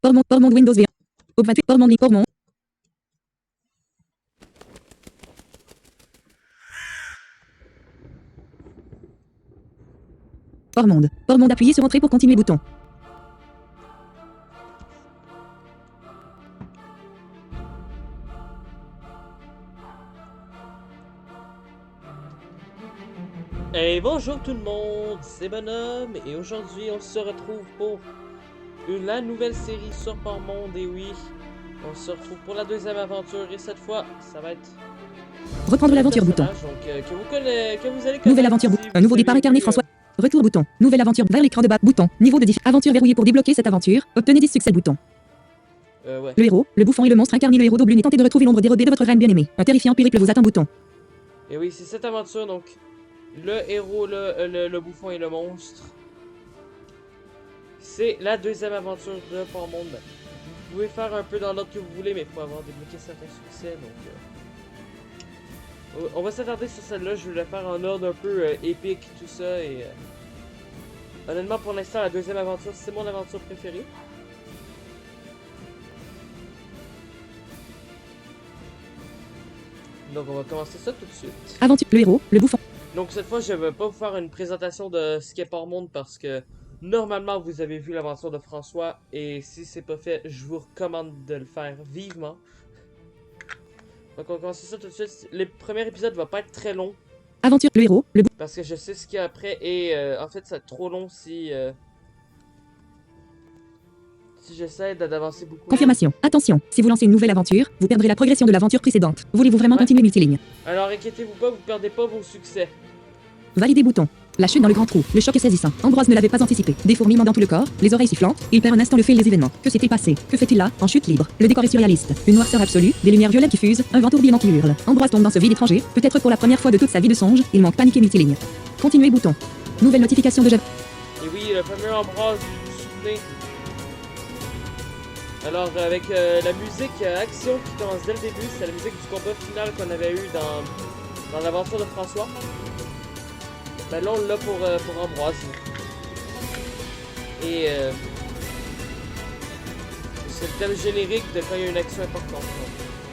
Portmonde Windows V1. Portmonde. Portmonde appuyez sur Entrée pour continuer bouton. Hey, bonjour tout le monde, c'est Bonhomme et aujourd'hui on se retrouve pour la nouvelle série sur Portmonde. Et oui, on se retrouve pour la deuxième aventure et cette fois ça va être Reprendre l'aventure bouton. Donc, que vous allez connaître. Nouvelle aventure bouton. Un nouveau départ incarné François. Retour bouton. Nouvelle aventure vers l'écran de bas bouton. Niveau de aventure verrouillée pour débloquer cette aventure. Obtenez 10 succès bouton. Ouais. Le héros, le bouffon et le monstre incarnent le héros d'Oblune et tentez de retrouver l'ombre dérobée de votre reine bien-aimée. Un terrifiant périple vous attend bouton. Et oui, c'est cette aventure donc. Le héros, le bouffon et le monstre. C'est la deuxième aventure de Portmonde. Vous pouvez faire un peu dans l'ordre que vous voulez, mais il faut avoir débloqué certains succès. Donc, on va s'attarder sur celle-là. Je vais la faire en ordre un peu épique, tout ça. Et honnêtement, pour l'instant, la deuxième aventure, c'est mon aventure préférée. Donc, on va commencer ça tout de suite. Aventure, le héros, le bouffon. Donc cette fois, je vais pas vous faire une présentation de ce qu'est Portmonde parce que normalement vous avez vu l'aventure de François et si c'est pas fait, je vous recommande de le faire vivement. Donc on commence ça tout de suite. Le premier épisode va pas être très long. Aventure, le héros, le bouffon. Parce que je sais ce qu'il y a après et en fait ça va être trop long si j'essaie d'avancer beaucoup. Confirmation. Attention, si vous lancez une nouvelle aventure, vous perdrez la progression de l'aventure précédente. Voulez-vous vraiment continuer multiligne? Alors inquiétez-vous pas, vous perdez pas vos succès. Valider bouton. La chute dans le grand trou, le choc est saisissant. Ambroise ne l'avait pas anticipé. Des fourmillements dans tout le corps, les oreilles sifflantes, il perd un instant le fil des événements. Que s'est-il passé? Que fait-il là? En chute libre. Le décor est surréaliste. Une noirceur absolue, des lumières violettes qui fusent, un vent tourbillonnant qui hurle. Ambroise tombe dans ce vide étranger, peut-être pour la première fois de toute sa vie de songe, il manque paniqué multiligne. Continuer bouton. Nouvelle notification de jeu. Et oui, le fameux Ambroise, vous vous souvenez? Alors avec la musique action qui commence dès le début, c'est la musique du combat final qu'on avait eu dans l'aventure de François. Ben là on l'a pour Ambroise. Et c'est le thème générique de quand il y a une action importante.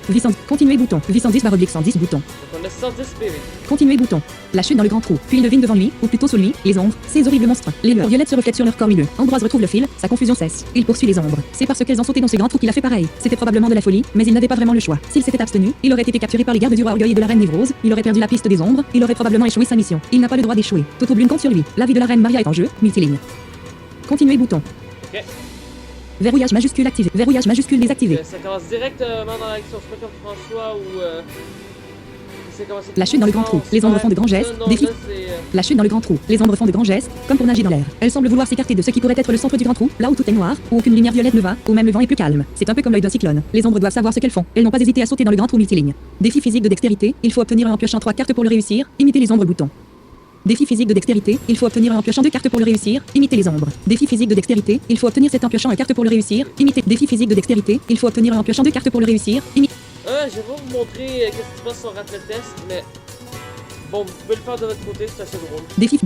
Vie 100. Continuer bouton. Vie 110/110 bouton. Donc on a 110 PV. Continuer bouton. La chute dans le grand trou. Puis il devine devant lui, ou plutôt sous lui, les ombres, ces horribles monstres. Les lueurs violettes se reflètent sur leur corps huileux. Ambroise retrouve le fil, sa confusion cesse. Il poursuit les ombres. C'est parce qu'elles ont sauté dans ce grand trou qu'il a fait pareil. C'était probablement de la folie, mais il n'avait pas vraiment le choix. S'il s'était abstenu, il aurait été capturé par les gardes du roi Orgueil et de la reine Névrose, il aurait perdu la piste des ombres, il aurait probablement échoué sa mission. Il n'a pas le droit d'échouer. Toute Oblune compte sur lui. La vie de la reine Maria est en jeu, multiligne. Continuer bouton. Ok. Verrouillage majuscule activé. Verrouillage majuscule désactivé. Ça commence directement dans l'action, c'est pas comme François où La chute dans le grand trou. Les ombres font de grands gestes. Défi. La chute dans le grand trou. Les ombres font de grands gestes, comme pour nager dans l'air. Elles semblent vouloir s'écarter de ce qui pourrait être le centre du grand trou, là où tout est noir, où aucune lumière violette ne va, où même le vent est plus calme. C'est un peu comme l'œil d'un cyclone. Les ombres doivent savoir ce qu'elles font. Elles n'ont pas hésité à sauter dans le grand trou multiligne. Défi physique de dextérité. Il faut obtenir en piochant 3 cartes pour le réussir. Imiter les ombres bouton. Défi physique de dextérité, il faut obtenir en piochant 2 cartes pour le réussir, imiter les ombres. Défi physique de dextérité, il faut obtenir 7 en piochant 1 carte pour le réussir, imiter. Défi physique de dextérité, il faut obtenir en piochant 2 cartes pour le réussir, imiter. Je vais pas vous montrer qu'est-ce qui se passe si on rate le test, mais bon, vous pouvez le faire de votre côté, c'est assez drôle. Défi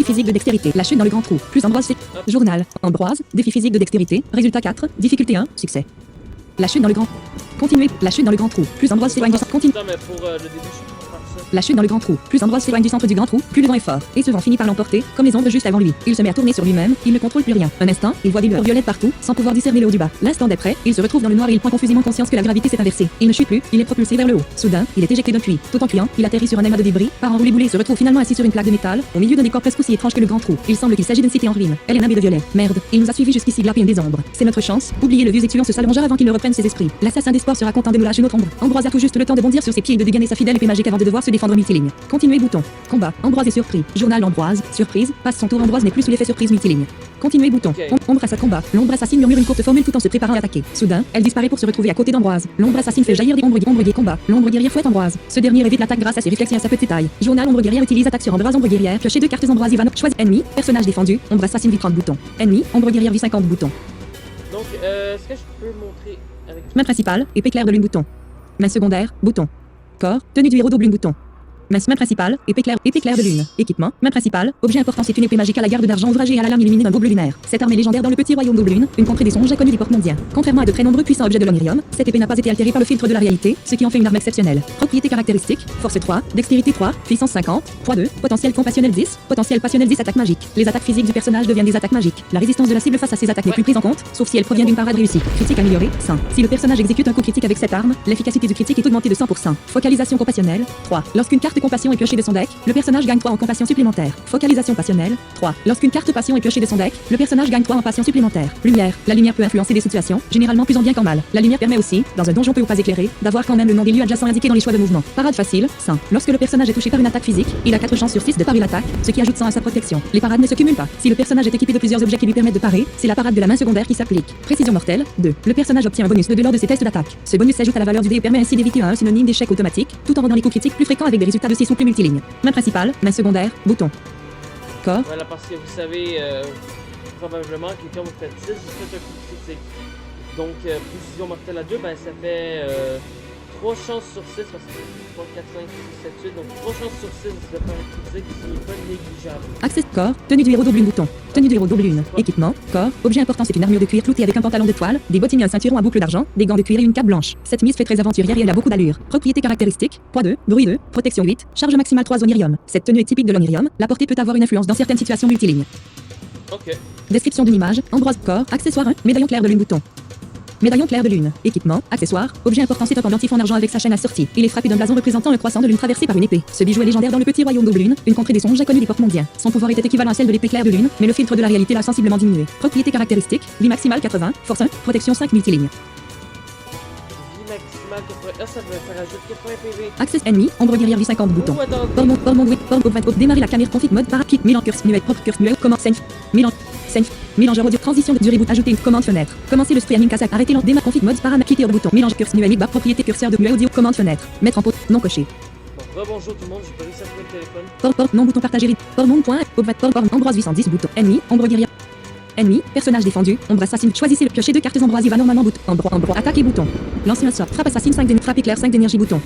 physique de dextérité, la chute dans le grand trou, plus Ambroise fait. Journal, Ambroise, défi physique de dextérité, résultat 4, difficulté 1, succès. La chute dans le grand. Continuer, la chute dans le grand trou, plus Ambroise s'éloigne du centre. Continue. Non, mais pour le début, je peux pas faire ça. La chute dans le grand trou. Plus Ambroise s'éloigne du centre du grand trou, plus le vent est fort. Et ce vent finit par l'emporter, comme les ombres juste avant lui. Il se met à tourner sur lui-même, il ne contrôle plus rien. Un instant, il voit des lueurs violettes partout, sans pouvoir discerner le haut du bas. L'instant d'après, il se retrouve dans le noir et il prend confusément conscience que la gravité s'est inversée. Il ne chute plus, il est propulsé vers le haut. Soudain, il est éjecté d'un puits. Tout en fuyant, il atterrit sur un amas de débris, part en roulé boulé et se retrouve finalement assis sur une plaque de métal, au milieu d'un décor presque aussi étrange que le grand trou. Il semble qu'il s'agit d'une cité en ruine. Elle est nabée de violet. Merde, il nous a suivi jusqu'ici glapé des ombres. C'est notre chance. Oubliez le vieux étudiant ce sale rongeur avant qu'il ne reprenne ses esprits. L'assassin des sports sera content de nous lâcher notre ombre. Ambroise a tout juste le temps de bondir sur ses pieds et de dégainer sa fidèle épée magique avant de devoir se défendre multiligne. Continuer bouton. Combat. Ambroise est surpris. Journal Ambroise. Surprise. Passe son tour. Ambroise n'est plus sous l'effet surprise multiligne. Continuer bouton. Okay. Ombre assassine combat. L'ombre assassine murmure une courte formule tout en se préparant à attaquer. Soudain, elle disparaît pour se retrouver à côté d'Ambroise. L'ombre assassine fait jaillir des ombres guerriers combat. L'ombre guerrière fouette Ambroise. Ce dernier évite l'attaque grâce à ses réflexes et à sa petite taille. Journal Ombre guerrière utilise attaque sur Ambroise. Ombre guerrière. Piocher 2 cartes Ambroise Ivanov. Choisis ennemi. Personnage défendu. Ombre assassine vie 30 boutons. Ennemi. Ombre guerrière vie 50 boutons. Donc, est-ce que je peux montrer avec... Main principale. Épée claire de lune bouton. Main secondaire. Bouton. Corps. Tenue du héros d'Oblune bouton. Main principale, épée claire de lune. Équipement, main principale, objet important, c'est une épée magique à la garde d'argent ouvragée et à la lame illuminée d'un beau bleu lunaire. Cette arme est légendaire dans le petit royaume d'Oblune, une contrée des songes inconnue des portes mondiens. Contrairement à de très nombreux puissants objets de l'Onirium, cette épée n'a pas été altérée par le filtre de la réalité, ce qui en fait une arme exceptionnelle. Propriétés caractéristiques, force 3, dextérité 3, puissance 50, poids 2, potentiel compassionnel 10, potentiel passionnel 10, attaque magique. Les attaques physiques du personnage deviennent des attaques magiques. La résistance de la cible face à ces attaques n'est plus prise en compte, sauf si elle provient d'une parade réussie. Critique améliorée, 100. Si le personnage exécute un coup critique avec cette arme, l'efficacité du critique est augmentée de 100%. Focalisation compassionnelle, 3. Lorsqu'une carte compassion est piochée de son deck, le personnage gagne 3 en compassion supplémentaire. Focalisation passionnelle, 3. Lorsqu'une carte passion est piochée de son deck, le personnage gagne 3 en passion supplémentaire. Lumière. La lumière peut influencer des situations, généralement plus en bien qu'en mal. La lumière permet aussi, dans un donjon peu ou pas éclairé, d'avoir quand même le nom des lieux adjacents indiqués dans les choix de mouvement. Parade facile, 100. Lorsque le personnage est touché par une attaque physique, il a 4 chances sur 6 de parer l'attaque, ce qui ajoute 100 à sa protection. Les parades ne se cumulent pas. Si le personnage est équipé de plusieurs objets qui lui permettent de parer, c'est la parade de la main secondaire qui s'applique. Précision mortelle, 2. Le personnage obtient un bonus de 2 lors de ses tests d'attaque. Ce bonus s'ajoute à la valeur du dé et permet ainsi d'éviter un synonyme d'échec automatique, tout en rendant les coups critiques plus fréquents avec des résultats de 6 ou plus multilignes. Main principale, main secondaire, bouton. Corps. Voilà, parce que vous savez, probablement que quand vous faites 6, vous faites un coup critique. Donc, précision mortelle à 2, ben ça fait 3 chances sur 6, parce que 3, 4, 5, 6, 7, 8, donc 3 chances sur 6 de faire un critique, ce qui n'est pas négligeable. Accès corps, tenue du héros d'Oblune bouton. Tenue du héros d'Oblune. Équipement, corps, objet important, c'est une armure de cuir cloutée avec un pantalon de toile, des bottines et un ceinturon à boucle d'argent, des gants de cuir et une cape blanche. Cette mise fait très aventurière et elle a beaucoup d'allure. Propriétés caractéristiques, poids 2, bruit 2, protection 8, charge maximale 3 Onirium. Cette tenue est typique de l'Onirium, la portée peut avoir une influence dans certaines situations multilignes. Ok. Description d'une image, ambroise corps, accessoire 1, médaillon clair de lune bouton. Médaillon clair de lune. Équipement, accessoire, objet important, c'est un pendentif en argent avec sa chaîne assortie. Il est frappé d'un blason représentant un croissant de lune traversé par une épée. Ce bijou est légendaire dans le petit royaume d'Oblune, une contrée des songes inconnue des portes mondiens. Son pouvoir était équivalent à celle de l'épée claire de lune, mais le filtre de la réalité l'a sensiblement diminué. Propriétés caractéristiques, vie maximale 80, force 1, protection 5 multilignes. Vie maximale 80, ah, ça rajoute 80 PV. Access ennemi, ombre guerrière vie 50 bouton. Oh, attendez. Pormond 20, démarrer la caméra config mode para kit, Milan curse muet, propre curse muet, commande senf, Milan. Mélangeur audio, transition de reboot, ajouter une commande fenêtre. Commencer le streaming cassette, arrêter démarre config mode paramètre, quitter hors bouton. Mélange curse numéro bas, propriété curseur de muet audio, commande fenêtre. Mettre en pause, non coché. Bon, rebonjour tout le monde, j'ai pas réussi à trouver le téléphone. Port, non bouton partagé, ambroise 810 bouton. Ennemi, ombre guerrière. Ennemi, personnage défendu, ombre assassin. Choisissez le piocher 2 cartes ambroise, il va normalement bouton. Ambro, attaque et bouton. Lancer un sort, frappe assassin 5 frappe éclair 5 d'énergie bouton.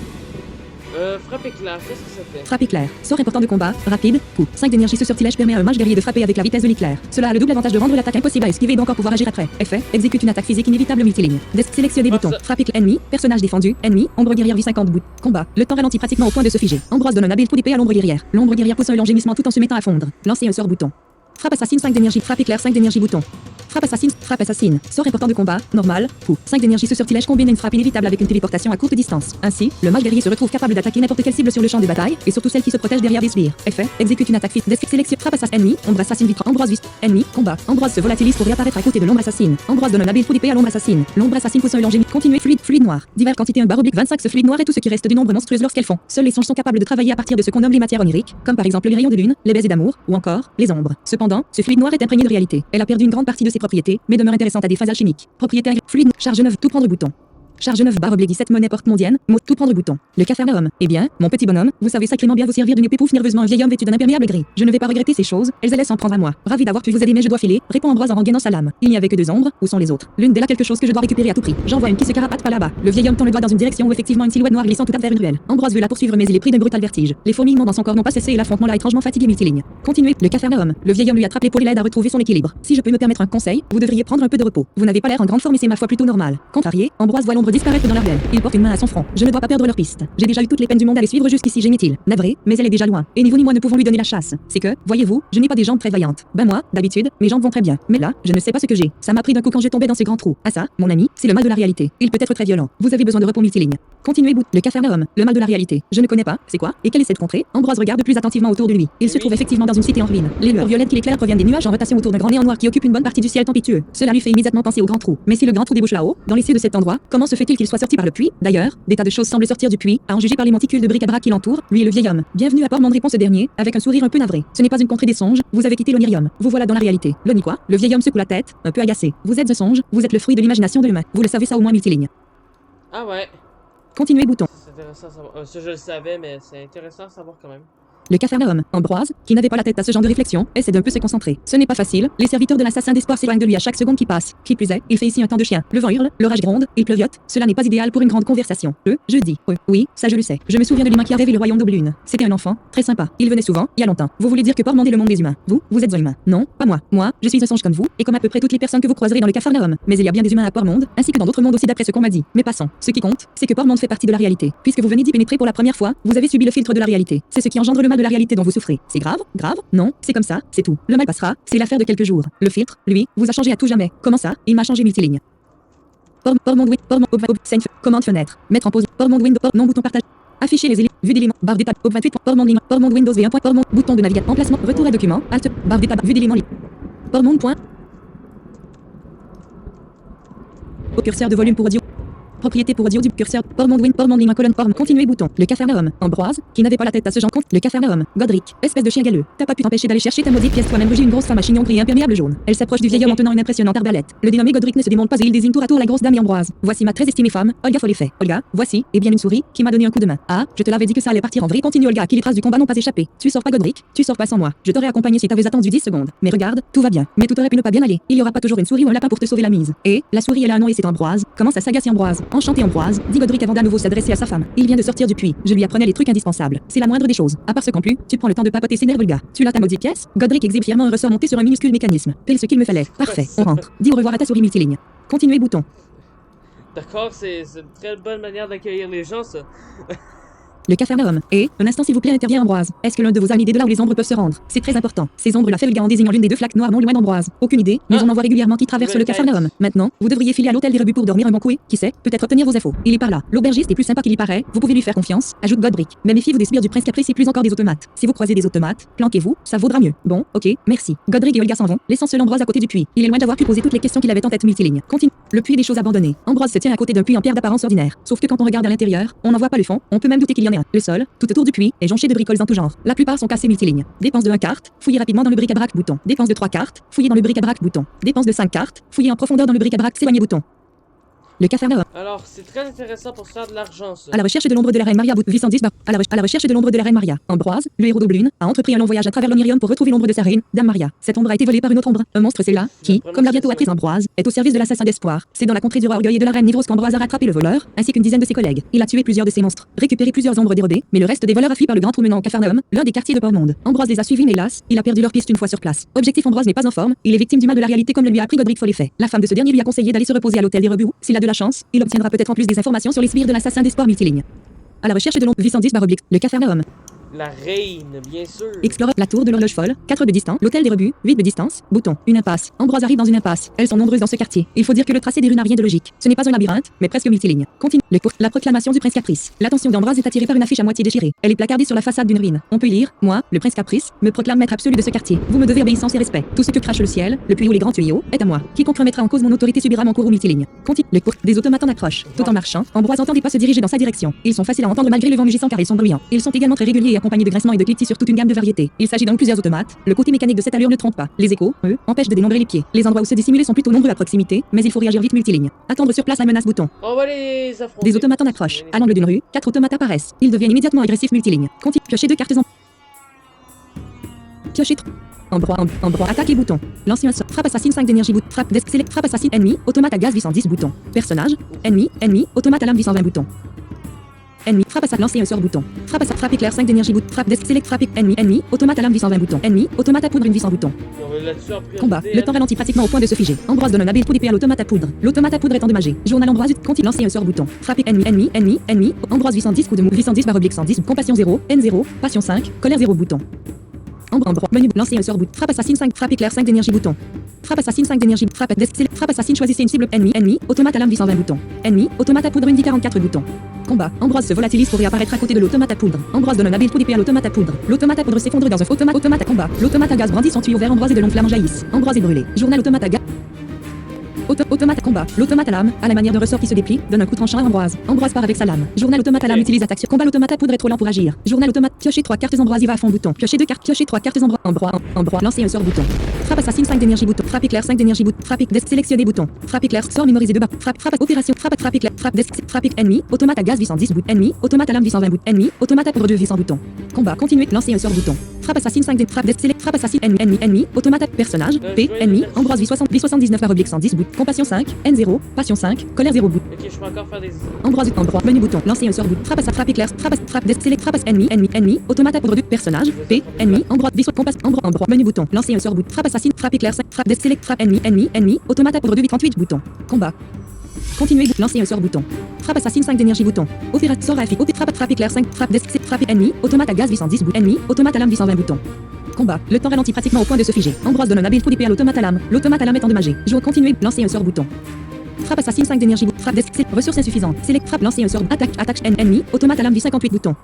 Frappe éclair, qu'est-ce que ça fait? Frappe éclair. Sort important de combat, rapide, coup. 5 d'énergie, ce sortilège permet à un mage guerrier de frapper avec la vitesse de l'éclair. Cela a le double avantage de rendre l'attaque impossible à esquiver et d'encore pouvoir agir après. Effet, exécute une attaque physique inévitable multiligne. Sélectionner bouton. Frappe éclair. Ennemi, personnage défendu, ennemi, ombre guerrière vie 50 bout. Combat. Le temps ralentit pratiquement au point de se figer. Ambroise donne un habile coup d'épée à l'ombre guerrière. L'ombre guerrière pousse un long gémissement tout en se mettant à fondre. Lancer un sort bouton. Frappe assassin 5 d'énergie, frappe éclair 5 d'énergie bouton. Frappe assassin. Sort important de combat, normal, coup. 5 d'énergie, ce sortilège combine une frappe inévitable avec une téléportation à courte distance. Ainsi, le mage guerrier se retrouve capable d'attaquer n'importe quelle cible sur le champ de bataille, et surtout celle qui se protège derrière des sbires. Effet, exécute une attaque physique. Sélection, frappe assassin ennemi, ombre assassin vitra, ambroise vis, ennemi, combat. Ambroise se volatilise pour réapparaître à côté de l'ombre assassine. Ambroise donne un habile coup d'épée à l'ombre assassine. L'ombre assassine pousse un long génie. Continuer fluide noir. Divers quantité 1 barre oblique 25, ce fluide noir est tout ce qui reste d'une ombre monstrueuse lorsqu'elles font. Seuls les songes sont capables de travailler à partir de ce qu'on nomme les matières oniriques, comme par exemple les rayons de lune, les baisers d'amour, ou encore les ombres. Cependant, ce fluide noir est imprégné de réalité. Elle a perdu une grande partie de ses propriétés, mais demeure intéressante à des phases alchimiques. Propriété fluide, charge 9, tout prendre bouton. Charge 9 barre oblique 17 monnaie porte mondienne, mot tout prendre bouton. Le Capharnaüm. Eh bien, mon petit bonhomme, vous savez sacrément bien vous servir d'une épée pouffe nerveusement un vieil homme vêtu d'un imperméable gris. Je ne vais pas regretter ces choses, elles allaient s'en prendre à moi. Ravi d'avoir pu vous aider mais je dois filer, répond Ambroise en rengainant sa lame. Il n'y avait que 2 ombres, où sont les autres? L'une d'elles a quelque chose que je dois récupérer à tout prix. J'en vois une qui se carapate pas là-bas. Le vieil homme tend le doigt dans une direction où effectivement une silhouette noire glissant tout à vers une ruelle. Ambroise veut la poursuivre mais il est pris d'un brutal vertige. Les fourmillements dans son corps n'ont pas cessé et l'affrontement l'a étrangement fatigué multiligne. Continuez, le Capharnaüm. Le vieil homme lui attrape l'épaule et l'aide à retrouver son équilibre. Si je peux me permettre un conseil, vous devriez prendre un peu de repos. Vous n'avez pas l'air en grande forme et c'est ma foi plutôt normal. Contrarié, Ambroise voit l'ombre disparaître dans la ruelle. Il porte une main à son front. Je ne dois pas perdre leur piste. J'ai déjà eu toutes les peines du monde à les suivre jusqu'ici, gémit-il. Navré, mais elle est déjà loin. Et ni vous ni moi ne pouvons lui donner la chasse. C'est que, voyez-vous, je n'ai pas des jambes très vaillantes. Ben moi, d'habitude, mes jambes vont très bien. Mais là, je ne sais pas ce que j'ai. Ça m'a pris d'un coup quand j'ai tombé dans ces grands trous. Ah ça, mon ami, c'est le mal de la réalité. Il peut être très violent. Vous avez besoin de repos multiligne. Continuez bout. Le Capharnaüm, le mal de la réalité. Je ne connais pas. C'est quoi? Et quelle est cette contrée? Ambroise regarde plus attentivement autour de lui. Il se trouve effectivement dans une cité en ruine. Les lueurs violettes qui l'éclairent proviennent des nuages en rotation autour d'un grand néant noir qui occupe une bonne partie du ciel tempétueux. Cela lui fait immédiatement penser au grand trou. Mais si le grand trou débouche là-haut, dans les cieux de cet endroit, comment se fait-il qu'il soit sorti par le puits? D'ailleurs, des tas de choses semblent sortir du puits, à en juger par les monticules de bric-à-brac qui l'entourent, lui et le vieil homme. Bienvenue à Portmond, répond ce dernier, avec un sourire un peu navré. Ce n'est pas une contrée des songes, vous avez quitté l'Onirium. Vous voilà dans la réalité. L'Oni quoi? Le vieil homme secoue la tête, un peu agacé. Vous êtes un songe, vous êtes le fruit de l'imagination de l'humain. Vous le savez ça au moins multiligne. Ah ouais. Continuez bouton. C'est intéressant à savoir. Ça je le savais, mais c'est intéressant à savoir quand même. Le Capharnaüm, Ambroise, qui n'avait pas la tête à ce genre de réflexion, essaie d'un peu se concentrer. Ce n'est pas facile, les serviteurs de l'assassin d'espoir s'éloignent de lui à chaque seconde qui passe. Qui plus est, il fait ici un temps de chien. Le vent hurle, l'orage gronde, il pleuviote, cela n'est pas idéal pour une grande conversation. Jeudi. Oui, ça je le sais. Je me souviens de l'humain qui a rêvé le royaume d'Oblune. C'était un enfant, très sympa. Il venait souvent, il y a longtemps. Vous voulez dire que Portmond est le monde des humains? Vous êtes un humain. Non, pas moi. Moi, je suis un songe comme vous, et comme à peu près toutes les personnes que vous croiserez dans le Capharnaüm. Mais il y a bien des humains à Portmond, ainsi que dans d'autres mondes aussi d'après ce qu'on m'a dit. Mais passons. Ce qui compte, c'est que Portmond fait partie de la réalité. Puisque vous venez d'y pénétrer pour la première fois, vous avez subi le filtre de la réalité. C'est ce qui engendre le mal de la réalité dont vous souffrez. C'est grave? Grave? Non, c'est comme ça, c'est tout. Le mal passera, c'est l'affaire de quelques jours. Le filtre, lui, vous a changé à tout jamais. Comment ça? Il m'a changé multilignes. Portmond, commande fenêtre. Mettre en pause. Portmond Windows, non bouton partage. Afficher les éléments. Vue d'éléments. Barre d'état. 28. Portmond Windows V1. Portmond. Bouton de navigation. Emplacement. Retour à document. Alt. Barre d'état. Vue d'éléments. Portmond. Au curseur de volume pour audio. Propriété pour audio du curseur. Portmond colonne Portmond. Continuer bouton. Le Capharnaüm. Ambroise, qui n'avait pas la tête à ce genre compte. Le Capharnaüm. Godric. Espèce de chien galeux. T'as pas pu t'empêcher d'aller chercher ta maudite pièce toi-même. Rugit une grosse femme à chignon gris imperméable jaune. Elle s'approche du vieil homme en tenant une impressionnante arbalète. Le dénommé Godric ne se démonte pas et il désigne tour à tour la grosse dame et Ambroise. Voici ma très estimée femme, Olga Folefet. Olga, voici, et bien une souris, qui m'a donné un coup de main. Ah, je te l'avais dit que ça allait partir en vrai. Continue Olga, qui les traces du combat n'ont pas échappé. Tu sors pas Godric, tu sors pas sans moi. Je t'aurais accompagné si t'avais attendu 10 secondes. Mais regarde, tout va bien. Mais tout aurait pu ne pas bien aller. Il y aura pas toujours une souris ou un lapin pour te sauver la mise. Et la souris elle a un nom et c'est Ambroise. Comment ça s'agace Ambroise? Enchanté Ambroise, dit Godric avant d'à nouveau s'adresser à sa femme. Il vient de sortir du puits. Je lui apprenais les trucs indispensables. C'est la moindre des choses. À part ce qu'en plus, tu prends le temps de papoter ses nerfs Olga. Tu l'as ta maudite pièce? Godric exhibe fièrement un ressort monté sur un minuscule mécanisme. Pile ce qu'il me fallait. Parfait. On rentre. Dis au revoir à ta souris multiligne. Continuer bouton. D'accord, c'est une très bonne manière d'accueillir les gens, ça. Le Capharnaüm. Et, un instant s'il vous plaît, intervient Ambroise. Est-ce que l'un de vos amis idées de là où les ombres peuvent se rendre? C'est très important. Ces ombres la fait le gars en désignant l'une des deux flaques noires non loin d'Ambroise. Aucune idée, mais on en voit régulièrement qui traversent le Capharnaüm. Maintenant, vous devriez filer à l'hôtel des rebuts pour dormir un bon coup et, qui sait, peut-être obtenir vos infos. Il est par là. L'aubergiste est plus sympa qu'il y paraît, vous pouvez lui faire confiance, ajoute Godric. Mais méfiez-vous des sbires du prince Caprice et plus encore des automates. Si vous croisez des automates, planquez-vous, ça vaudra mieux. Bon, ok, merci. Godric et Olga s'en vont, laissant seul Ambroise à côté du puits. Il est loin d'avoir pu poser toutes les questions qu'il avait en tête multiligne. Continue. Le puits des choses abandonnées. Ambroise se tient à côté d'un puits en pierre d'apparence ordinaire. Sauf que quand on regarde à l'intérieur, on n'en voit pas le fond, on peut même douter qu'il y en ait un. Le sol, tout autour du puits, est jonché de bricoles en tout genre. La plupart sont cassées multilignes. Dépense de 1 carte, fouillez rapidement dans le bric-à-brac bouton. Dépense de 3 cartes, fouillez dans le bric-à-brac bouton. Dépense de 5 cartes, fouillez en profondeur dans le bric-à-brac, s'éloignez bouton. Le Capharnaüm. Alors, c'est très intéressant pour se faire de l'argent, ça. À la recherche de l'ombre de la reine Maria, 810 à la recherche de l'ombre de la reine Maria. Ambroise, le héros d'Oblune, a entrepris un long voyage à travers l'Omirium pour retrouver l'ombre de sa reine, Dame Maria. Cette ombre a été volée par une autre ombre. Un monstre c'est là, qui, comme l'a bientôt appris Ambroise, est au service de l'assassin d'espoir. C'est dans la contrée du roi orgueil et de la reine Nivros qu'Ambroise a rattrapé le voleur, ainsi qu'une dizaine de ses collègues. Il a tué plusieurs de ces monstres, récupéré plusieurs ombres dérobées, mais le reste des voleurs a fui par le grand trou menant au Capharnaüm, l'un des quartiers de Portmond. Ambroise les a suivis mais hélas, il a perdu leur piste une fois sur place. Objectif Ambroise n'est pas en forme, il est victime du mal de la réalité comme le lui a appris Godric Folefet. La femme de ce dernier lui a conseillé d'aller se reposer à l'hôtel des rebuts. S'il a de la chance, il obtiendra peut-être en plus des informations sur les sbires de l'assassin d'espoir multiligne. À la recherche de l'ombre 810 le Capharnaüm. La reine, bien sûr. Explore la tour de l'horloge folle, 4 de distance, l'hôtel des rebuts, 8 de distance, bouton, une impasse. Ambroise arrive dans une impasse. Elles sont nombreuses dans ce quartier. Il faut dire que le tracé des rues n'a rien de logique. Ce n'est pas un labyrinthe, mais presque multiligne. Continue. La proclamation du prince Caprice. L'attention d'Ambroise est attirée par une affiche à moitié déchirée. Elle est placardée sur la façade d'une ruine. On peut y lire: moi, le prince Caprice, me proclame maître absolu de ce quartier. Vous me devez obéissance et respect. Tout ce que crache le ciel, le puits ou les grands tuyaux, est à moi. Quiconque remettra en cause mon autorité subira mon cours multiligne. Continue. Des automates en approche. Tout en marchant, Ambroise entend des pas se diriger dans sa direction. Ils sont faciles à entendre malgré le vent mugissant car ils sont bruyants. Ils sont également très réguliers et accompagnés de grincements et de cliquetis sur toute une gamme de variétés. Il s'agit donc de plusieurs automates. Le côté mécanique de cette allure ne trompe pas. Les échos, eux, empêchent de dénombrer les pieds. Les endroits où se dissimuler sont plutôt nombreux à proximité, mais il faut réagir vite multiligne. Attendre sur place à menace bouton. On va les affronter. Des automates en approche. À l'angle d'une rue, 4 automates apparaissent. Ils deviennent immédiatement agressifs multiligne. Continue. Piocher 2 cartes en. Piocher 3. Ambroise, attaque et bouton. L'ancien sort. Frappe assassine 5 d'énergie bouton. Frappe desk select. Frappe assassine ennemi. Automate à gaz 810 bouton. Personnage. Ennemi. Automate à lame 820 bouton. Ennemi. Frappe à sa lancer un sort bouton. Frappe éclair 5 d'énergie bouton. Frappe desk select. Frappe ennemi. Automate à lame 820 bouton. Ennemi. Automate à poudre une 800 bouton. Combat. Le temps ralentit pratiquement au point de se figer. Ambroise donne un habile coup d'épée à l'automate à poudre. L'automate à poudre est endommagé. Journal Ambroise continue lancer un sort bouton. Frappe ennemi. Ambroise 810 coup de mou 810/110. Compassion 0. N0. Passion 5. Colère 0 bouton. Ambroise. Menu. Lancer un sort bouton. Frappe assassine 5. Frappe éclair 5 d'énergie bouton. Frappe assassine 5 d'énergie. Frappe desk select. Frappe assassine choisissez une cible. Ennemi. Automate à lame 820 bouton. Ennemi. Automate à poudre une 44 bouton. Combat. Ambroise se volatilise pour réapparaître à côté de l'automate à poudre. Ambroise donne un habile coup d'épée à l'automate à poudre. L'automate à poudre s'effondre dans un automate à combat. L'automate à gaz brandit son tuyau vert. Ambroise et de longues flammes jaillissent. Ambroise est brûlé. Journal automate à gaz. Automate combat. L'automate à lame, à la manière d'un ressort qui se déplie, donne un coup tranchant à Ambroise. Ambroise part avec sa lame. Journal automate à lame utilise attaque sur combat. L'automate à poudre est trop lent pour agir. Journal automate. Piocher 3 cartes Ambroise y va à fond bouton. Piocher 2 cartes. Piocher 3 cartes Ambroise. Lancer un sort bouton. Frappe assassine 5 d'énergie bouton. Frappe éclair 5 d'énergie bouton. Frappe sélectionner bouton. Frappe éclair sort mémorisé de bas. Frappe opération. Frappe éclair. Frappe ennemi. Automate à gaz 810 bout. Ennemi. Automate à lame 820 bout. Ennemi. Automate à poudre 2 800 bouton. Combat continuer. Lancer un sort bouton. Frappe assassine 5 des frappe assassine ennemi. Automate à personnage. P. Ennemi. Ambroise V79 110 bout. Compassion 5. N0. Passion 5. Colère 0 bout. Ok, je peux encore faire des... Ambroise menu bouton. Lancer un sort bout. Frappe éclair. Frappe ennemi. Automate à poudre 2 personnage. P. Ennemi. Ambroise Compass Ambroise menu bouton. Lancer un sort bout. Frappe assassine. Frappe éclair. Frappe ennemi. Automate à poudre 2 38 bouton. Combat. Continuer. Lancer un sort bouton. Frappe assassine 5 d'énergie bouton. Opération sort affiché. Frappe éclair 5. Frappe ennemi. Automate à gaz 810 bout. Ennemi. Automate à lame 820 bouton. Combat. Le temps ralentit pratiquement au point de se figer. Ambroise donne un habile coup d'épée à l'automate à lame. L'automate à lame est endommagé. Joue continuer. Lancer un sort bouton. Frappe assassine 5 d'énergie bout. Frappe ressources insuffisantes. Select frappe. Lancer un sort. Attaque ennemi. Automate à lame 58 bouton.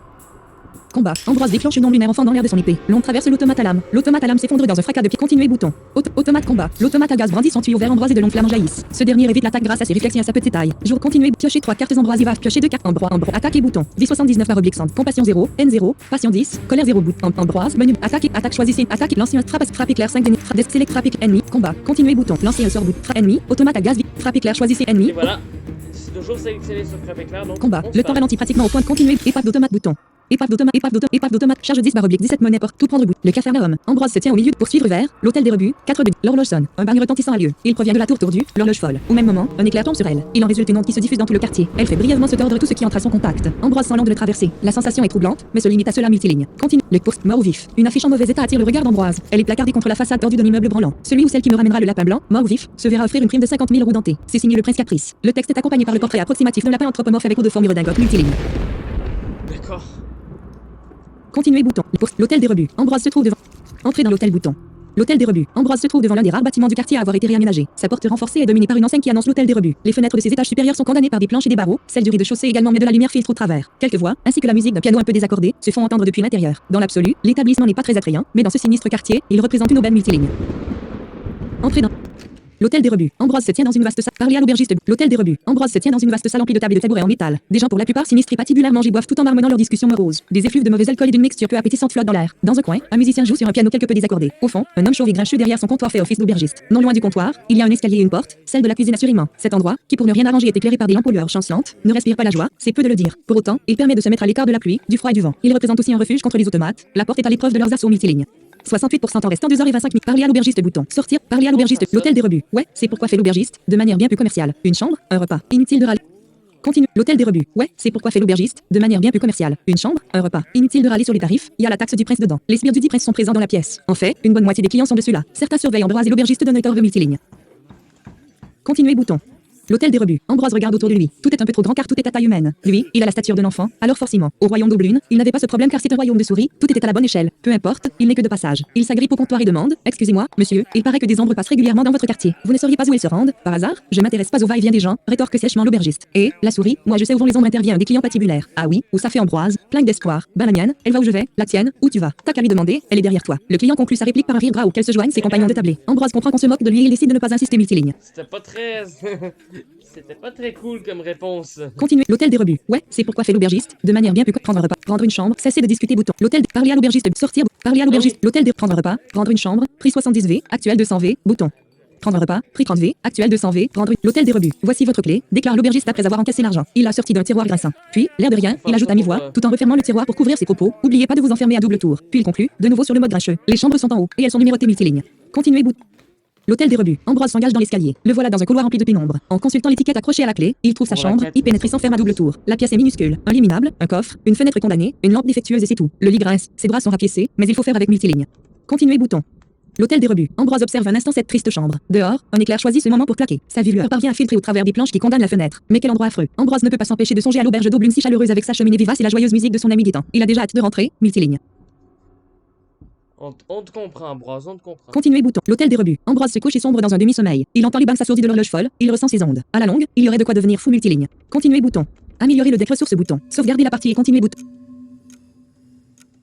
Combat. Ambroise déclenche une ombre lunaire enfant dans l'air de son épée. L'ombre traverse l'automate à lame. L'automate à lame s'effondre dans un fracas de pied. Continuer bouton. Automate combat. L'automate à gaz brandit son tuyau vert Ambroise et de longues flammes jaillissent. Ce dernier évite l'attaque grâce à ses réflexes et à sa petite taille. Jour continuer. Piocher 3 cartes Ambroise y va. Piocher 2 cartes Ambroise. Attaque et bouton. V79 100. Compassion 0. N0. Passion 10. Colère 0 bout. Ambroise. Menu. Attaque choisissez. Attaque. Lancer un frappe éclair 5 d'énergie. Frappe ennemi. Combat. Continuer bouton. Lancer un sort bout. Frappe ennemi. Automate à gaz. Frappe éclair choisissez ennemi. Et voilà. C'est toujours sélectionné sur frappe éclair. Donc combat. Le temps ralentit pratiquement au point de continuer. Épave d'automate bouton. Épave d'automate, charge 10 /oblique 17 monnaie porte, tout prendre bout. Le Capharnaüm. Ambroise se tient au milieu de poursuivre vers l'hôtel des rebuts, 4 buts. L'horloge sonne. Un bagne retentissant a lieu. Il provient de la tour tordue, l'horloge folle. Au même moment, un éclair tombe sur elle. Il en résulte une onde qui se diffuse dans tout le quartier. Elle fait brièvement se tordre tout ce qui entre à son contact. Ambroise sent l'onde le traverser. La sensation est troublante, mais se limite à cela multiligne. Continue. Le course, mort ou vif. Une affiche en mauvais état attire le regard d'Ambroise. Elle est placardée contre la façade tordue d'un immeuble branlant. Celui ou celle qui me ramènera le lapin blanc, mort ou vif, se verra offrir une prime de 50 000 roues dentées. C'est signé le prince Caprice. Le texte est accompagné par le portrait approximatif d'un lapin anthropomorphe avec eau de forme redingote multiligne. D'accord. Continuer bouton. L'hôtel des rebuts. Ambroise se trouve devant. Entrer dans l'hôtel bouton. L'hôtel des rebuts. Ambroise se trouve devant l'un des rares bâtiments du quartier à avoir été réaménagé. Sa porte renforcée est dominée par une enseigne qui annonce l'hôtel des rebuts. Les fenêtres de ses étages supérieurs sont condamnées par des planches et des barreaux. Celle du rez-de-chaussée également, mais de la lumière filtre au travers. Quelques voix, ainsi que la musique d'un piano un peu désaccordé, se font entendre depuis l'intérieur. Dans l'absolu, l'établissement n'est pas très attrayant, mais dans ce sinistre quartier, il représente une aubaine multiligne. Entrez dans l'hôtel des rebuts. Ambroise se tient dans une vaste salle. Parler à l'aubergiste. L'hôtel des rebuts. Ambroise se tient dans une vaste salle emplie de tables et de tabourets en métal. Des gens pour la plupart sinistres et patibulaires mangent et boivent tout en marmonnant leurs discussions moroses. Des effluves de mauvais alcool et d'une mixture peu appétissante flottent dans l'air. Dans un coin, un musicien joue sur un piano quelque peu désaccordé. Au fond, un homme chauve et grincheux derrière son comptoir fait office d'aubergiste. Non loin du comptoir, il y a un escalier et une porte, celle de la cuisine assurément. Cet endroit, qui pour ne rien arranger est éclairé par des lampes aux lueurs chancelantes, ne respire pas la joie, c'est peu de le dire. Pour autant, il permet de se mettre à l'écart de la pluie, du froid et du vent. Il représente aussi un refuge contre les automates. La porte est à l'épreuve de leurs assauts multilignes. 68% en restant 2h25. Parler à l'aubergiste bouton. Sortir. Parler à l'aubergiste. L'hôtel des rebuts. Ouais, c'est pourquoi fait l'aubergiste. De manière bien plus commerciale. Une chambre, un repas. Inutile de râler. Continue. L'hôtel des rebuts. Ouais, c'est pourquoi fait l'aubergiste. De manière bien plus commerciale. Une chambre, un repas. Inutile de râler sur les tarifs. Il y a la taxe du prince dedans. Les sbires du dit prince sont présents dans la pièce. En fait, une bonne moitié des clients sont de ceux-là. Certains surveillent Ambroise et l'aubergiste donnent un ordre multiligne. Continuer bouton. L'hôtel des rebuts. Ambroise regarde autour de lui. Tout est un peu trop grand car tout est à taille humaine. Lui, il a la stature d'un enfant. Alors forcément, au royaume d'Aubelune, il n'avait pas ce problème car c'est un royaume de souris. Tout était à la bonne échelle. Peu importe, il n'est que de passage. Il s'agrippe au comptoir et demande: excusez-moi, monsieur, il paraît que des ombres passent régulièrement dans votre quartier. Vous ne sauriez pas où elles se rendent, par hasard? Je m'intéresse pas au va-et-vient des gens, rétorque sèchement l'aubergiste. Et la souris, moi je sais où vont les ombres, intervient un des clients patibulaires. Ah oui, où ça fait Ambroise, plein d'espoir. Ben la mienne, elle va où je vais, la tienne, où tu vas. T'as qu'à lui demander, elle est derrière toi. Le client conclut sa réplique par un rire gras auquel se joignent ses compagnons de tablée. Ambroise comprend qu'on se moque de lui et il décide de ne pas insister multiligne. C'était pas très... C'était pas très cool comme réponse. Continuer. L'hôtel des rebuts. Ouais, c'est pourquoi fait l'aubergiste. De manière bien plus prendre un repas. Prendre une chambre. Cesser de discuter bouton. L'hôtel. Parler à l'aubergiste. Sortir. Parler à l'aubergiste. L'hôtel de prendre un repas. Prendre une chambre. Prix 70V. Actuel 200V. Bouton. Prendre un repas. Prix 30V. Actuel 200V. Prendre l'hôtel des rebuts. Voici votre clé. Déclare l'aubergiste après avoir encaissé l'argent. Il l'a sorti d'un tiroir grinçant. Puis, l'air de rien, il ajoute à mi-voix, tout en refermant le tiroir pour couvrir ses propos. Oubliez pas de vous enfermer à double tour. Puis il conclut, de nouveau sur le mode grincheux. Les chambres sont en haut et elles sont numérotées multilignes. Continuez bouton. L'hôtel des rebuts. Ambroise s'engage dans l'escalier. Le voilà dans un couloir rempli de pénombre. En consultant l'étiquette accrochée à la clé, il trouve sa chambre, y pénètre et s'enferme à double tour. La pièce est minuscule. Un lit minable, un coffre, une fenêtre condamnée, une lampe défectueuse et c'est tout. Le lit grince, ses bras sont rapiécés, mais il faut faire avec multiligne. Continuez bouton. L'hôtel des rebuts. Ambroise observe un instant cette triste chambre. Dehors, un éclair choisit ce moment pour claquer. Sa vue lueur parvient à filtrer au travers des planches qui condamnent la fenêtre. Mais quel endroit affreux. Ambroise ne peut pas s'empêcher de songer à l'auberge d'Aubelune si chaleureuse avec sa cheminée vivace et la joyeuse musique de son ami Gaétan. Il a déjà hâte de rentrer, multiligne. On te comprend, Ambroise, on te comprend. Continuer bouton. L'hôtel des rebuts. Ambroise se couche et sombre dans un demi-sommeil. Il entend les bangs s'assourdis de l'horloge folle, il ressent ses ondes. À la longue, il y aurait de quoi devenir fou multiligne. Continuer bouton. Améliorer le deck ressource bouton. Sauvegarder la partie et continuer bouton.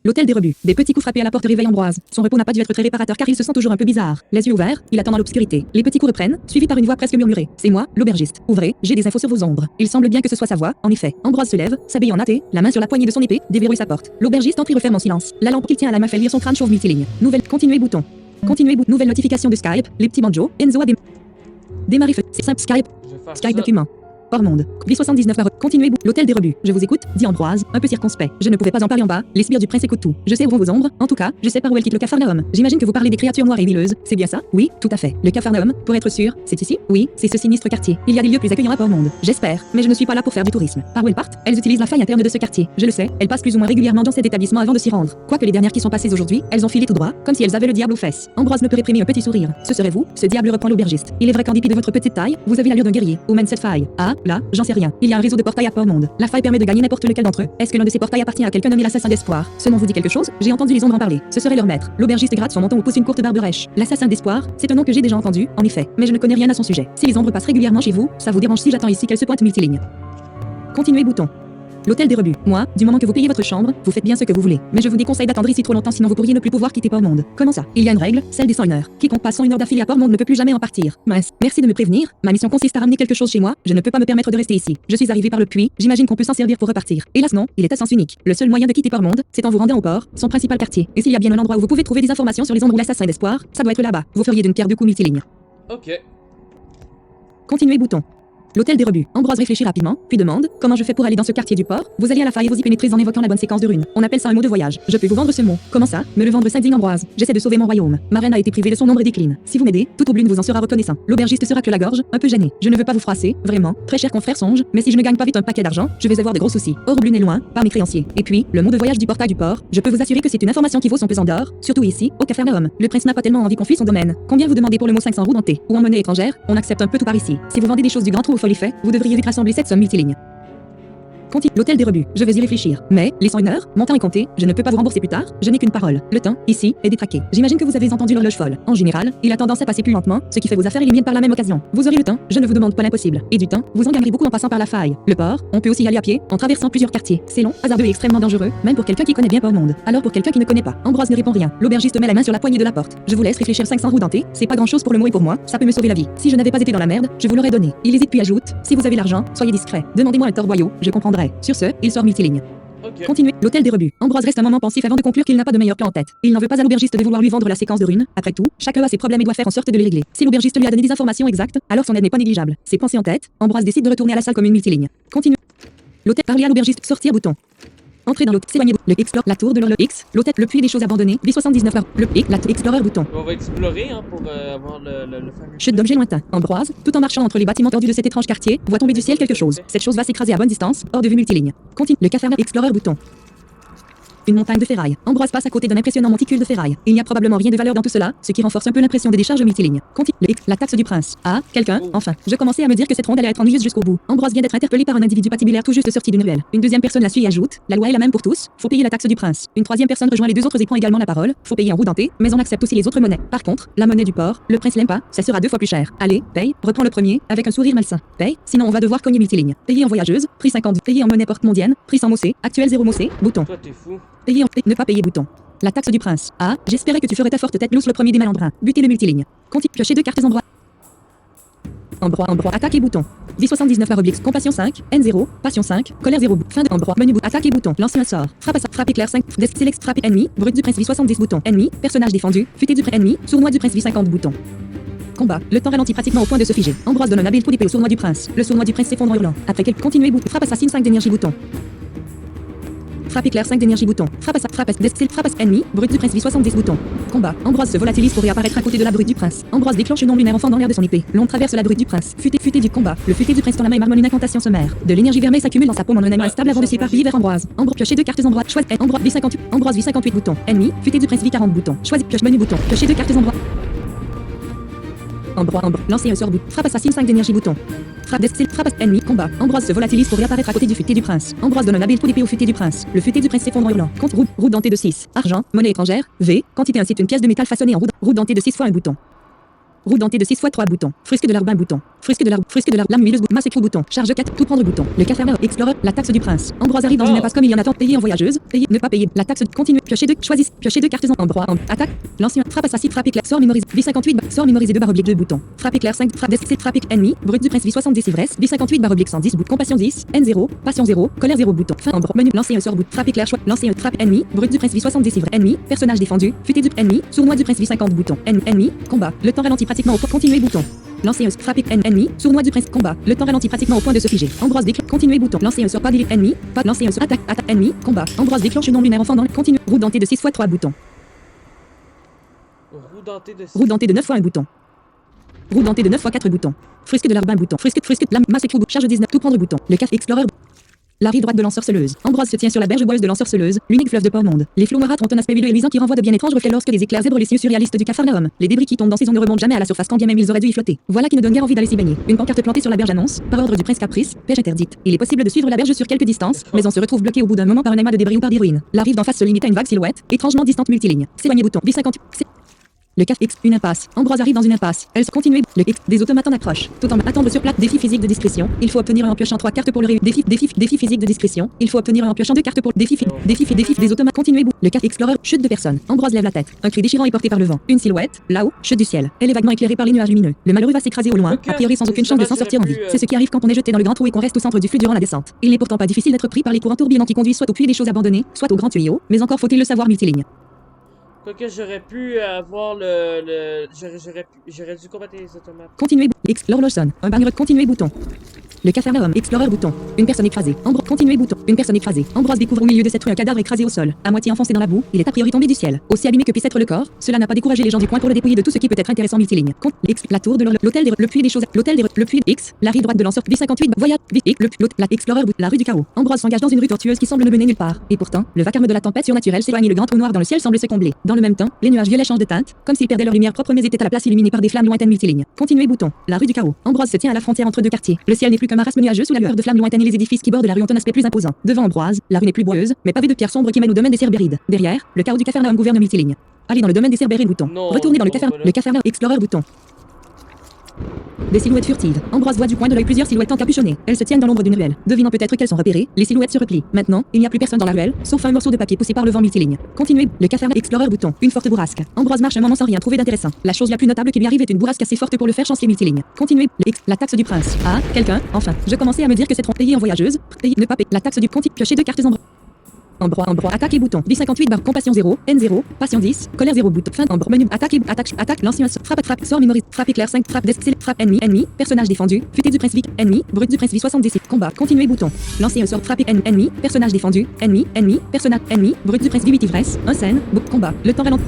L'hôtel des rebuts. Des petits coups frappés à la porte réveillent Ambroise. Son repos n'a pas dû être très réparateur car il se sent toujours un peu bizarre. Les yeux ouverts, il attend dans l'obscurité. Les petits coups reprennent, suivis par une voix presque murmurée. C'est moi, l'aubergiste. Ouvrez, j'ai des infos sur vos ombres. Il semble bien que ce soit sa voix, en effet. Ambroise se lève, s'habille en athée, la main sur la poignée de son épée, déverrouille sa porte. L'aubergiste entre et referme en silence. La lampe qu'il tient à la main fait luire son crâne chauve multiligne. Nouvelle, continuez bouton. Continuez bouton. Nouvelle notification de Skype, les petits banjos, Enzo a démarré feu. C'est simple, Skype. Je vais faire Skype ça. document. Hors monde. B79 continuez l'hôtel des rebuts. Je vous écoute, dit Ambroise, un peu circonspect. Je ne pouvais pas en parler en bas, les sbires du prince écoutent tout. Je sais où vont vos ombres, en tout cas, je sais par où elles quittent le Capharnaüm. J'imagine que vous parlez des créatures noires et huileuses, c'est bien ça? Oui, tout à fait. Le Capharnaüm, pour être sûr, c'est ici? Oui, c'est ce sinistre quartier. Il y a des lieux plus accueillants à Port-Monde. J'espère, mais je ne suis pas là pour faire du tourisme. Par où elles partent? Elles utilisent la faille interne de ce quartier. Je le sais, elles passent plus ou moins régulièrement dans cet établissement avant de s'y rendre. Quoique les dernières qui sont passées aujourd'hui, elles ont filé tout droit, comme si elles avaient le diable aux fesses. Ambroise ne peut réprimer un petit sourire. Ce serait vous? Ce diable reprend l'aubergiste. Il est vrai qu'en dépit de votre petite taille, vous avez l'allure d'un guerrier. Où mène cette faille? Ah, là, j'en sais rien. Il y a un réseau de portails à Port-Monde. La faille permet de gagner n'importe lequel d'entre eux. Est-ce que l'un de ces portails appartient à quelqu'un nommé l'assassin d'espoir? Ce nom vous dit quelque chose? J'ai entendu les ombres en parler. Ce serait leur maître. L'aubergiste gratte son menton ou pousse une courte barbe rêche. L'assassin d'espoir, c'est un nom que j'ai déjà entendu, en effet, mais je ne connais rien à son sujet. Si les ombres passent régulièrement chez vous, ça vous dérange si j'attends ici qu'elles se pointent multiligne. Continuez bouton. L'hôtel des rebuts. Moi, du moment que vous payez votre chambre, vous faites bien ce que vous voulez. Mais je vous déconseille d'attendre ici trop longtemps sinon vous pourriez ne plus pouvoir quitter Port-Monde. Comment ça? Il y a une règle, celle des 101 heures. Quiconque passe 101 heures d'affilée à Port-Monde ne peut plus jamais en partir. Mince. Merci de me prévenir. Ma mission consiste à ramener quelque chose chez moi. Je ne peux pas me permettre de rester ici. Je suis arrivé par le puits. J'imagine qu'on peut s'en servir pour repartir. Hélas non, il est à sens unique. Le seul moyen de quitter Port-Monde, c'est en vous rendant au port, son principal quartier. Et s'il y a bien un endroit où vous pouvez trouver des informations sur les ombres ou l'assassin d'espoir, ça doit être là-bas. Vous feriez d'une pierre deux coups multiligne. Ok. Continuez bouton. L'hôtel des rebuts. Ambroise réfléchit rapidement, puis demande comment je fais pour aller dans ce quartier du port. Vous allez à la faille et vous y pénétrez en évoquant la bonne séquence de runes. On appelle ça un mot de voyage. Je peux vous vendre ce mot. Comment ça? Me le vendre s'indigne Ambroise. J'essaie de sauver mon royaume. Ma reine a été privée de son ombre et décline. Si vous m'aidez, tout au blune vous en sera reconnaissant. L'aubergiste se racle la gorge, un peu gêné. Je ne veux pas vous froisser, vraiment. Très cher confrère songe, mais si je ne gagne pas vite un paquet d'argent, je vais avoir de gros soucis. Orblune est loin, par mes créanciers. Et puis, le mot de voyage du portail du port, je peux vous assurer que c'est une information qui vaut son pesant d'or, surtout ici, au Capharnaüm. Le prince n'a pas tellement envie qu'on fuit son domaine. Combien vous demandez pour le mot 500 roues dentées ou en monnaie étrangère? On accepte un peu tout par ici. Si vous vendez des choses du grand trou au folie fait, vous devriez vite rassembler cette somme multiligne. Continue. L'hôtel des rebuts. Je vais y réfléchir. Mais, les 101 heures, mon temps est compté, je ne peux pas vous rembourser plus tard, je n'ai qu'une parole. Le temps, ici, est détraqué. J'imagine que vous avez entendu l'horloge folle. En général, il a tendance à passer plus lentement, ce qui fait vos affaires et les miennes par la même occasion. Vous aurez le temps, je ne vous demande pas l'impossible. Et du temps, vous en gagnerez beaucoup en passant par la faille. Le port, on peut aussi y aller à pied, en traversant plusieurs quartiers. C'est long, hasardeux et extrêmement dangereux, même pour quelqu'un qui connaît bien Port-Monde. Alors pour quelqu'un qui ne connaît pas, Ambroise ne répond rien. L'aubergiste met la main sur la poignée de la porte. Je vous laisse réfléchir 500 roues dentées, c'est pas grand chose pour le mot et pour moi, ça peut me sauver la vie. Si je n'avais pas été dans la merde, je vous l'aurais donné. Il hésite puis ajoute, si vous avez l'argent, soyez discret. Demandez-moi un torboyau, je comprendrai. Sur ce, il sort multiligne. Ok. Continuez. L'hôtel des rebuts. Ambroise reste un moment pensif avant de conclure qu'il n'a pas de meilleur plan en tête. Il n'en veut pas à l'aubergiste de vouloir lui vendre la séquence de runes. Après tout, chacun a ses problèmes et doit faire en sorte de les régler. Si l'aubergiste lui a donné des informations exactes, alors son aide n'est pas négligeable. Ses pensées en tête, Ambroise décide de retourner à la salle comme une multiligne. Continue. L'hôtel. Parler à l'aubergiste. Sortir bouton. Entrer dans l'hôtel. S'éloigner. Le explore. La tour de le X. L'hôtel. Le puits des choses abandonnées. B79 heures. Le X. La explorer bouton. On va explorer hein, pour avoir le fameux. Chute d'objets lointains. Ambroise, tout en marchant entre les bâtiments tordus de cet étrange quartier, voit tomber du ciel quelque chose. Cette chose va s'écraser à bonne distance, hors de vue multiligne. Continue. Le Capharnaüm. Explorer bouton. Une montagne de ferraille. Ambroise passe à côté d'un impressionnant monticule de ferraille. Il n'y a probablement rien de valeur dans tout cela, ce qui renforce un peu l'impression des décharges multilignes. Continue. La taxe du prince. Ah, quelqu'un, enfin. Je commençais à me dire que cette ronde allait être ennuyeuse jusqu'au bout. Ambroise vient d'être interpellé par un individu patibulaire tout juste sorti d'une ruelle. Une deuxième personne la suit et ajoute, la loi est la même pour tous, faut payer la taxe du prince. Une troisième personne rejoint les deux autres et prend également la parole, faut payer en roue dentée, mais on accepte aussi les autres monnaies. Par contre, la monnaie du port, le prince l'aime pas, ça sera 2 fois plus cher. Allez, paye, reprend le premier, avec un sourire malsain. Paye, sinon on va devoir cogner multiligne. Payer en voyageuse, prix 50, payer en monnaie porte-mondienne, prix sans mossé, actuel 0 mossé, bouton. Toi, t'es fou. Payer en ne pas payer bouton. La taxe du prince. Ah, j'espérais que tu ferais ta forte tête lousse le premier des malandrins. Buter le multiligne. Continue. Piocher 2 cartes endroit. Endroit. Attaque et bouton. 1079 oblique. Compassion 5. N0. Passion 5. Colère 0. Fin de endroit. Menu bout. Attaque et bouton. Lancer un sort. Frappe éclair 5. Select frappe ennemi. Brut du prince V70 bouton. Ennemi. Personnage défendu. Futé du prince ennemi. Sournois du prince V50 bouton. Combat. Le temps ralentit pratiquement au point de se figer. Ambroise donne un habile coup d'épée au sournois du prince. Le sournois du prince s'effondre en hurlant. Après quelques continuer bouton. Frappe assassine 5 d'énergie bouton. Frappe éclair 5 d'énergie bouton. Frappe ennemi. Brut du prince V70 bouton. Combat. Ambroise se volatilise pour réapparaître à côté de la brute du prince. Ambroise déclenche une ombre lunaire enfant dans l'air de son épée. L'ombre traverse la brute du prince. Futé du combat. Le futé du prince dans la main marmonne une incantation sommaire. De l'énergie vermeille s'accumule dans sa paume en un aimant instable avant de s'éparpiller vers Ambroise. Piocher 2 cartes Ambroise. Choisis Ambroise V58. Ambroise V58 bouton. Ennemi. Futé du prince V40 bouton. Choisis pioche menu bouton. Piocher 2 cartes Ambroise. Lancer un sort bout. Frappe assassine 5 d'énergie bouton. Frappe ennemi. Combat. Ambroise se volatilise pour réapparaître à côté du futé du prince. Ambroise donne un habile coup d'épée au futé du prince. Le futé du prince s'effondre en hurlant. Compte roue dentée de 6. Argent. Monnaie étrangère. V. Quantité incite une pièce de métal façonnée en roue dentée de 6 fois un bouton. Roue dentée de 6 fois 3 boutons. Frisque de l'arbre 1 bouton. Frisque de l'arbre, lame huileuse, masse écrou bouton. Charge 4, tout prendre bouton. Le café Explorer, la taxe du prince. Ambroise arrive dans une impasse comme il y en a tant. Payer en voyageuse. Payer, ne pas payer. La taxe continue. Piocher 2, choisissez. Piocher 2 cartes en endroit. Attaque. L'ancien. Frappe assassin. Frappe éclair. Sort mémorisé. Vie 58. Sort mémorisé 2 /2 bouton. Frappe éclair 5. Frappe d'essai. Frappe ennemi. Brut du prince. Vie 70 ivresse. Vie 58 /110 bout. Compassion 10. N0. Passion 0. Colère 0 bouton. Fin en menu. Lancer un sort bout. Frappe éclair. Choix. Lancer un frappe ennemi. Brut du prince. Vie 70 ivresse. Ennemi. Personnage défendu. Futé du ennemi. Sournois du prince. Vie 50 bouton. Ennemi. Combat. Le temps ralentit pratiquement au point. Continuer bouton. Lancer un frappe ennemi. Sournois du prince. Combat. Le temps ralentit pratiquement au point de se figer. Ambroise déclenche. Continuer bouton. Lancer un sort pas d'élite ennemi. Pas lancer un sort attaque ennemi. Combat. Ambroise déclenche non lunaire enfant dans le continue. Roue dentée de 6 fois 3 boutons. Roue dentée de 9 fois 1 bouton. Roue dentée de 9 fois 4 boutons. Frisque de l'arbre 1 bouton. Frisque lame masse écrou charge 19 tout prendre bouton. Le café Explorer. La rive droite de l'ensorceleuse. Ambroise se tient sur la berge boiseuse de l'ensorceleuse, l'unique fleuve de Port-Monde. Les flots noirâtres ont un aspect huileux et luisant qui renvoie de bien étranges reflets lorsque les éclairs zèbrent les cieux surréalistes du Capharnaüm. Les débris qui tombent dans ces eaux ne remontent jamais à la surface quand bien même ils auraient dû y flotter. Voilà qui ne donne guère envie d'aller s'y baigner. Une pancarte plantée sur la berge annonce, par ordre du prince Caprice, pêche interdite. Il est possible de suivre la berge sur quelques distances, mais on se retrouve bloqué au bout d'un moment par un amas de débris ou par des ruines. La rive d'en face se limite à une vague silhouette, étrangement distante multiligne. S'éloigner bouton. Vie 58. Le CAF X, une impasse. Ambroise arrive dans une impasse. Elle se continue. Le X, des automates en approche. Tout en attendre sur place. Défi physique de discrétion. Il faut obtenir un en piochant 3 cartes pour le défi physique de discrétion. Il faut obtenir un en piochant 2 cartes pour le défi des automates. Continuez bout. Le CAF Explorer, chute de personne. Ambroise lève la tête. Un cri déchirant est porté par le vent. Une silhouette, là-haut, chute du ciel. Elle est vaguement éclairée par les nuages lumineux. Le malheureux va s'écraser au loin, a priori sans aucune chance de s'en sortir en vie. C'est ce qui arrive quand on est jeté dans le grand trou et qu'on reste au centre du flux durant la descente. Il n'est pourtant pas difficile d'être pris par les courants tourbillonnants qui conduisent soit au puits des choses abandonnées, soit au grand tuyau, mais encore faut-il le savoir multiligne. Quoique j'aurais pu avoir j'aurais dû combattre les automates. Continuer. L'horloge sonne. Un bagne continuer bouton. Le Capharnaüm, Explorer bouton. Une personne écrasée. Continuer bouton. Une personne écrasée. Ambroise découvre au milieu de cette rue un cadavre écrasé au sol, à moitié enfoncé dans la boue. Il est a priori tombé du ciel. Aussi abîmé que puisse être le corps, cela n'a pas découragé les gens du coin pour le dépouiller de tout ce qui peut être intéressant multiligne. La tour de l'hôtel le puits des choses, le puits X, la rive droite de l'ensort, B58, voyage, la Explorer, la rue du chaos. Ambroise s'engage dans une rue tortueuse qui semble ne mener nulle part. Et pourtant, le vacarme de la tempête surnaturelle s'éloigne et le grand trou noir dans le ciel semble se combler. Dans le même temps, les nuages violets changent de teinte, comme s'ils perdaient leur lumière propre mais étaient à la place illuminés par des flammes lointaines multilignes. Continuer bouton. La rue du chaos. Ambroise se tient à la frontière entre deux quartiers. Le ciel n'est plus qu'un marasme nuageux sous la lueur de flammes lointaines et les édifices qui bordent la rue ont un aspect plus imposant. Devant Ambroise, la rue n'est plus boyeuse, mais pavée de pierres sombres qui mènent au domaine des Cerbérides. Derrière, le chaos du Capharnaüm gouverne multiligne. Allez dans le domaine des Cerbérides bouton. Retournez dans le Capharnaüm Explorer bouton. Des silhouettes furtives. Ambroise voit du coin de l'œil plusieurs silhouettes encapuchonnées. Elles se tiennent dans l'ombre d'une ruelle. Devinant peut-être qu'elles sont repérées, les silhouettes se replient. Maintenant, il n'y a plus personne dans la ruelle, sauf un morceau de papier poussé par le vent multiligne. Continuez. Le Capharnaüm Explorer bouton. Une forte bourrasque. Ambroise marche un moment sans rien trouver d'intéressant. La chose la plus notable qui lui arrive est une bourrasque assez forte pour le faire chanceler multiligne. Continuez. La taxe du prince. Ah, quelqu'un, enfin. Je commençais à me dire que c'est trop payé en voyageuse. Payer, ne pas payer. La taxe du continue. Piocher 2 cartes Ambroise, attaque et bouton. V58 compassion 0, N0, passion 10, colère 0 bouton. Fin Ambroise, menu, attaque, l'ancien frappe, sort mémorise, frappe éclair 5, frappe d'escale, frappe ennemi, personnage défendu, futé du prince Vic, ennemi, brut du prince Vic 77, combat, continuer bouton. Lancer un sort, frappe ennemi, personnage défendu, ennemi, personnage, ennemi, brut du prince 8 ivresse, un scène, combat, le temps ralentit.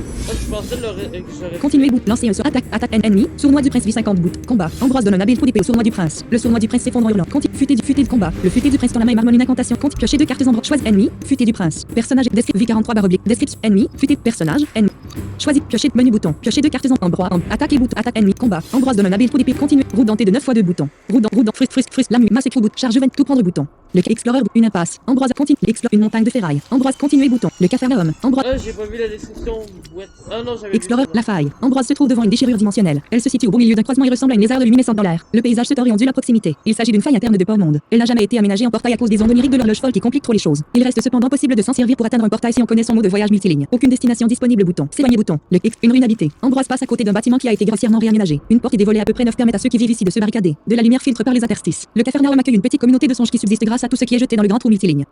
Continuer bouton, lancer un sort, attaque ennemi, sournois du prince Vic 50 bout, combat. Ambroise donne un habile coup d'épée au sournois du prince. Le sournois du prince s'effondre en hurlant. Continue, futé de combat. Le futé du prince dans la main marmonne une incantation. Continue, piocher 2 cartes Ambroise, choisis ennemi, futé du prince. Personnage description V43 description ennemi, futé personnage, ennemi. Choisis, piocher menu bouton, piocher 2 cartes Ambroise, attaque et bouton, attaque ennemi, combat. Ambroise donne un habile coup d'épée, continue, roue dentée de 9 fois 2 boutons. Roue dans, frisque, lame, masse écrou bout, charge 20, tout prendre bouton. Le Explorer, une impasse. Ambroise continue, une montagne de ferraille. Ambroise continuer bouton. Le Capharnaüm. Ambroise. J'ai pas vu la description. Ah non, j'avais Explorer, la faille. Ambroise se trouve devant une déchirure dimensionnelle. Elle se situe au beau milieu d'un croisement et ressemble à une lézarde luminescente dans l'air. Le paysage se tord et ondule à proximité. Il s'agit d'une faille interne de Port-Monde. Elle n'a jamais été aménagée en portail à cause des ondes oniriques de l'horloge folle qui compliquent trop les choses. Il reste cependant possible de s'en servir pour atteindre un portail si on connaît son mot de voyage multiligne. Aucune destination disponible bouton. S'éloigner bouton. Une ruine habitée. Ambroise passe à côté d'un bâtiment qui a été grossièrement réaménagé. Une porte est dévolée à peu près 9 permettent à ceux qui vivent ici de se barricader. De la lumière filtre par les interstices. Le Capharnaüm accueille une petite communauté de songes qui subsiste grâce à tout ce qui est jeté dans le grand trou multiligne.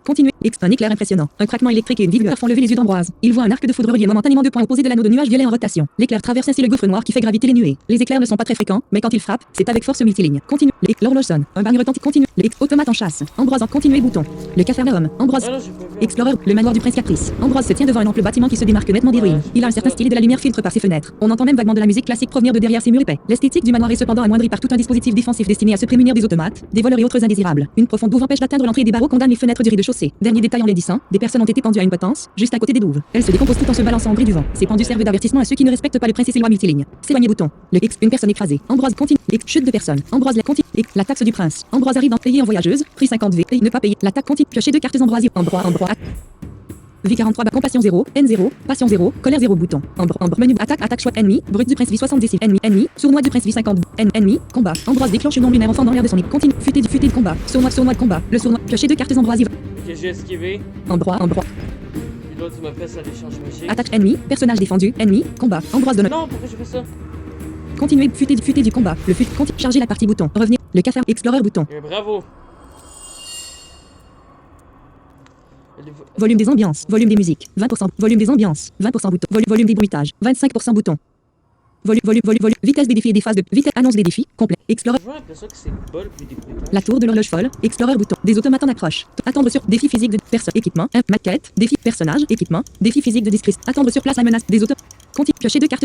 Continuez. Un éclair impressionnant. Un craquement électrique et une vive lueur font lever les yeux d'Ambroise. Il voit un arc de foudre relié momentanément 2 points opposés de l'anneau de nuages violets en rotation. L'éclair traverse ainsi le gouffre noir qui fait graviter les nuées. Les éclairs ne sont pas très fréquents, mais quand ils frappent, c'est avec force multiligne. Continue. L'horloge sonne. Un bagne retentit. Continue. Automate en chasse. Ambroise en continuer bouton. Le Capharnaüm. Ambroise. Explorer. Le manoir du prince Caprice. Ambroise se tient devant un ample bâtiment qui se démarque nettement des ruines. Il a un certain style et de la lumière filtre par ses fenêtres. On entend même vaguement de la musique classique provenir de derrière ses murs épais. L'esthétique du manoir est cependant amoindrie par tout un dispositif défensif destiné à se prémunir des automates, des voleurs et autres indésirables. Une profonde douve empêche d'atteindre l'entrée des barreaux condamne les fenêtres du rez-de-chaussée. Dernier détail enlaidissant, des personnes ont été pendues à une potence, juste à côté des douves. Elles se décomposent tout en se balançant au gré du vent. Ces pendus servent d'avertissement à ceux qui ne respectent pas le principe et ses lois multilignes. S'éloigner bouton. Le X, une personne écrasée. Ambroise continue. Chute de personne. Ambroise la continue. La taxe du prince. Ambroise arrive dans payer en voyageuse. Prix 50 V. Ne pas payer. La taxe continue. Piocher 2 cartes Ambroise. Ambroise. V43 bas, compassion 0, N0, passion 0, colère 0 bouton. Ambre, menu, attaque, choix, ennemi, brut du prince V70, ennemi, sournois du prince V50, ennemi, combat. Ambroise déclenche une ombre lunaire enfant dans l'air de son nid. Continue, futé de combat. Sournois de combat. Le sournois, piocher 2 cartes ambroisives. Ok, j'ai esquivé. Ambroise. Puis l'autre, il m'a fait sa décharge magique. Attaque ennemi, personnage défendu, ennemi, combat. Ambroise de notre. Non, pourquoi j'ai fait ça? Continuer, futé du combat. Le fut, charger la partie bouton. Revenir, le café, explorer bouton. Et bravo. Volume des ambiances, volume des musiques, 20%, volume des ambiances, 20% bouton, volume des bruitages, 25% bouton. Volume, vitesse des défis et des phases de vitesse, annonce des défis, complet, explorer. J'ai l'impression que c'est bol puis des bruitages. La tour de l'horloge folle, explorer bouton, des automates en approche, attendre sur, défi physique de personne, équipement, maquette, défi, personnage, équipement, défi physique de discrétion, attendre sur place la menace, des autos, continue, piocher 2 cartes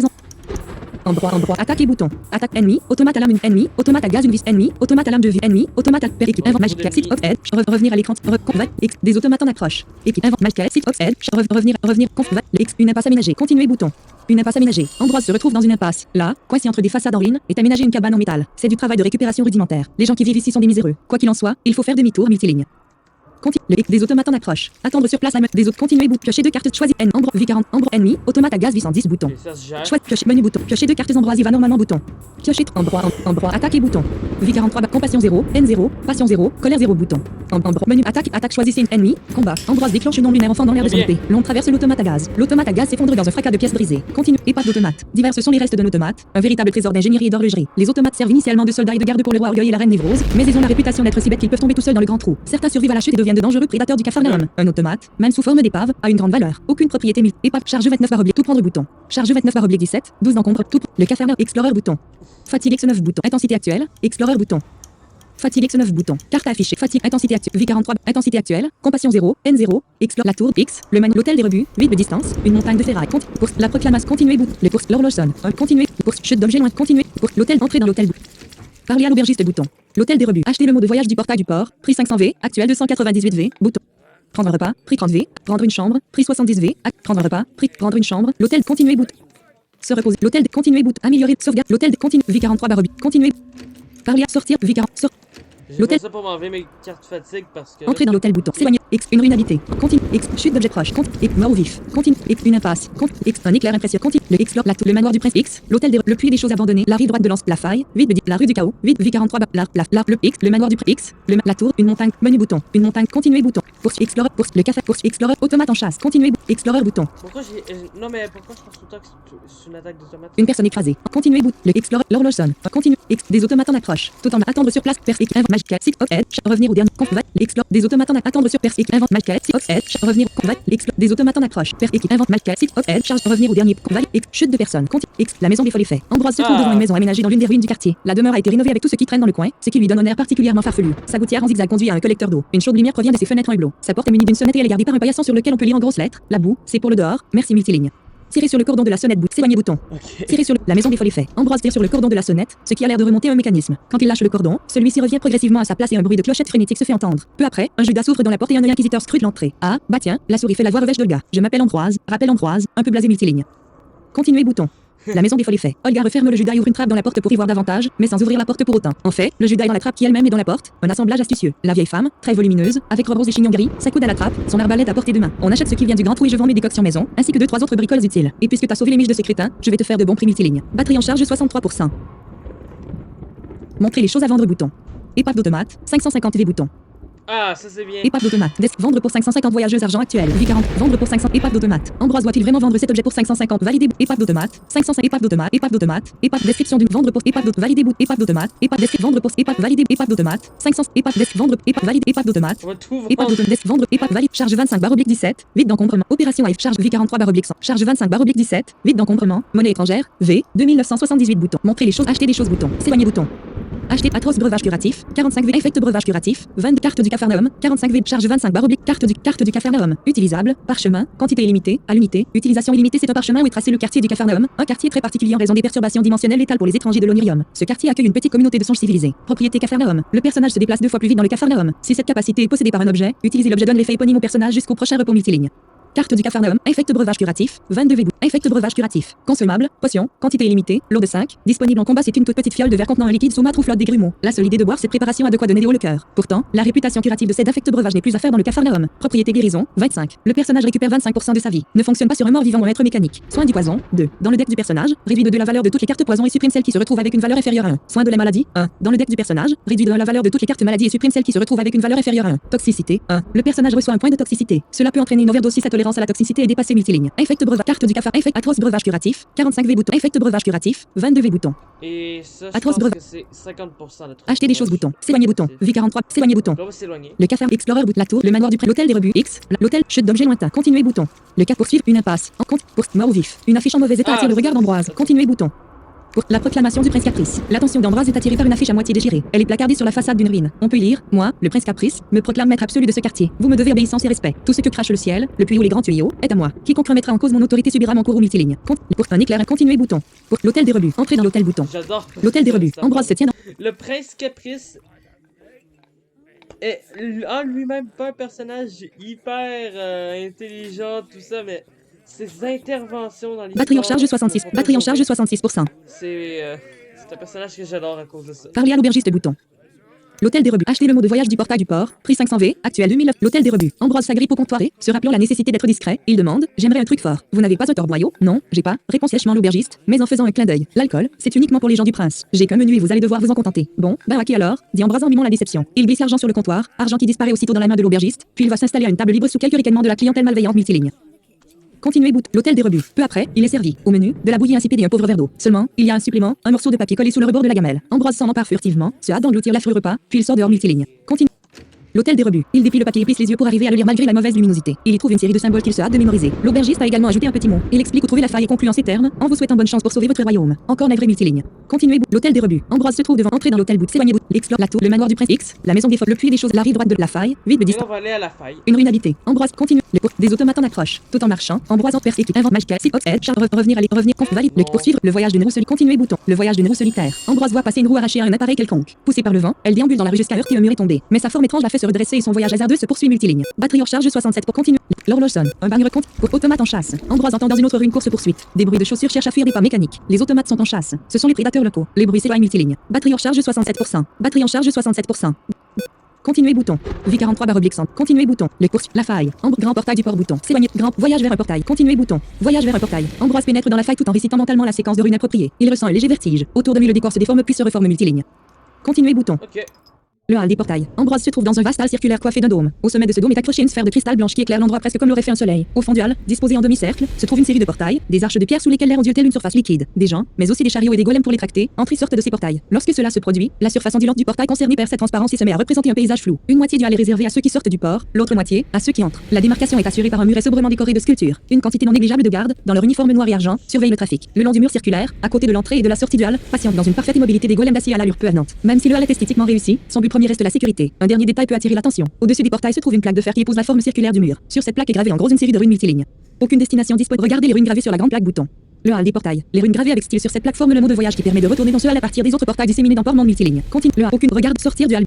endroit, attaque et bouton, attaque ennemi, automate à lame ennemi, automate à gaz une vis ennemi, automate à lame de vie ennemi, automate à per équipe, invent magic, six of head, revenir à l'écran, des automates en approche, équipe, invent magic, six of head, revenir, une impasse aménagée, continuer bouton. Une impasse aménagée. Ambroise se retrouve dans une impasse. Là, coincé entre des façades en ruine, est aménagée une cabane en métal. C'est du travail de récupération rudimentaire. Les gens qui vivent ici sont des miséreux. Quoi qu'il en soit, il faut faire demi-tour multiligne. Des automates en approche. Attendre sur place des autres. Continuer bout. Piocher 2 cartes. Choisir N. Ambre V40. Ambre ennemi. Automate à gaz 810 bouton. Choix. Piocher menu bouton. Piocher 2 cartes ambroisives anormalement bouton. Piocher Ambrois. Attaque et bouton. V43 compassion 0. N0. Passion 0. Colère 0 bouton. Ambre. Menu attaque. Choisissez une ennemi. Combat. Ambroise déclenche une ombre lunaire enfant dans l'air de son épée. L'on traverse l'automate à gaz. L'automate à gaz s'effondre dans un fracas de pièces brisées. Continue. Épave d'automate. Divers sont les restes d'un automate. Un véritable trésor d'ingénierie et d'horlogerie. Les automates servent initialement de soldats et de garde pour le roi Orgueil et la reine Névrose, mais ils ont la réputation d'être si bêtes qu'ils peuvent tomber tout seuls dans le grand trou. Certains survivent à la chute et deviennent de dangereux prédateurs du Capharnaüm. Un automate, même sous forme d'épave, a une grande valeur. Aucune propriété épave. Charge 29 tout prendre bouton. Charge 29 17. 12 d'encombre. Tout. Le Capharnaüm. Explorer bouton. Fatigue X9 bouton. Intensité actuelle. Explorer bouton. Fatigue X9 bouton. Carte affichée. Fatigue. Intensité actuelle. V43. Intensité actuelle. Compassion 0. N0. Explore la tour. X. Le manu. L'hôtel des rebuts. 8 de distance. Une montagne de ferraille. Course. La proclamation. Continuer bouton. Les courses. L'horloge sonne. Continuer. Course. Chute d'objet loin. Continuer. Course. L'hôtel. Entrer dans l'hôtel. Parler à l'aubergiste bouton. L'hôtel des rebuts. Acheter le mot de voyage du portail du port. Prix 500 V. Actuel 298 V. Bouton. Prendre un repas. Prix 30 V. Prendre une chambre. Prix 70 V. Prendre un repas. Prix. Prendre une chambre. L'hôtel. Continuer bouton. Se reposer. L'hôtel. Continuer bouton. Améliorer. Sauvegarde. L'hôtel. Continue. V43 barre. Continuer. Parler à sortir. V40. L'hôtel. Ça pour m'enlever mes cartes fatigue parce que. Entrer dans l'hôtel bouton. S'éloigner. X. Une ruine habitée. Continue. X. Chute d'objet proche. X. Mort au vif. Continue. X. Une impasse. X. Un éclair impressionnant. Continue. Le explore. Le manoir du prince. X. L'hôtel des. Le puits des choses abandonnées. La rive droite de l'anse. La faille. Vide de. La rue du chaos. Vide. V43. Le X. Le manoir du prince. X. La tour. Une montagne. Menu bouton. Une montagne. Continuer bouton. Poursuite. Explorer. Poursuite. Le café. Poursuite. Explorer. Automate en chasse. Continuer. Explorer bouton. Pourquoi j'ai. Non mais pourquoi je pense tout le temps que c'est une attaque d'automate? Une personne écrasée. Continuer bouton. Le explorer. L'horloge sonne. Continue. X. Des automates en approche. Tout en attendre sur place. Magic. Six of head. Revenir au dernier. Explore. Des automates en attendre sur pers. Invente maquette. Six of head. Revenir. Explore. Des automates en approche. Pers. Invente maquette. Six of head. Charge. Revenir au dernier. Chute de personnes. Continue. La maison des folles faits. Ambroise se trouve devant une maison aménagée dans l'une des ruines du quartier. La demeure a été rénovée avec tout ce qui traîne dans le coin, ce qui lui donne un air particulièrement farfelu. Sa gouttière en zigzag conduit à un collecteur d'eau. Une chaude lumière provient de ses fenêtres en hublot. Sa porte est munie d'une sonnette et elle est gardée par un paillasson sur lequel on peut lire en grosses lettres. La boue, c'est pour le dehors. Merci multiligne. Tirez sur le cordon de la sonnette bouton. S'éloigner bouton. Okay. Tirez sur la maison des folles faits. Ambroise tire sur le cordon de la sonnette, ce qui a l'air de remonter un mécanisme. Quand il lâche le cordon, celui-ci revient progressivement à sa place et un bruit de clochette frénétique se fait entendre. Peu après, un Judas s'ouvre dans la porte et un œil inquisiteur scrute l'entrée. Ah, bah tiens, la souris fait la voix revêche d'Olga. Je m'appelle Ambroise, rappelle Ambroise, un peu blasé multiligne. Continuer bouton. La maison des folles faits. Olga referme le Judas et ouvre une trappe dans la porte pour y voir davantage, mais sans ouvrir la porte pour autant. En fait, le Judas est dans la trappe qui elle-même est dans la porte. Un assemblage astucieux. La vieille femme, très volumineuse, avec robe rose et chignon gris, s'accoude à la trappe, son arbalète à portée de main. On achète ce qui vient du grand trou et je vends mes décoctions maison, ainsi que 2-3 autres bricoles utiles. Et puisque t'as sauvé les miches de ces crétins, je vais te faire de bons prix multilignes. Batterie en charge 63%. Montrer les choses à vendre bouton. Épave d'automate, 550 V bouton. Ah, ça c'est bien. Épave d'automate. Vendre pour 550 voyageuses argent actuel. V40. Vendre pour 500. Épave d'automate. Ambroise doit-il vraiment vendre cet objet pour 550? Validé. Épave d'automate. 505. Épave d'automate. Épave d'automate. Épave description d'une vendre pour épave d'automate. Validé. Épave d'automate. Épave description vendre pour épave validé. Épave d'automate. 500. Épave vendre épave validé. Épave d'automate. On va tout vendre. Épave d'automate. Vendre épave valide. Charge 25 barre oblique 17. Vide d'encombrement. Opération AF. Charge V43 barre oblique 100. Charge 25 barre oblique 17. Vide d'encombrement. Monnaie étrangère. V. 2978 bouton. Montrer les choses. Acheter des choses bouton. S'éloigner bouton. Acheter atroce breuvage curatif, 45 V effect breuvage curatif, 20 cartes du Capharnaüm, 45 V charge 25 barre oblique carte du Capharnaüm, utilisable, parchemin, quantité illimitée, à l'unité, utilisation illimitée. C'est un parchemin où est tracé le quartier du Capharnaüm, un quartier très particulier en raison des perturbations dimensionnelles létales pour les étrangers de l'Onirium. Ce quartier accueille une petite communauté de songes civilisés. Propriété Capharnaüm. Le personnage se déplace 2 fois plus vite dans le Capharnaüm. Si cette capacité est possédée par un objet, utilisez l'objet donne l'effet éponyme au personnage jusqu'au prochain repos multiligne. Carte du Capharnaüm, infect breuvage curatif, 22 V. Infect breuvage curatif. Consommable, potion, quantité illimitée, lot de 5, disponible en combat, c'est une toute petite fiole de verre contenant un liquide saumâtre ou flotte des grumeaux. La seule idée de boire cette préparation a de quoi donner au le cœur. Pourtant, la réputation curative de cet infect breuvage n'est plus à faire dans le Capharnaüm. Propriété guérison, 25. Le personnage récupère 25% de sa vie. Ne fonctionne pas sur un mort vivant ou un être mécanique. Soin du poison, 2. Dans le deck du personnage, réduit de 2 la valeur de toutes les cartes poison et supprime celle qui se retrouve avec une valeur inférieure à 1. Soin de la maladie, 1. Dans le deck du personnage, réduit de 1 la valeur de toutes les cartes maladie et supprime celle qui se retrouve avec une valeur inférieure à 1. Toxicité, 1. Le personnage reçoit un point de toxicité. Cela peut entraîner une overdose si sa tolérance à la toxicité est dépassée multiligne. Infect breuvage, carte du cafard, infect atroce breuvage curatif, 45 V bouton. Infect breuvage curatif, 22 V bouton. Et ça, je Atroce pense breuvage. que c'est 50% de trucs. Acheter des choses bouton. S'éloigner bouton. V43, s'éloigner bouton. On va s'éloigner. Le cafard Explorer bout la tour, le manoir du pré, l'hôtel des rebuts X, l'hôtel chute d'objets lointains. Continuer bouton. Le cap poursuivre une impasse. En compte pour mort ou vif. Une affiche en mauvais état attire le regard d'Ambroise. Continuer bouton. Pour la proclamation du prince Caprice. L'attention d'Ambroise est attirée par une affiche à moitié déchirée. Elle est placardée sur la façade d'une ruine. On peut y lire: moi, le prince Caprice, me proclame maître absolu de ce quartier. Vous me devez obéissance et respect. Tout ce que crache le ciel, le puits ou les grands tuyaux, est à moi. Quiconque remettra en cause mon autorité subira mon cours ou multiligne. Compte pour un éclair, continuer bouton. Pour l'hôtel des rebuts. Entrer dans l'hôtel bouton. J'adore. L'hôtel des rebuts. Ambroise se tient dans Le prince Caprice est en lui-même pas un personnage hyper intelligent, tout ça, mais ses interventions dans l'histoire... batterie en charge 66. Batterie en charge 66%. C'est un personnage que j'adore à cause de ça. Parler à l'aubergiste bouton. L'hôtel des rebuts. Acheter le mot de voyage du portail du port. Prix 500 V. Actuel 2009. L'hôtel des rebuts. Ambroise s'agrippe au comptoir et, se rappelant la nécessité d'être discret, il demande: j'aimerais un truc fort. Vous n'avez pas un torboyau? Non, j'ai pas. Répond sèchement l'aubergiste, mais en faisant un clin d'œil. L'alcool, c'est uniquement pour les gens du prince. J'ai qu'un menu et vous allez devoir vous en contenter. Bon, ben ok alors, dit Ambroise en mimant la déception. Il glisse l'argent sur le comptoir, argent qui disparaît aussitôt dans la main de l'aubergiste, puis il va s'installer à une table libre sous quelques ricanements de la clientèle malveillante multiligne. Continuez bout. L'hôtel des rebuts. Peu après, il est servi. Au menu, de la bouillie insipide et un pauvre verre d'eau. Seulement, il y a un supplément, un morceau de papier collé sous le rebord de la gamelle. Ambroise s'en empare furtivement, se hâte d'engloutir l'affreux repas, puis il sort dehors multiligne. Continue. L'hôtel des rebuts. Il déplie le papier et plisse les yeux pour arriver à le lire malgré la mauvaise luminosité. Il y trouve une série de symboles qu'il se hâte de mémoriser. L'aubergiste a également ajouté un petit mot. Il explique où trouver la faille et conclut en ces termes: en vous souhaitant bonne chance pour sauver votre royaume. Encore navré multiligne. Continuez bout. L'hôtel des rebuts. Ambroise se trouve devant entrer dans l'hôtel bout. S'éloigner bout. Il explore la tour, le manoir du prince X, la maison des folles, le puits des choses, la rive droite de la faille, vide de Et là, distance. on va aller à la faille. Une ruine habitée. Ambroise continue. Des automates en approche. Tout en marchant, Ambroise en persécute. Invente magique. Site Oxhead. Revenir aller. Revenir. Valide. Le poursuivre. Le voyage d'une roue solitaire. Continuer bouton. Le voyage d'une roue solitaire. Ambroise voit passer une roue arrachée à un appareil quelconque. Poussée par le vent, elle déambule dans la rue jusqu'à heurter un mur est tombé. Mais sa forme étrange la fait se redresser et son voyage hasardeux se poursuit multiligne. Batterie en charge 67 pour continuer. L'horloge sonne. Un bagne recompte. Pour automate en chasse. Ambroise entend dans une autre rue une course poursuite. Des bruits de chaussures cherchent à fuir des pas mécaniques. Les automates sont en chasse. Ce sont les prédateurs locaux. Les bruits s'éloignent multiligne. Batterie en charge 67%. Batterie en charge 67%. Continuer bouton. V43/100. Continuer bouton. Le cours. La faille. Grand portail du port bouton. S'éloigner. Grand. Voyage vers un portail. Continuer bouton. Voyage vers un portail. Ambroise pénètre dans la faille tout en récitant mentalement la séquence de runes appropriée. Il ressent un léger vertige. Autour de lui le décor se déforme puis se reforme multiligne. Continuer bouton. Ok. Le hall des portails. Ambroise se trouve dans un vaste hall circulaire coiffé d'un dôme. Au sommet de ce dôme est accrochée une sphère de cristal blanche qui éclaire l'endroit presque comme l'aurait fait un soleil. Au fond du hall, disposé en demi-cercle, se trouve une série de portails, des arches de pierre sous lesquelles l'air ondule telle une surface liquide. Des gens, mais aussi des chariots et des golems pour les tracter, entrées sortent de ces portails. Lorsque cela se produit, la surface ondulante du portail concerné perd sa transparence et se met à représenter un paysage flou. Une moitié du hall est réservée à ceux qui sortent du port, l'autre moitié à ceux qui entrent. La démarcation est assurée par un muret sobrement décoré de sculptures. Une quantité non négligeable de gardes, dans leur uniforme noir et argent, surveillent le trafic. Le long du mur circulaire, à côté de l'entrée et de la sortie du hall, patiente dans une parfaite immobilité des golems d'acier à l'allure peu avenante. Même si le hall est esthétiquement réussi, son but premier reste la sécurité. Un dernier détail peut attirer l'attention. Au-dessus des portails se trouve une plaque de fer qui épouse la forme circulaire du mur. Sur cette plaque est gravée en gros une série de runes multilignes. Aucune destination disponible. Regardez les runes gravées sur la grande plaque bouton. Le hall des portails. Les runes gravées avec style sur cette plaque forment le mot de voyage qui permet de retourner dans ce hall à partir des autres portails disséminés dans port monde multiligne. Continue. Le hall. Aucune. Regarde sortir du hall.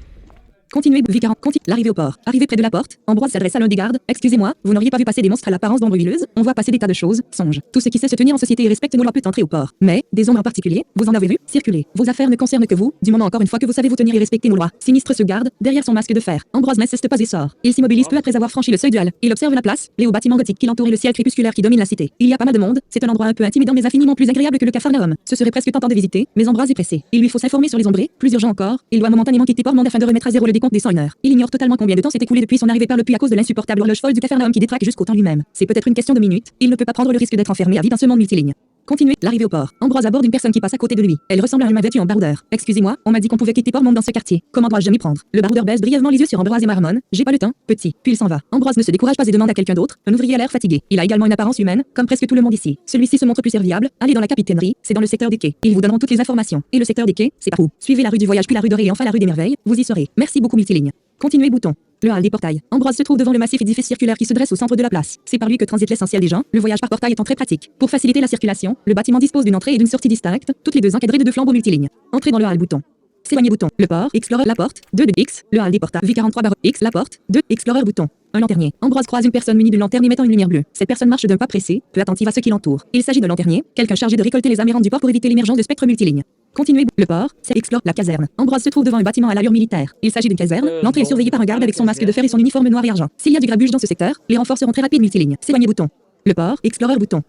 Continuez, V40, l'arrivée au port. Arrivé près de la porte, Ambroise s'adresse à l'un des gardes. Excusez-moi, vous n'auriez pas vu passer des monstres à l'apparence d'ombre huileuse? On voit passer des tas de choses, songe. Tout ce qui sait se tenir en société et respecte nos lois peut entrer au port. Mais, des ombres en particulier, vous en avez vu, circuler. Vos affaires ne concernent que vous, du moment encore une fois que vous savez vous tenir et respecter nos lois. Sinistre se garde, derrière son masque de fer. Ambroise n'insiste pas et sort. Il s'immobilise peu après avoir franchi le seuil du hall. Il observe la place, les hauts bâtiments gothiques qui l'entourent et le ciel crépusculaire qui domine la cité. Il y a pas mal de monde, c'est un endroit un peu intimidant mais infiniment plus agréable que le Capharnaüm. Ce serait presque tentant de visiter, mais Ambroise est pressé. Il lui faut s'informer sur les ombrés, plus urgent encore, il doit momentanément quitter Port-Monde afin de remettre à zéro le décompte des 101 heures. Il ignore totalement combien de temps s'est écoulé depuis son arrivée par le puits à cause de l'insupportable horloge folle du Capharnaüm qui détraque jusqu'au temps lui-même. C'est peut-être une question de minutes, il ne peut pas prendre le risque d'être enfermé à vie dans ce monde multiligne. Continuez. L'arrivée au port. Ambroise aborde une personne qui passe à côté de lui. Elle ressemble à un humain vêtu en baroudeur. Excusez-moi, on m'a dit qu'on pouvait quitter Port-Monde dans ce quartier. Comment dois-je m'y prendre? Le baroudeur baisse brièvement les yeux sur Ambroise et marmonne. J'ai pas le temps, petit. Puis il s'en va. Ambroise ne se décourage pas et demande à quelqu'un d'autre. Un ouvrier à l'air fatigué. Il a également une apparence humaine, comme presque tout le monde ici. Celui-ci se montre plus serviable. Allez dans la capitainerie, c'est dans le secteur des quais. Ils vous donneront toutes les informations. Et le secteur des quais, c'est par où? Suivez la rue du voyage puis la rue dorée et enfin la rue des merveilles. Vous y serez. Merci beaucoup multiligne. Continuez bouton. Le hall des portails. Ambroise se trouve devant le massif édifice circulaire qui se dresse au centre de la place. C'est par lui que transite l'essentiel des gens, le voyage par portail étant très pratique. Pour faciliter la circulation, le bâtiment dispose d'une entrée et d'une sortie distinctes, toutes les deux encadrées de 2 flambeaux multilignes. Entrez dans le hall bouton. S'éloigner bouton. Le port. Explorer la porte. 2 de X. Le hall des portables. V43/X. La porte. 2. Explorer bouton. Un lanternier. Ambroise croise une personne munie d'une lanterne émettant une lumière bleue. Cette personne marche d'un pas pressé, peu attentive à ce qui l'entoure. Il s'agit de lanternier, quelqu'un chargé de récolter les amérantes du port pour éviter l'émergence de spectres multilignes. Continuez. Le port, c'est explore la caserne. Ambroise se trouve devant un bâtiment à l'allure militaire. Il s'agit d'une caserne. L'entrée est surveillée par un garde avec son masque de fer et son uniforme noir et argent. S'il y a du grabuge dans ce secteur, les renforts seront très rapides multilignes. S'éloigner bouton. Le port, explorer bouton.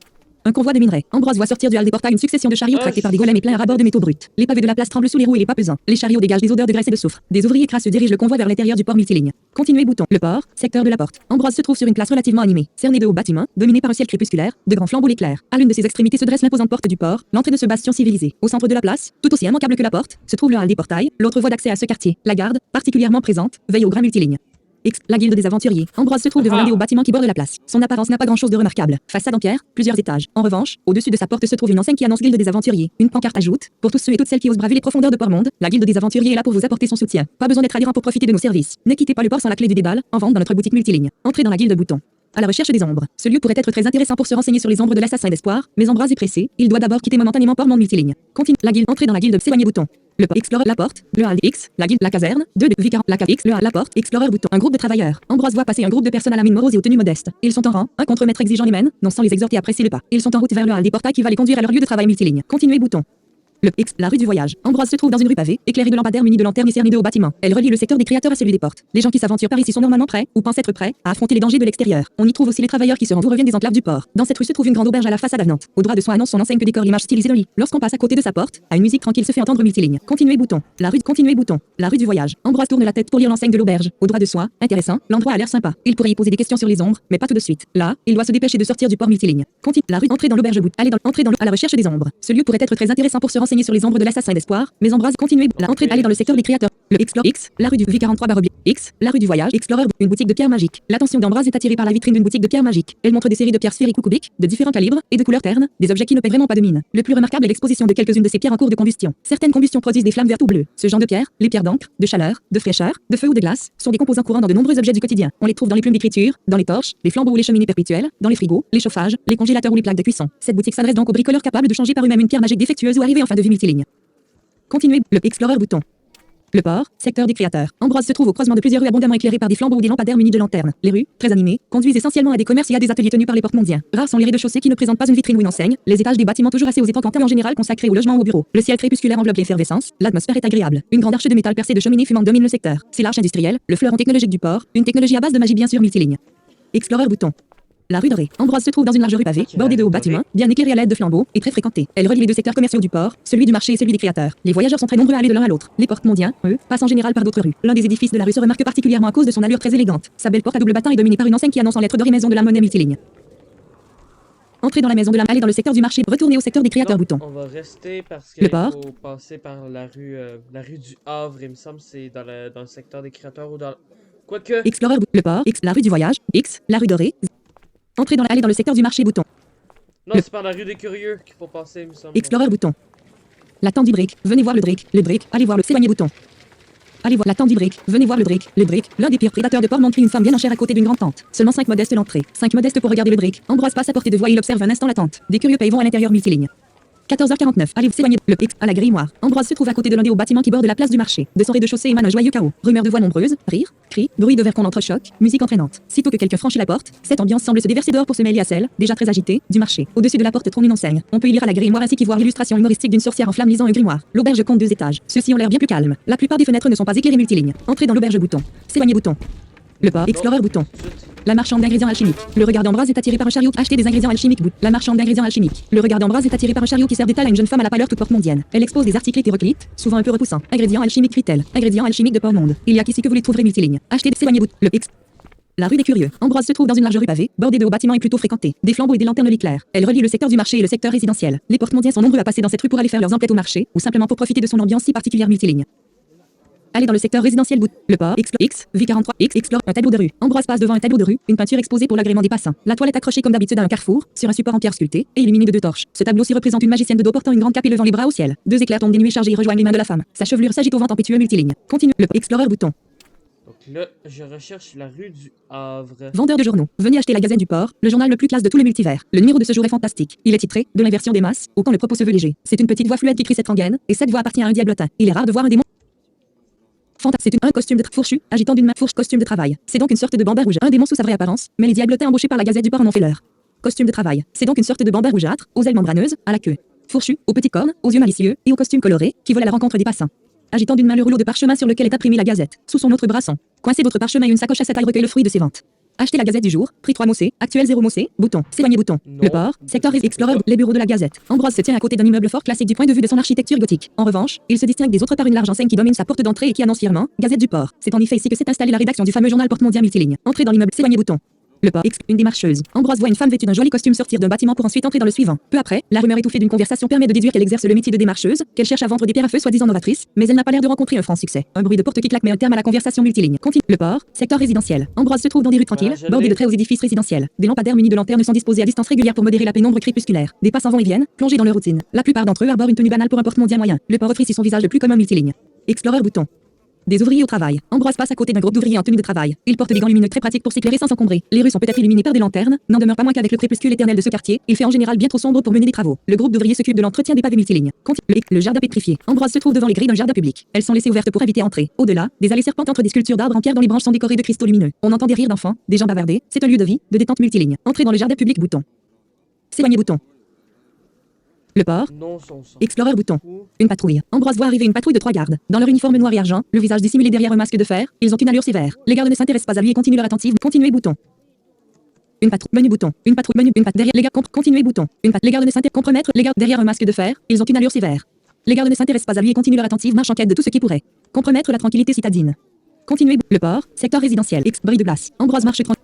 Un convoi de minerais. Ambroise voit sortir du hall des portails une succession de chariots tractés par des golems et pleins à rabord de métaux bruts. Les pavés de la place tremblent sous les roues et les pas pesants. Les chariots dégagent des odeurs de graisse et de soufre. Des ouvriers crasseux dirigent le convoi vers l'intérieur du port multiligne. Continuez bouton. Le port, secteur de la porte. Ambroise se trouve sur une place relativement animée, cernée de hauts bâtiments, dominée par un ciel crépusculaire, de grands flambeaux l'éclairent. À l'une de ses extrémités se dresse l'imposante porte du port, l'entrée de ce bastion civilisé. Au centre de la place, tout aussi immanquable que la porte, se trouve le hall des portails, l'autre voie d'accès à ce quartier. La garde, particulièrement présente, veille au grain multiligne. X, la guilde des aventuriers. Ambroise se trouve devant l'un des hauts bâtiments qui bordent la place. Son apparence n'a pas grand-chose de remarquable. Façade en pierre, plusieurs étages. En revanche, au-dessus de sa porte se trouve une enseigne qui annonce guilde des aventuriers. Une pancarte ajoute: pour tous ceux et toutes celles qui osent braver les profondeurs de Port-Monde, la guilde des aventuriers est là pour vous apporter son soutien. Pas besoin d'être adhérent pour profiter de nos services. Ne quittez pas le port sans la clé du dédale, en vente dans notre boutique multiligne. Entrez dans la guilde bouton. À la recherche des ombres. Ce lieu pourrait être très intéressant pour se renseigner sur les ombres de l'assassin d'espoir, mais Ambroise est pressé, il doit d'abord quitter momentanément Port-Monde multiligne. Continue. La guilde. Entrez dans la guilde. S'éloigner bouton. Le port. Explorer la porte. Le hall X. La guilde. La caserne. 2 de V40. La X. Le hall. La porte. Explorer bouton. Un groupe de travailleurs. Ambroise voit passer un groupe de personnes à la mine morose et aux tenues modestes. Ils sont en rang. Un contremaître exigeant les mène, non sans les exhorter à presser le pas. Ils sont en route vers le hall des portails qui va les conduire à leur lieu de travail multiligne. Continuez bouton. Le X, la rue du voyage. Ambroise se trouve dans une rue pavée, éclairée de lampadaires munis de lanternes et cernée de hauts bâtiments. Elle relie le secteur des créateurs à celui des portes. Les gens qui s'aventurent par ici sont normalement prêts, ou pensent être prêts, à affronter les dangers de l'extérieur. On y trouve aussi les travailleurs qui se rendent ou reviennent des enclaves du port. Dans cette rue se trouve une grande auberge à la façade avenante. Au droit de son annonce son enseigne que décore l'image stylisée de lit. Lorsqu'on passe à côté de sa porte, à une musique tranquille se fait entendre multiligne. Continuez bouton. La rue, continuez bouton. La rue du voyage. Ambroise tourne la tête pour lire l'enseigne de l'auberge. Au droit de soi, intéressant, l'endroit a l'air sympa. Il pourrait y poser des questions sur les ombres, mais pas tout de suite. Là, il doit se dépêcher de sortir du port multiligne. Continue. La rue, entrez dans l'auberge bout. Entrez dans à la recherche des ombres. Ce lieu pourrait être très intéressant pour se renseigner sur les ombres de l'assassin d'espoir, mais Ambroise continuez. La entrée aller dans le secteur des créateurs. Le Explore X, la rue du V43/X, la rue du voyage, Explorer, une boutique de pierres magiques. L'attention d'Ambroise est attirée par la vitrine d'une boutique de pierres magiques. Elle montre des séries de pierres sphériques ou cubiques, de différents calibres et de couleurs ternes, des objets qui ne paient vraiment pas de mine. Le plus remarquable est l'exposition de quelques-unes de ces pierres en cours de combustion. Certaines combustions produisent des flammes vertes ou bleues. Ce genre de pierres, les pierres d'encre, de chaleur, de fraîcheur, de feu ou de glace, sont des composants courants dans de nombreux objets du quotidien. On les trouve dans les plumes d'écriture, dans les torches, les flambeaux ou les cheminées perpétuelles, dans les frigos, les chauffages, les congélateurs ou les plaques de cuisson. Cette boutique s'adresse donc aux bricoleurs capables de changer par eux-mêmes une pierre magique défectueuse ou arrivée en fin de vie multiligne. Continuez le Explorer bouton. Le port, secteur des créateurs. Ambroise se trouve au croisement de plusieurs rues abondamment éclairées par des flambeaux ou des lampadaires munis de lanternes. Les rues, très animées, conduisent essentiellement à des commerces et à des ateliers tenus par les porte-mondiens. Rares sont les rez-de-chaussée qui ne présentent pas une vitrine ou une enseigne. Les étages des bâtiments toujours assez aux étangs en général consacrés au logement ou au bureau. Le ciel crépusculaire enveloppe l'effervescence. L'atmosphère est agréable. Une grande arche de métal percée de cheminées fumantes domine le secteur. C'est l'arche industrielle, le fleuron technologique du port, une technologie à base de magie bien sûr multiligne. Explorer bouton. La rue dorée. Ambroise se trouve dans une large rue pavée, bordée de hauts bâtiments, bien éclairée à l'aide de flambeaux, et très fréquentée. Elle relie les deux secteurs commerciaux du port, celui du marché et celui des créateurs. Les voyageurs sont très nombreux à aller de l'un à l'autre. Les porte-mondiens, eux, passent en général par d'autres rues. L'un des édifices de la rue se remarque particulièrement à cause de son allure très élégante. Sa belle porte à double battant est dominée par une enseigne qui annonce en lettres dorées maison de la monnaie multiligne. Entrez dans la maison de la allez dans le secteur du marché, retournez au secteur des créateurs bouton. On va rester parce Le qu'il port. faut passer par la rue du Havre, il me semble, c'est dans le secteur des créateurs ou dans... Quoique... Explorer le port, X, la rue du voyage, X, la rue dorée. Entrez dans allez dans le secteur du marché bouton. Non, c'est par la rue des curieux qu'il faut passer, il me semble. Explorer bouton. La tente du brick, venez voir le Drake, allez voir le s'éloigner bouton. Allez voir la tente du brick, venez voir le Drake, l'un des pires prédateurs de Port-Monde crie une femme bien en chair à côté d'une grande tente. Seulement 5 modestes l'entrée, 5 modestes pour regarder le Drake. Ambroise passe à portée de voix, il observe un instant la tente. Des curieux pays vont à l'intérieur multiligne. 14h49, allez s'éloigner, le X à la grille noire. Ambroise se trouve à côté de l'un des hauts bâtiments qui borde la place du marché. De son rez-de-chaussée émane un joyeux chaos. Rumeurs de voix nombreuses, rires, cris, bruit de verres qu'on entrechoque, musique entraînante. Sitôt que quelqu'un franchit la porte, cette ambiance semble se déverser dehors pour se mêler à celle, déjà très agitée, du marché. Au-dessus de la porte trône une enseigne. On peut y lire à la grille noire ainsi qu'y voir l'illustration humoristique d'une sorcière en flamme lisant un grimoire. L'auberge compte 2 étages. Ceux-ci ont l'air bien plus calmes. La plupart des fenêtres ne sont pas éclairées multilignes. Entrez dans l'auberge bouton. S'éloigner bouton. Le port, Explorer bouton. La marchande d'ingrédients alchimiques. Le regard d'Ambroise est attiré par un chariot. Acheter des ingrédients alchimiques. La marchande d'ingrédients alchimiques. Le regard d'Ambroise est attiré par un chariot qui sert d'étal à une jeune femme à la pâleur toute porte-mondienne. Elle expose des articles hétéroclites, souvent un peu repoussants. Ingrédients alchimiques crit-elle. Ingrédients alchimiques de Port-Monde. Il y a qu'ici que vous les trouverez multilignes. Acheter des s'éloigner bouton. Le X. La rue des curieux. Ambroise se trouve dans une large rue pavée, bordée de hauts bâtiments et plutôt fréquentée. Des flambeaux et des lanternes l'éclairent. Elle relie le secteur du marché et le secteur résidentiel. Les porte-mondiens sont nombreux à passer dans cette rue pour aller faire leurs emplettes au marché, ou simplement pour profiter de son ambiance si particulière multiligne. Allez dans le secteur résidentiel bout. Le port, X, V43X, explore un tableau de rue. Ambroise passe devant un tableau de rue, une peinture exposée pour l'agrément des passants. La toilette accrochée comme d'habitude à un carrefour, sur un support en pierre sculptée, et illuminé de 2 torches. Ce tableau s'y représente une magicienne de dos portant une grande cape et levant les bras au ciel. 2 éclairs tombent des nuées chargées et rejoignent les mains de la femme. Sa chevelure s'agite au vent tempétueux multiligne. Continue. Le Explorer bouton. Donc là, je recherche la rue du Havre. Vendeur de journaux. Venez acheter la Gazette du Port, le journal le plus classe de tout le multivers. Le numéro de ce jour est fantastique. Il est titré de l'inversion des masses, autant le propos se veut léger. C'est une petite voix fluide qui crie cette rengaine, et cette voix appartient à un diablotin. Il est rare de voir un démon. C'est un costume de fourchu, agitant d'une main fourche, costume de travail. C'est donc une sorte de bambin rouge, un démon sous sa vraie apparence, mais les diablotés embauchés par la Gazette du Port en ont fait leur. Costume de travail. C'est donc une sorte de bambin rougeâtre, aux ailes membraneuses, à la queue fourchu, aux petites cornes, aux yeux malicieux et au costume coloré, qui vole à la rencontre des passants. Agitant d'une main le rouleau de parchemin sur lequel est imprimée la Gazette. Sous son autre bras sont coincé d'autres parchemins et une sacoche à sa taille recueille le fruit de ses ventes. Achetez la Gazette du jour, prix 3 mossés, actuel 0 mossé, bouton, s'éloigner bouton. Non. Le port, secteur Explorer, les bureaux de la Gazette. Ambroise se tient à côté d'un immeuble fort classique du point de vue de son architecture gothique. En revanche, il se distingue des autres par une large enseigne qui domine sa porte d'entrée et qui annonce fièrement Gazette du Port. C'est en effet ici que s'est installée la rédaction du fameux journal porte-mondial multiligne. Entrez dans l'immeuble, s'éloigner bouton. Le port, une démarcheuse. Ambroise voit une femme vêtue d'un joli costume sortir d'un bâtiment pour ensuite entrer dans le suivant. Peu après, la rumeur étouffée d'une conversation permet de déduire qu'elle exerce le métier de démarcheuse, qu'elle cherche à vendre des pierres à feu soi-disant novatrices, mais elle n'a pas l'air de rencontrer un franc succès. Un bruit de porte qui claque met un terme à la conversation multiligne. Continue. Le port, secteur résidentiel. Ambroise se trouve dans des rues tranquilles, Voilà, je bordées l'ai. de très hauts édifices résidentiels. Des lampadaires munis de lanternes sont disposés à distance régulière pour modérer la pénombre crépusculaire. Des passants vont et viennent, plongés dans leur routine. La plupart d'entre eux arborent une tenue banale pour un porte-mondial moyen. Le port offre ici son visage le plus commun multiligne. Explorer bouton. Des ouvriers au travail. Ambroise passe à côté d'un groupe d'ouvriers en tenue de travail. Ils portent des gants lumineux très pratiques pour s'éclairer sans s'encombrer. Les rues sont peut-être illuminées par des lanternes, n'en demeure pas moins qu'avec le crépuscule éternel de ce quartier, il fait en général bien trop sombre pour mener des travaux. Le groupe d'ouvriers s'occupe de l'entretien des pavés multilignes. Le jardin pétrifié. Ambroise se trouve devant les grilles d'un jardin public. Elles sont laissées ouvertes pour inviter à entrer. Au-delà, des allées serpentent entre des sculptures d'arbres en pierre dont les branches sont décorées de cristaux lumineux. On entend des rires d'enfants, des gens bavarder. C'est un lieu de vie, de détente multiligne. Entrez dans le jardin public bouton. S'éloigner bouton. Le port. Non, son sang. Explorer bouton. Ouh. Une patrouille. Ambroise voit arriver une patrouille de 3 gardes. Dans leur uniforme noir et argent, le visage dissimulé derrière un masque de fer, ils ont une allure sévère. Les gardes ne s'intéressent pas à lui et continuent leur attentive. Continuer bouton. Une patrouille. Menu bouton. Une patrouille. Menu. Une patte derrière. Les gardes. Continuer bouton. Une patte. Les gardes ne s'intéressent compromettre. Les gardes derrière un masque de fer, ils ont une allure sévère. Les gardes ne s'intéressent pas à lui et continuent leur attentive marche en quête de tout ce qui pourrait compromettre la tranquillité citadine. Continuer. Le port. Secteur résidentiel. Bris de glace. Ambroise marche tranquille.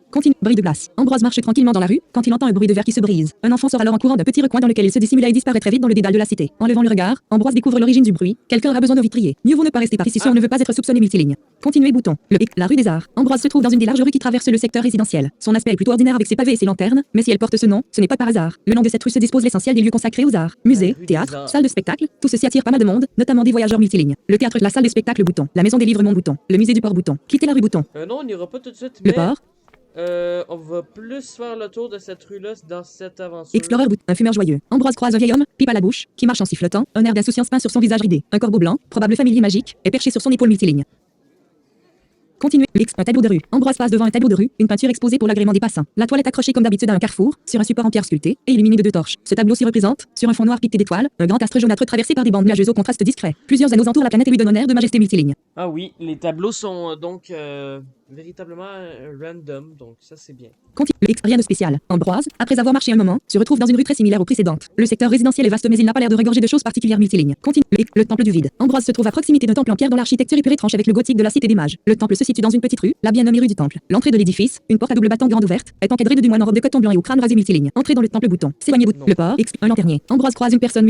Continue. Bris de glace. Ambroise marche tranquillement dans la rue quand il entend un bruit de verre qui se brise. Un enfant sort alors en courant d'un petit recoin dans lequel il se dissimule et disparaît très vite dans le dédale de la cité. En levant le regard, Ambroise découvre l'origine du bruit. Quelqu'un aura besoin de vitrier. Mieux vaut ne pas rester par ici si on ne veut pas être soupçonné multiligne. Continuer bouton. La rue des Arts. Ambroise se trouve dans une des larges rues qui traversent le secteur résidentiel. Son aspect est plutôt ordinaire avec ses pavés et ses lanternes, mais si elle porte ce nom, ce n'est pas par hasard. Le long de cette rue se dispose l'essentiel des lieux consacrés aux arts. Musées, rue des théâtres, Arts. salles de spectacle. Tout ceci attire pas mal de monde, notamment des voyageurs multilignes. Le théâtre, la salle de spectacle bouton. La maison des livres bouton. Le musée du port bouton. Quitter la rue bouton. Non, on n'ira pas tout de suite, Le mais port. on va plus faire le tour de cette rue-là dans cette aventure. Explorer bouton. Un fumeur joyeux. Ambroise croise un vieil homme, pipe à la bouche, qui marche en sifflotant, un air d'insouciance peint sur son visage ridé. Un corbeau blanc, probable familier magique, est perché sur son épaule multiligne. Continuer. Un tableau de rue. Ambroise passe devant un tableau de rue, une peinture exposée pour l'agrément des passants. La toile est accrochée comme d'habitude à un carrefour, sur un support en pierre sculptée, et illuminé de 2 torches. Ce tableau s'y représente, sur un fond noir piqué d'étoiles, un grand astre jaunâtre traversé par des bandes nuageuses au contraste discret. Plusieurs anneaux entourent la planète et lui donnent un air de majesté multiligne. Ah oui, les tableaux sont donc véritablement random, donc ça c'est bien. Continue. Rien de spécial. Ambroise, après avoir marché un moment, se retrouve dans une rue très similaire aux précédentes. Le secteur résidentiel est vaste mais il n'a pas l'air de regorger de choses particulières multilignes. Continue. Le temple du vide. Ambroise se trouve à proximité d'un temple en pierre dont l'architecture est pure étrange avec le gothique de la cité des mages. Le temple se situe dans une petite rue, la bien nommée rue du temple. L'entrée de l'édifice, une porte à double battant grande ouverte, est encadrée de 2 moines en robe de coton blanc et au crâne rasé multiligne. Entrée dans le temple bouton. S'éloigner bouton. Le port. Un lanternier. Ambroise croise une personne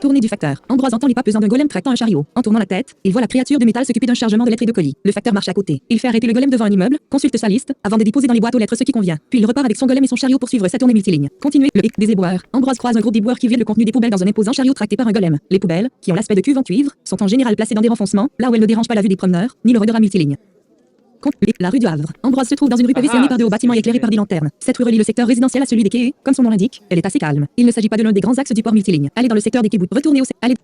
tournée du facteur. Ambroise entend les pas pesants d'un golem tractant un chariot. En tournant la tête, il voit la créature de métal s'occuper d'un chargement de lettres et de colis. Le facteur marche à côté. Il fait arrêter le golem devant un immeuble, consulte sa liste, avant de déposer dans les boîtes aux lettres ce qui convient. Puis il repart avec son golem et son chariot pour suivre sa tournée multiligne. Continuer. Des éboueurs. Ambroise croise un groupe d'éboueurs qui vident le contenu des poubelles dans un imposant chariot tracté par un golem. Les poubelles, qui ont l'aspect de cuves en cuivre, sont en général placées dans des renfoncements, là où elles ne dérangent pas la vue des promeneurs, ni le regard multiligne. La rue du Havre. Ambroise se trouve dans une rue pavée cernée par de hauts bâtiments et éclairée par des lanternes. Cette rue relie le secteur résidentiel à celui des quais et, comme son nom l'indique, elle est assez calme. Il ne s'agit pas de l'un des grands axes du port multiligne. Allez dans le secteur des quais, retournez au allez.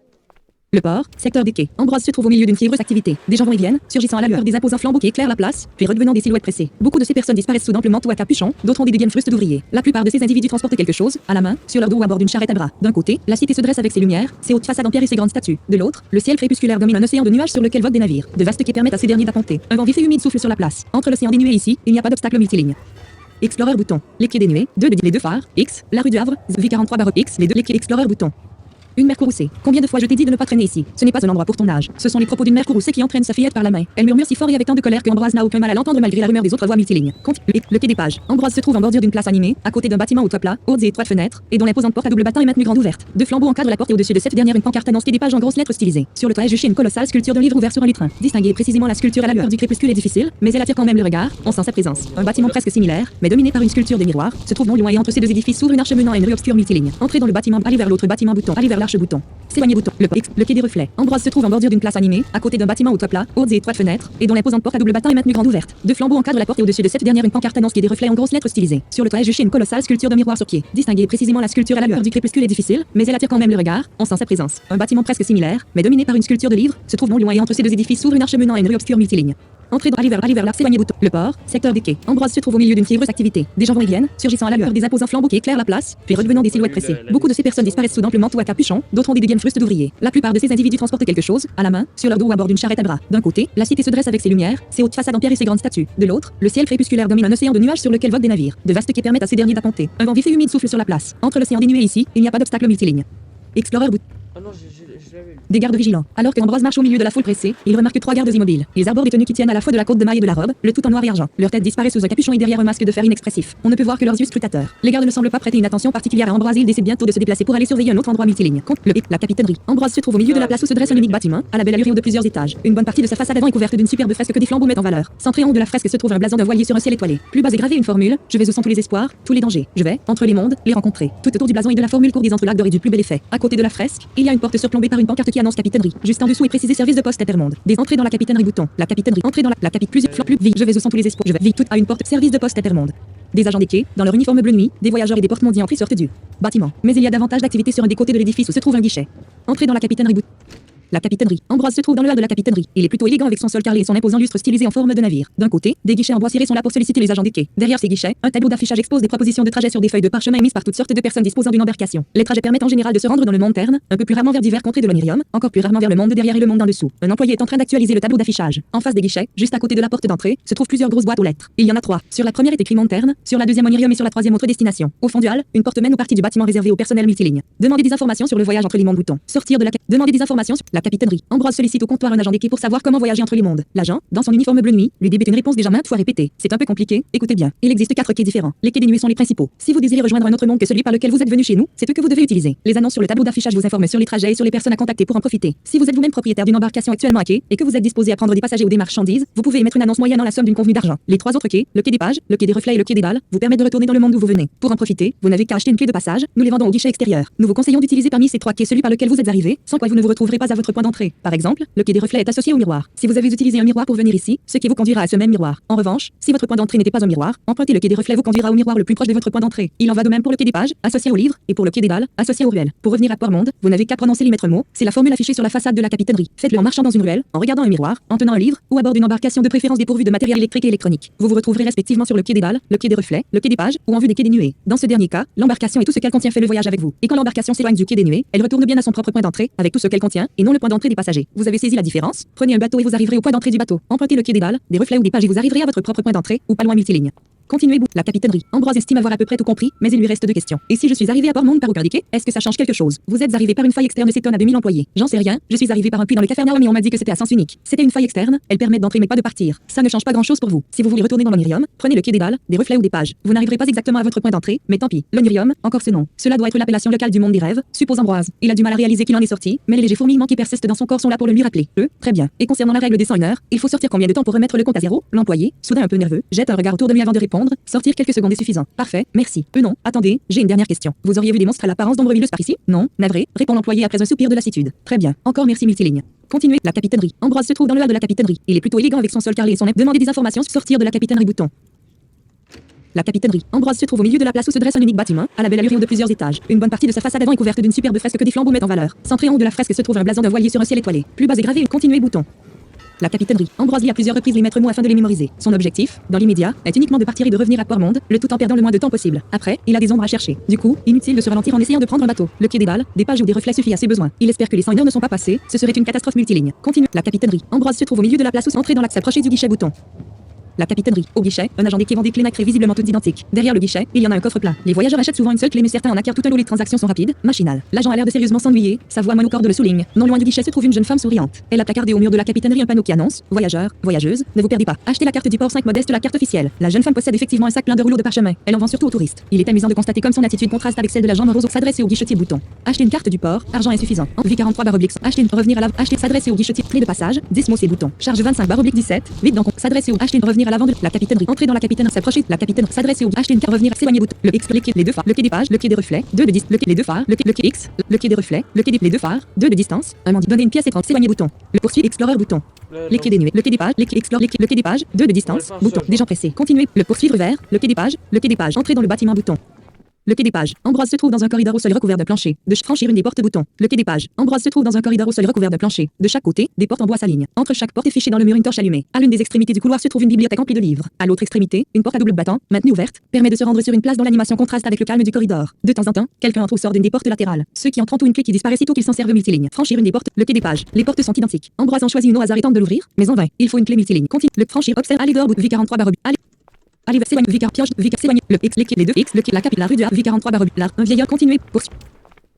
Le port, secteur des quais. Ambroise se trouve au milieu d'une fiévreuse activité. Des gens vont et viennent, surgissant à la lueur des imposants flambeaux qui éclairent la place, puis redevenant des silhouettes pressées. Beaucoup de ces personnes disparaissent sous d'amples manteaux à capuchon, d'autres ont des dégaines frustes d'ouvriers. La plupart de ces individus transportent quelque chose, à la main, sur leur dos ou à bord d'une charrette à bras. D'un côté, la cité se dresse avec ses lumières, ses hautes façades en pierre et ses grandes statues. De l'autre, le ciel crépusculaire domine un océan de nuages sur lequel voguent des navires. De vastes quais permettent à ces derniers d'apponter. Un vent vif et humide souffle sur la place. Entre l'océan des nuées et ici, il n'y a pas d'obstacle multiligne. Explorer bouton. Les quais des nuées, les deux phares, X, la rue du Havre, V43-X, les quais Explorer bouton. Une mère courroucée. Combien de fois je t'ai dit de ne pas traîner ici? Ce n'est pas un endroit pour ton âge. Ce sont les propos d'une mère courroucée qui entraîne sa fillette par la main. Elle murmure si fort et avec tant de colère que Ambroise n'a aucun mal à l'entendre malgré la rumeur des autres voix multilignes. Le quai des pages. Ambroise se trouve en bordure d'une place animée, à côté d'un bâtiment au toit plat, hautes et étroites fenêtres, et dont l'imposante porte à double battant est maintenue grande ouverte. 2 flambeaux encadrent la porte et au-dessus de cette dernière une pancarte annonce Quai des pages en grosses lettres stylisées. Sur le toit est juchée une colossale sculpture d'un livre ouvert sur un lutrin. Distinguer précisément la sculpture à la lueur du crépuscule est difficile, mais elle attire quand même le regard. On sent sa présence. Un bâtiment presque similaire, mais dominé par une sculpture de miroir, se trouve non loin et entre ces 2 édifices s'ouvre une arche menant à une rue obscure multiligne. Entrez dans le bâtiment, allez vers l'autre bâtiment bouton, allez vers l'arche bouton. S'éloigner bouton. Le quai des reflets. Ambroise se trouve en bordure d'une place animée, à côté d'un bâtiment au toit plat, hautes et étroites fenêtres, et dont l'imposante porte à double battant est maintenue grande ouverte. Deux flambeaux encadrent la porte et au-dessus de cette dernière une pancarte annonce quai des reflets en grosses lettres stylisées. Sur le toit est juchée une colossale sculpture de miroir sur pied. Distinguer précisément la sculpture à la lueur du crépuscule est difficile, mais elle attire quand même le regard, on sent sa présence. Un bâtiment presque similaire, mais dominé par une sculpture de livre, se trouve non loin et entre ces deux édifices s'ouvre une arche menant à une rue obscure multiligne. Entrée dans vers là, s'éloigner bouton. Le port, secteur des quais. Ambroise se trouve au milieu d'une fiévreuse activité. Des gens vont et viennent, surgissant à la lueur des imposants flambeaux qui éclairent la place, puis redevenant des silhouettes pressées. Beaucoup de ces personnes disparaissent sous d'amples manteaux à capuchon, d'autres ont des dégaines frustes d'ouvriers. La plupart de ces individus transportent quelque chose, à la main, sur leur dos ou à bord d'une charrette à bras. D'un côté, la cité se dresse avec ses lumières, ses hautes façades en pierre et ses grandes statues. De l'autre, le ciel crépusculaire domine un océan de nuages sur lequel voguent des navires. De vastes quais permettent à ces derniers d'apponter. Un vent vif et humide souffle sur la place. Entre l'océan dénué ici, il n'y a pas d'obstacle multiligne. Explorer bout. Ah non, je l'avais lu. Des gardes vigilants. Alors que Ambroise marche au milieu de la foule pressée, il remarque 3 gardes immobiles. Ils arborent des tenues qui tiennent à la fois de la côte de maille et de la robe, le tout en noir et argent. Leur tête disparaît sous un capuchon et derrière un masque de fer inexpressif. On ne peut voir que leurs yeux scrutateurs. Les gardes ne semblent pas prêter une attention particulière à Ambroise et il décide bientôt de se déplacer pour aller surveiller un autre endroit multiligne. La capitainerie. Ambroise se trouve au milieu de la place où se dresse un unique bâtiment, à la belle allure et haut de plusieurs étages. Une bonne partie de sa façade avant est couverte d'une superbe fresque que des flambeaux mettent en valeur. Centré en haut de la fresque se trouve un blason d'un voilier sur un ciel étoilé. Plus bas est gravée une formule: je vais où sont tous les espoirs, tous les dangers. Je vais, entre les mondes, les rencontrer. Tout autour du blason et de la formule court des entrelacs dorés du plus bel effet. À côté de la fresque, il y a une porte surplombée par une pancarte qui annonce capitainerie. Juste en dessous est précisé service de poste Intermonde. Des entrées dans la capitainerie bouton. La capitainerie. Entrée dans la capitale plus vie. Je vais où sont tous les espoirs. Je vais vie toute à une porte service de poste Intermonde. Des agents des quais, dans leur uniforme bleu nuit, des voyageurs et des porte-mondiers entrés sortent du bâtiment. Mais il y a davantage d'activités sur un des côtés de l'édifice où se trouve un guichet. Entrée dans la capitainerie bouton. La capitainerie. Ambroise se trouve dans le hall de la capitainerie. Il est plutôt élégant avec son sol carrelé et son imposant lustre stylisé en forme de navire. D'un côté, des guichets en bois ciré sont là pour solliciter les agents des quais. Derrière ces guichets, un tableau d'affichage expose des propositions de trajet sur des feuilles de parchemin émises par toutes sortes de personnes disposant d'une embarcation. Les trajets permettent en général de se rendre dans le monde terne, un peu plus rarement vers divers contrées de l'Onirium, encore plus rarement vers le monde de derrière et le monde d'en dessous. Un employé est en train d'actualiser le tableau d'affichage. En face des guichets, juste à côté de la porte d'entrée, se trouvent plusieurs grosses boîtes aux lettres. Il y en a 3. Sur la première est écrit monde terne, sur la deuxième Onirium et sur la troisième autre destination. Au fond du hall, une porte mène aux parties du bâtiment réservé au personnel multiligne. Demandez des informations sur le voyage entre les mondes bouton. Sortir de la Demandez des informations sur la capitainerie. Ambroise sollicite au comptoir un agent des quais pour savoir comment voyager entre les mondes. L'agent, dans son uniforme bleu nuit, lui débite une réponse déjà maintes fois répétée. C'est un peu compliqué, écoutez bien. Il existe 4 quais différents. Les quais des nuées sont les principaux. Si vous désirez rejoindre un autre monde que celui par lequel vous êtes venu chez nous, c'est eux que vous devez utiliser. Les annonces sur le tableau d'affichage vous informent sur les trajets et sur les personnes à contacter pour en profiter. Si vous êtes vous-même propriétaire d'une embarcation actuellement à quai et que vous êtes disposé à prendre des passagers ou des marchandises, vous pouvez émettre une annonce moyennant la somme d'une convenue d'argent. Les 3 autres quais, le quai des pages, le quai des reflets et le quai des dalles, vous permettent de retourner dans le monde d'où vous venez. Pour en profiter, vous n'avez qu'à acheter une clé de passage. Nous les vendons au guichet extérieur. Nous vous conseillons d'utiliser parmi ces 3 quais celui par lequel vous êtes arrivé, sans quoi vous ne vous retrouverez pas à votre point d'entrée. Par exemple, le quai des reflets est associé au miroir. Si vous avez utilisé un miroir pour venir ici, ce qui vous conduira à ce même miroir. En revanche, si votre point d'entrée n'était pas un miroir, empruntez le quai des reflets vous conduira au miroir le plus proche de votre point d'entrée. Il en va de même pour le quai des pages, associé au livre, et pour le quai des dalles, associé au ruelle. Pour revenir à Port-Monde, vous n'avez qu'à prononcer les maîtres mots, c'est la formule affichée sur la façade de la capitainerie. Faites-le en marchant dans une ruelle, en regardant un miroir, en tenant un livre, ou à bord d'une embarcation de préférence dépourvue de matériel électrique et électronique. Vous vous retrouverez respectivement sur le quai des dalles, le quai des reflets, le quai des pages, ou en vue des quais des nuées. Dans ce dernier cas, l'embarcation et tout ce qu'elle contient fait le voyage avec vous. Et quand l'embarcation s'éloigne du quai des nuées, elle retourne bien à son propre point d'entrée, avec tout ce qu'elle contient, et non le point d'entrée des passagers. Vous avez saisi la différence? Prenez un bateau et vous arriverez au point d'entrée du bateau. Empruntez le quai des dalles, des reflets ou des pages et vous arriverez à votre propre point d'entrée, ou pas loin multiligne. Continuez la capitainerie. Ambroise estime avoir à peu près tout compris, mais il lui reste 2 questions. Et si je suis arrivé à Port-Monde par aucun des quais, est-ce que ça change quelque chose? Vous êtes arrivé par une faille externe s'étonne à 2000 employés. J'en sais rien, je suis arrivé par un puits dans le Capharnaüm et on m'a dit que c'était à sens unique. C'était une faille externe, elle permet d'entrer mais pas de partir. Ça ne change pas grand-chose pour vous. Si vous voulez retourner dans l'Onirium, prenez le quai des dalles, des reflets ou des pages. Vous n'arriverez pas exactement à votre point d'entrée, mais tant pis. L'Onirium, encore ce nom. Cela doit être l'appellation locale du monde des rêves, suppose Ambroise. Il a du mal à réaliser qu'il en est sorti, mais les légers fourmillements qui persistent dans son corps sont là pour le lui rappeler. Très bien. Et concernant la règle des 101 heures, il faut sortir combien de temps pour remettre le compte à zéro? L'employé, soudain un peu nerveux, jette un regard autour de lui avant de répondre. Sortir quelques secondes est suffisant. Parfait, merci. Non, attendez, j'ai une dernière question. Vous auriez vu des monstres à l'apparence d'ombre huileuse par ici? Non, navré, répond l'employé après un soupir de lassitude. Très bien. Encore merci multiligne. Continuez la capitainerie. Ambroise se trouve dans le hall de la capitainerie. Il est plutôt élégant avec son sol carrelé et son demandez des informations sur sortir de la capitainerie bouton. La capitainerie. Ambroise se trouve au milieu de la place où se dresse un unique bâtiment, à la belle allure et haut de plusieurs étages. Une bonne partie de sa façade avant est couverte d'une superbe fresque que des flambeaux mettent en valeur. Centré en haut de la fresque se trouve un blason d'un voilier sur un ciel étoilé. Plus bas est gravé une continuez bouton. La capitainerie. Ambroise lit à plusieurs reprises les maîtres mots afin de les mémoriser. Son objectif, dans l'immédiat, est uniquement de partir et de revenir à Port-Monde, le tout en perdant le moins de temps possible. Après, il a des ombres à chercher. Du coup, inutile de se ralentir en essayant de prendre un bateau. Le quai des dalles, des pages ou des reflets suffit à ses besoins. Il espère que les 100 heures ne sont pas passées, ce serait une catastrophe multiligne. Continue. La capitainerie. Ambroise se trouve au milieu de la place où s'entrer dans l'axe approché du guichet bouton. La capitainerie. Au guichet, un agent des quais vend des clés nacrées visiblement toutes identiques. Derrière le guichet, il y en a un coffre plein. Les voyageurs achètent souvent une seule clé mais certains en acquièrent tout un lot. Les transactions sont rapides, machinales. L'agent a l'air de sérieusement s'ennuyer, sa voix monocorde le souligne. Non loin du guichet se trouve une jeune femme souriante. Elle a placardé au mur de la capitainerie un panneau qui annonce: voyageurs, voyageuses, ne vous perdez pas. Achetez la carte du port 5 modeste, la carte officielle. La jeune femme possède effectivement un sac plein de rouleaux de parchemin. Elle en vend surtout aux touristes. Il est amusant de constater comme son attitude contraste avec celle de la jambe rose s'adresser au guichetier bouton. Acheter une carte du port, argent insuffisant. Envie 43 barobliques. Acheter une revenir à la acheter s'adresser au guichetier clé de passage, 10 mots c'est bouton. Charge 25 barobliques 17. Vite donc s'adresser au acheter une revenir à à l'avant de la capitainerie. Entrer dans la capitainerie. S'approcher. La capitainerie. S'adresser au acheter une carte. Revenir. S'éloigner bouton. Le X. Le quai. Les deux phares. Le quai des pages. Le quai des reflets. 2 de 10. Le quai. Les deux phares. Le quai X. Le quai des reflets. Le quai des. Les deux phares. 2 de distance. Un mendiant. Donner une pièce écran. S'éloigner bouton. Le poursuivre. Explorer bouton. Les quais des nuées. Le quai des pages. Les quais explore. Le quai des pages. 2 de distance. Bouton. Des gens pressés. Continuer. Le poursuivre vert. Le quai des pages. Le quai des pages. Entrer dans le bâtiment bouton. Le quai des pages. Ambroise se trouve dans un corridor au sol recouvert de plancher. De franchir une des portes boutons. Le quai des pages. Ambroise se trouve dans un corridor au sol recouvert de plancher. De chaque côté, des portes en bois s'alignent. Entre chaque porte est fichée dans le mur une torche allumée. À l'une des extrémités du couloir se trouve une bibliothèque emplie de livres. À l'autre extrémité, une porte à double battant, maintenue ouverte, permet de se rendre sur une place dont l'animation contraste avec le calme du corridor. De temps en temps, quelqu'un entre ou sort d'une des portes latérales. Ceux qui entrent ont une clé qui disparaît sitôt qu'ils s'en servent multiligne. Franchir une des portes. Le quai des pages. Les portes sont identiques. Ambroise en choisit une au hasard et tente de l'ouvrir, mais en vain. Il faut une clé multiligne. Continue. Le franchir. Observe. Allez dehors. Bout. V43 barre. Allez. Allez, s'éloigne, Vicar, pioche, Vicar, s'éloigne, le X, les deux X, le quai, la capitale, la rue de V43 barre, un vieillard, continuez, poursuivre.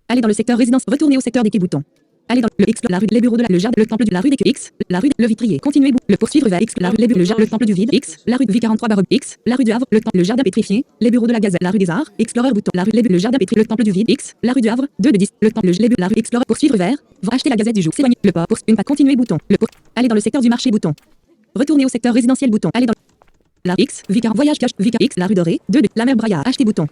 Allez dans le secteur résidence, retournez au secteur des quais boutons. Allez dans le X, la rue, les bureaux de le jardin, le temple de la rue des quais X, la rue, le vitrier, continuez, le poursuivre vers X, la rue, le temple du vide, X, la rue de V43 barre, X, la rue du Havre, le jardin pétrifié, les bureaux de la Gazette, la rue des Arts, Explorer bouton, la rue, le jardin pétrifié, le temple du vide, X, la rue du Havre, 2 de 10, le temple, la rue, Explorer, poursuivre vers, va acheter la Gazette du jour, s'éloigner, le port, une pas, continuez, bouton, allez dans le secteur du marché, bouton. Retournez au secteur résidentiel, bouton, allez dans la X, Vicar, voyage cash, Vicar X, la rue dorée, 2 de la mer Braillard, achetez bouton.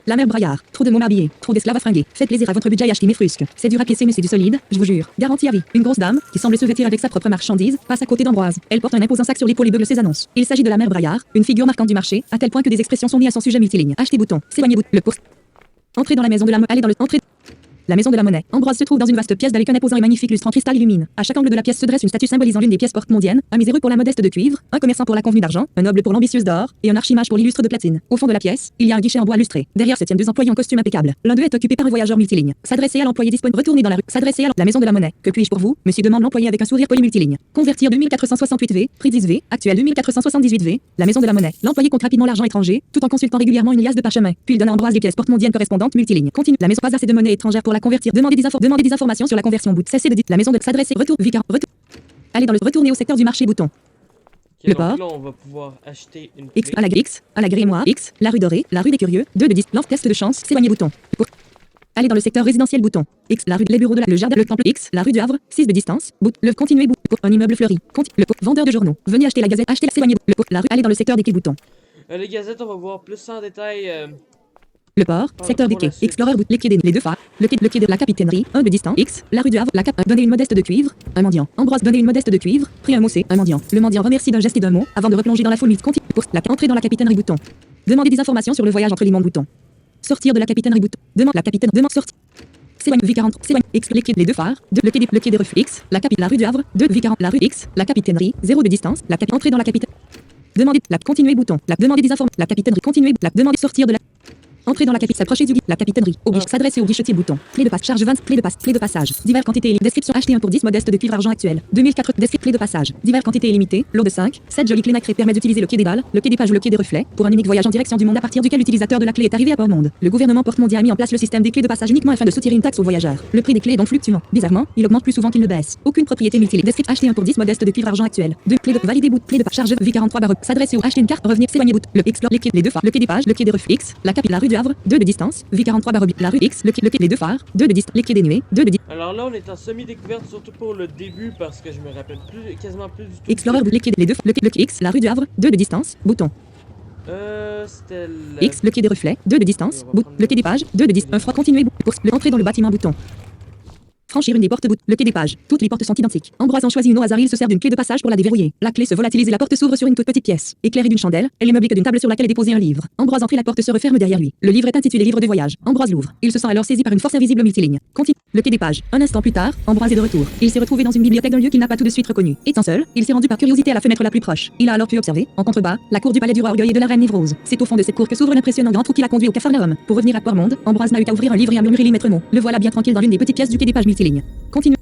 La mère Braillard, trop de mômes habillés, trop d'esclaves à fringuer. Faites plaisir à votre budget et achetez mes frusques. C'est dur à piécer mais c'est du solide, je vous jure. Garantie à vie. Une grosse dame, qui semble se vêtir avec sa propre marchandise, passe à côté d'Ambroise. Elle porte un imposant sac sur l'épaule et beugle ses annonces. Il s'agit de la mère Braillard, une figure marquante du marché, à tel point que des expressions sont mises à son sujet multiligne. Achetez bouton, s'éloignez bouton, le pour. Entrez dans la maison de la allez dans le entrée. La maison de la monnaie. Ambroise se trouve dans une vaste pièce avec un imposant et magnifique lustre en cristal illumine. À chaque angle de la pièce se dresse une statue symbolisant l'une des pièces porte-mondiennes, un miséreux pour la modeste de cuivre, un commerçant pour la convenue d'argent, un noble pour l'ambitieuse d'or, et un archimage pour l'illustre de platine. Au fond de la pièce, il y a un guichet en bois lustré. Derrière se tiennent 2 employés en costume impeccable. L'un d'eux est occupé par un voyageur multiligne. S'adresser à l'employé disponible. Retourner dans la rue. S'adresser à la maison de la monnaie. Que puis-je pour vous, monsieur, demande l'employé avec un sourire poli multiligne. Convertir 2468 V, prix 10 V, actuel 2478 V. La maison de la monnaie. L'employé compte rapidement l'argent étranger, tout en consultant régulièrement une liasse de parchemin. Puis il donne à Ambroise les pièces porte-mondiennes correspondantes multiligne. Continue. La maison passe assez de monnaie étrangère pour la convertir. Demandez des informations sur la conversion bout. Cessez de dire la maison de s'adresser. Retour. Vicar. Retour. Allez dans le retourner au secteur du marché bouton. Okay, le donc port. là, on va pouvoir acheter une X clé. à la grémoire X, la rue dorée, la rue des curieux, 2 de 10, lance test de chance, s'éloigner bouton. Pour. Allez dans le secteur résidentiel bouton. X, la rue, les bureaux de le jardin, le temple X, la rue du Havre, 6 de distance, bout, le continuer bout, pour un immeuble fleuri. Vendeur de journaux. Venez acheter la Gazette, acheter s'éloigner la rue, allez dans le secteur des quais bouton. Les gazettes, on va voir plus ça en détail. Le port, secteur des quais, Explorer bout, les quais des les deux phares, le quai de la capitainerie, 1 de distance, X, la rue du Havre, la cap, donner une modeste de cuivre, un mendiant. Ambroise, donner une modeste de cuivre, pris un mot c'est, un mendiant. Le mendiant remercie d'un geste et d'un mot, avant de replonger dans la foule, continue pour la entrée dans la capitainerie bouton. Demander des informations sur le voyage entre les mondes bouton. Sortir de la capitainerie bouton. Demande la capitaine, demande sortir. S'éloigne, V40, s'éloigne, X, les deux phares, le quai des reflets, X, la rue du Havre, 2, V40, la rue X, la capitainerie, 0 de distance, entrée dans la capitainerie. Demandez, la continuer bouton, demander des informations, la capitainerie, continuer, demander sortir de la. Entrer dans la capitale, s'approcher du guichet, la capitainerie, au guichet, s'adresser au guichetier bouton. Clé de passe, charge 20, clé de passage. Divers quantités et description, acheter 1 pour 10 modeste de cuivre argent actuel. 2004, description, clé de passage. Divers quantités illimitées, lot de 5, 7 jolies clés nacrées permet d'utiliser le quai des dalles, le quai des pages ou le quai des reflets, pour un unique voyage en direction du monde à partir duquel l'utilisateur de la clé est arrivé à Port-Monde. Le gouvernement porte-mondial a mis en place le système des clés de passage uniquement afin de soutirer une taxe aux voyageurs. Le prix des clés est donc fluctuant. Bizarrement, il augmente plus souvent qu'il ne baisse. Aucune propriété multiligne. Description, acheter 1 pour 10 modeste de cuivre argent actuel. 2 clés de valider bout, clé de charge V43 barre, s'adresser au acheter une carte, revenir, s'éloigner bout, le explore les deux phares, le quai des pages, le quai des reflets X, la capitale, la rue du Havre, 2 de distance, V43 barre, la rue X, le quai les deux phares, 2 de distance, les quais des nuées, 2 de distance. Alors là, on est en semi-découverte, surtout pour le début, parce que je me rappelle quasiment plus du tout. Explorer bout, les deux, le quai X, la rue du Havre, 2 de distance, bouton. C'était X, le quai des reflets, 2 de distance, bout, le quai des pages, 2 de distance, un froid continuer, bout, pour entrer dans le bâtiment, bouton. Franchir une des portes bout, le quai des pages. Toutes les portes sont identiques. Ambroise en choisit une au hasard, il se sert d'une clé de passage pour la déverrouiller. La clé se volatilise et la porte s'ouvre sur une toute petite pièce. Éclairée d'une chandelle, elle est meublée que d'une table sur laquelle est déposé un livre. Ambroise entre, la porte se referme derrière lui. Le livre est intitulé Livre de voyage. Ambroise l'ouvre. Il se sent alors saisi par une force invisible multiligne. Continue. Le quai des pages. Un instant plus tard, Ambroise est de retour. Il s'est retrouvé dans une bibliothèque d'un lieu qu'il n'a pas tout de suite reconnu. Étant seul, il s'est rendu par curiosité à la fenêtre la plus proche. Il a alors pu observer, en contrebas, la cour du palais du roi Orgueil et de la reine Névrose. C'est au fond de cette cour que s'ouvre l'impressionnant grand trou qui l'a conduit au Capharnaüm. Pour revenir à Port-Monde, Ambroise n'a eu qu'à ouvrir un livre et à murmurer les maîtres mots. Le voilà bien tranquille dans l'une des petites pièces du quai des pages multilignes. Continue.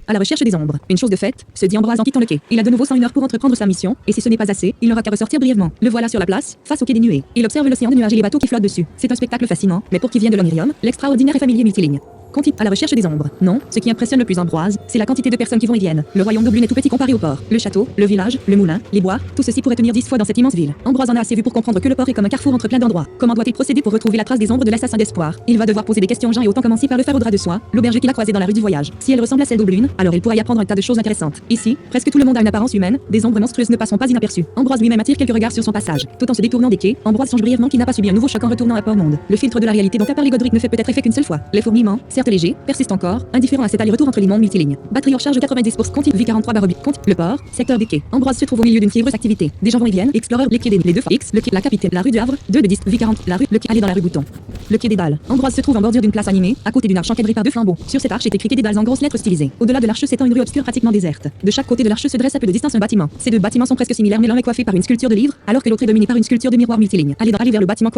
À la recherche des ombres. Une chose de faite, se dit Ambroise en quittant le quai. Il a de nouveau 101 heures pour entreprendre sa mission, et si ce n'est pas assez, il n'aura qu'à ressortir brièvement. Le voilà sur la place, face au quai des nuées. Il observe l'océan de nuages et les bateaux qui flottent dessus. C'est un spectacle fascinant, mais pour qui vient de l'Onirium, l'extraordinaire et familier multiligne. Continue à la recherche des ombres. Non, ce qui impressionne le plus Ambroise, c'est la quantité de personnes qui vont et viennent. Le royaume d'Oblune est tout petit comparé au port. Le château, le village, le moulin, les bois, tout ceci pourrait tenir 10 fois dans cette immense ville. Ambroise en a assez vu pour comprendre que le port est comme un carrefour entre plein d'endroits. Comment doit-il procéder pour retrouver la trace des ombres de l'assassin d'espoir? Il va devoir poser des questions aux gens et autant commencer par le faire au drap de soie, l'auberge qu'il a croisé dans la rue du voyage. Si elle ressemble à celle d'Oblune, alors il pourra y apprendre un tas de choses intéressantes. Ici, presque tout le monde a une apparence humaine, des ombres monstrueuses ne passeront pas inaperçues. Ambroise lui-même attire quelques regards sur son passage. Tout en se détournant des quais, Ambroise songe brièvement qu'il n'a pas subi un nouveau choc en retournant à Port-Monde. Le filtre de la réalité dont a parlé Godric ne fait peut-être effet qu'une seule fois. Les fourmillements, certes légers, persistent encore, indifférents à cet aller-retour entre les mondes multilignes. Batterie en charge 90% continue V43 compte le port, secteur des quais. Ambroise se trouve au milieu d'une fiévreuse activité. Des gens vont et viennent, Explorer, les quais des les deux fois X, le quai, la capitale, la rue du Havre, 2 de 10, V40, la rue, le quai, aller dans la rue Bouton. Le quai des Dalles. Ambroise se trouve en bordure d'une place animée, à côté d'une arche encadrée par deux flambeaux. Sur cette arche est écrit quai des Dalles en grosses lettres stylisées. Au-delà de l'arche s'étend une rue obscure pratiquement déserte. De chaque côté de l'arche se dresse à peu de distance un bâtiment. Ces deux bâtiments sont presque similaires, mais l'un est coiffé par une sculpture de livre, alors que l'autre est dominé par une sculpture de miroir multiligne. Allez vers le bâtiment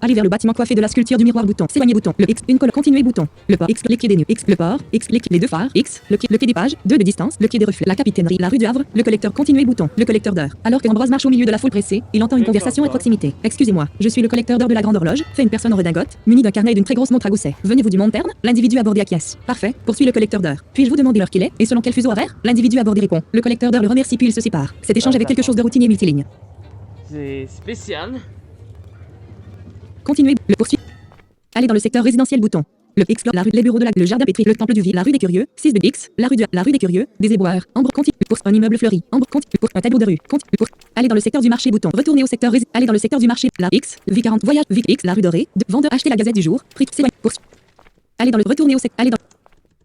coiffé de la sculpture du miroir Bouton. S'éloigner Bouton. Le X, une colle continuer Bouton. Le port X, les quais des nœuds X, le port X, les deux phares X, le quai des pages, 2 de distance, le quai des reflets, la capitainerie, la rue du Havre, le collecteur continuer Bouton, le collecteur d'heure. Alors que Ambroise marche au milieu de la foule pressée, il entend une conversation à proximité. Excusez-moi, je suis le collecteur d'heure de la grande horloge, fait une personne en redingote, munie d'un carnet et d'une très grosse montre à gousset. Venez-vous du monde Terne? L'individu abordé acquiesce. Parfait, poursuit le collecteur d'heure. Puis-je vous demander l'heure qu'il est et selon quel fuseau horaire? L'individu abordé répond. Le collecteur d'heure le remercie puis il se sépare. Cet échange avec quelque chose de routinier multiligne. C'est spécial. Continuez, le poursuit. Allez dans le secteur résidentiel Bouton. Le explore la rue, les bureaux de le jardin pétri, le temple du vie, la rue des curieux, 6 de X, la rue des curieux, des éboueurs, Ambre continue, pour un immeuble fleuri, Ambre continue, pour un tableau de rue, continue, pour allez dans le secteur du marché Bouton, retournez au secteur allez dans le secteur du marché, la X, V40, voyage, VX, la rue dorée, vendeur, acheter la gazette du jour, prix, c'est pour allez dans le retournez au secteur, allez dans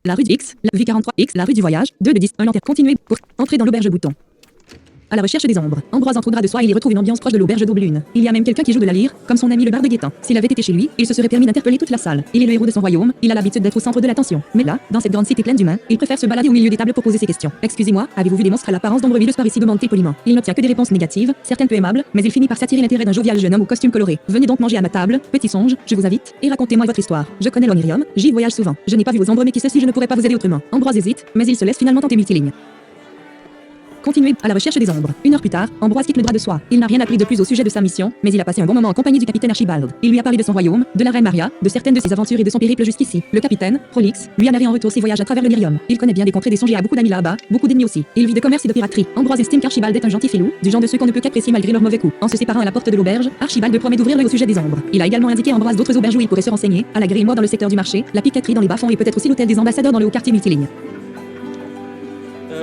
la rue du X, la V43X, la rue du voyage, 2 de 10, un lanterne, continuez, pour entrer dans l'auberge Bouton. À la recherche des ombres. Ambroise entre au drap de soie et il y retrouve une ambiance proche de l'auberge d'Oblune. Il y a même quelqu'un qui joue de la lyre, comme son ami le barde Guétan. S'il avait été chez lui, il se serait permis d'interpeller toute la salle. Il est le héros de son royaume, il a l'habitude d'être au centre de l'attention. Mais là, dans cette grande cité pleine d'humains, il préfère se balader au milieu des tables pour poser ses questions. Excusez-moi, avez-vous vu des monstres à l'apparence d'ombre huileuse par ici, demande-t-il poliment. Il n'obtient que des réponses négatives, certaines peu aimables, mais il finit par s'attirer l'intérêt d'un jovial jeune homme au costume coloré. Venez donc manger à ma table, petit songe, je vous invite, et racontez-moi votre histoire. Je connais l'Onirium, j'y voyage souvent. Je n'ai pas vu vos ombres mais qui ceci je ne pourrais pas vous aider autrement. Ambroise hésite, mais il se laisse finalement tenter multiligne. Continuez à la recherche des ombres. 1 heure plus tard, Ambroise quitte le drap de soie. Il n'a rien appris de plus au sujet de sa mission, mais il a passé un bon moment en compagnie du capitaine Archibald. Il lui a parlé de son royaume, de la reine Maria, de certaines de ses aventures et de son périple jusqu'ici. Le capitaine, prolixe, lui a narré en retour ses voyages à travers le Lyrium. Il connaît bien des contrées des songes et a beaucoup d'amis là-bas, beaucoup d'ennemis aussi. Il vit de commerce et de piraterie. Ambroise estime qu'Archibald est un gentil filou, du genre de ceux qu'on ne peut qu'apprécier malgré leurs mauvais coups. En se séparant à la porte de l'auberge, Archibald promet d'ouvrir l'œil au sujet des ombres. Il a également indiqué à Ambroise d'autres auberges où il pourrait se renseigner, à la grille dans le secteur du marché, la piqueterie dans les bas-fonds et peut-être aussi l'hôtel des ambassadeurs dans le haut quartier multiligne.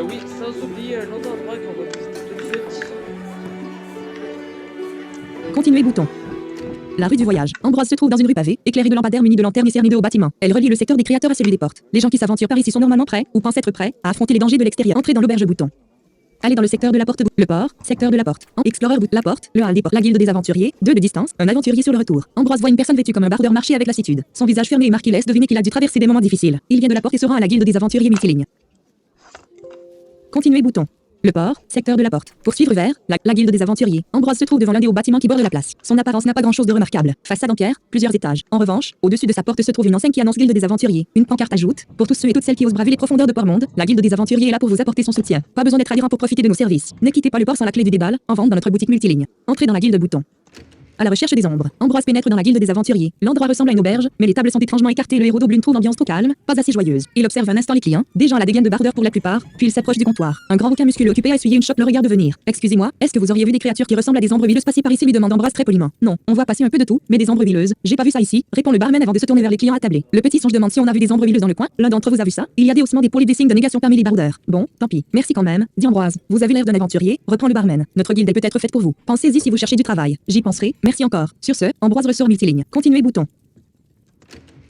Oui, sans oublier un autre endroit qu'on va visiter tout de suite. Continuez Bouton. La rue du voyage. Ambroise se trouve dans une rue pavée, éclairée de lampadaires munis de lanternes et cernée de hauts bâtiments. Elle relie le secteur des créateurs à celui des portes. Les gens qui s'aventurent par ici sont normalement prêts, ou pensent être prêts, à affronter les dangers de l'extérieur. Entrez dans l'auberge Bouton. Allez dans le secteur de la porte, le port, secteur de la porte. Explorer la porte, le hall des portes, la guilde des aventuriers, 2 de distance, un aventurier sur le retour. Ambroise voit une personne vêtue comme un bardeur marcher avec lassitude. Son visage fermé et marqué laisse deviner qu'il a dû traverser des moments difficiles. Il vient de la porte et se rend à la guilde des aventuriers multilignes. Continuez Bouton. Le port, secteur de la porte. Poursuivre vers la guilde des aventuriers. Ambroise se trouve devant l'un des hauts bâtiments qui bordent la place. Son apparence n'a pas grand-chose de remarquable. Façade en pierre, plusieurs étages. En revanche, au-dessus de sa porte se trouve une enseigne qui annonce guilde des aventuriers. Une pancarte ajoute: pour tous ceux et toutes celles qui osent braver les profondeurs de Port-Monde, la guilde des aventuriers est là pour vous apporter son soutien. Pas besoin d'être adhérent pour profiter de nos services. Ne quittez pas le port sans la clé du dédale, en vente dans notre boutique multiligne. Entrez dans la guilde Bouton. À la recherche des ombres. Ambroise pénètre dans la guilde des aventuriers. L'endroit ressemble à une auberge, mais les tables sont étrangement écartées et le héros d'Oblune trouve l'ambiance trop calme, pas assez joyeuse. Il observe un instant les clients, des gens à la dégaine de bardeur pour la plupart, puis il s'approche du comptoir. Un grand requin musculeux occupé à essuyer une chope le regarde venir. Excusez-moi, est-ce que vous auriez vu des créatures qui ressemblent à des ombres huileuses passer par ici, lui demande Ambroise très poliment. Non, on voit passer un peu de tout, mais des ombres huileuses, j'ai pas vu ça ici, répond le barman avant de se tourner vers les clients attablés. Le petit songe demande si on a vu des ombres huileuses dans le coin. L'un d'entre vous a vu ça? Il y a des haussements d'épaule et des signes de négation parmi les bardeurs. Bon, tant pis. Merci quand même, dit Ambroise. Vous avez l'air d'un aventurier, reprend le barman. Notre guilde est peut-être faite pour vous. Pensez-y si vous cherchez du travail. J'y penserai. Merci encore. Sur ce, Ambroise ressort multiligne. Continuez Bouton.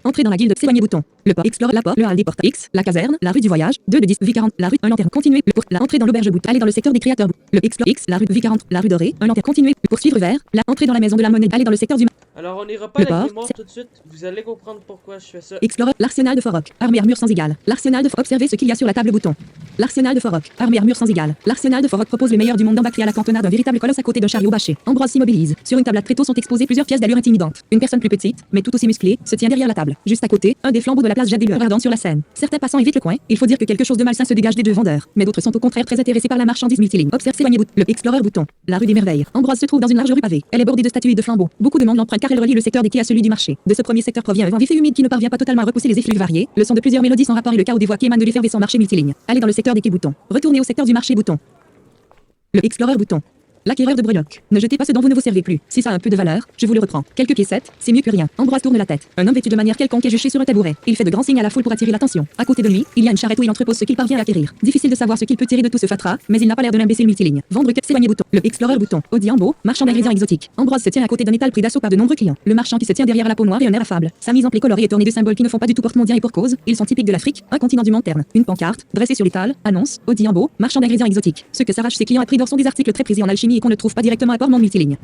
Entrez dans la guilde, s'éloigner Bouton. Le port, explore la porte, le hall des portes X, la caserne, la rue du voyage, 2 de 10, V40, la rue, un lanterne, continuez, le pour, la entrée dans l'auberge Bouton, allez dans le secteur des créateurs, le explore X, la rue V40, la rue dorée, un lanterne, continuez, poursuivre vers, la entrée dans la maison de la monnaie, allez dans le secteur du Alors on n'ira pas à la mémoire tout de suite, vous allez comprendre pourquoi je fais ça. Explorer l'arsenal de Forrock, armes et armure sans égal. L'arsenal de Forrock, observez ce qu'il y a sur la table Bouton. L'arsenal de Forrock, armes et armure sans égal. L'arsenal de Forrock propose le meilleur du monde d'embâclé à la cantonade d'un véritable colosse à côté d'un chariot bâché. Ambroise s'immobilise. Sur une table à tréteaux sont exposées plusieurs pièces d'allure intimidante. Une personne plus petite, mais tout aussi musclée, se tient derrière la table. Juste à côté, un des flambeaux de la place jette des lueurs ardentes sur la scène. Certains passants évitent le coin. Il faut dire que quelque chose de malsain se dégage des deux vendeurs, mais d'autres sont au contraire très intéressés par la marchandise multiligne. Observe s'éloigner le Explorer Bouton. La rue des merveilles. Ambroise se trouve dans une large rue pavée. Elle est bordée de statues et de flambeaux. Beaucoup de monde l'emprunte car elle relie le secteur des quais à celui du marché. De ce premier secteur provient un vent vif et humide qui ne parvient pas totalement à repousser les effluves variés. Le son de plusieurs mélodies sans rapport et le chaos des voix qui émanent de l'effervescent marché multiligne. Allez dans le secteur des quais bouton. Retournez au secteur du marché bouton. Le Explorer bouton. L'acquéreur de breloques. Ne jetez pas ce dont vous ne vous servez plus. Si ça a un peu de valeur, je vous le reprends. Quelques piécettes, c'est mieux que rien. Ambroise tourne la tête. Un homme vêtu de manière quelconque est juché sur un tabouret. Il fait de grands signes à la foule pour attirer l'attention. À côté de lui, il y a une charrette où il entrepose ce qu'il parvient à acquérir. Difficile de savoir ce qu'il peut tirer de tout ce fatras, mais il n'a pas l'air de l'imbécile multiligne. Vendre que s'éloigner bouton. Le Explorer bouton. Audi Ambo, marchand d'ingrédients exotiques. Ambroise se tient à côté d'un étal pris d'assaut par de nombreux clients. Le marchand qui se tient derrière la peau noire et un air affable. Sa mise en pli colorée est ornée de symboles qui ne font pas du tout porte-mondial et pour cause. Ils sont typiques de l'Afrique, un continent du monde terne. Une pancarte, dressée sur l'étal, annonce Audi Ambo, marchand d'ingrédients exotiques. Ce que s'arrachent ses clients à prix d'or sont des articles très prisés en alchimie et qu'on ne trouve pas directement à port monde multiligne.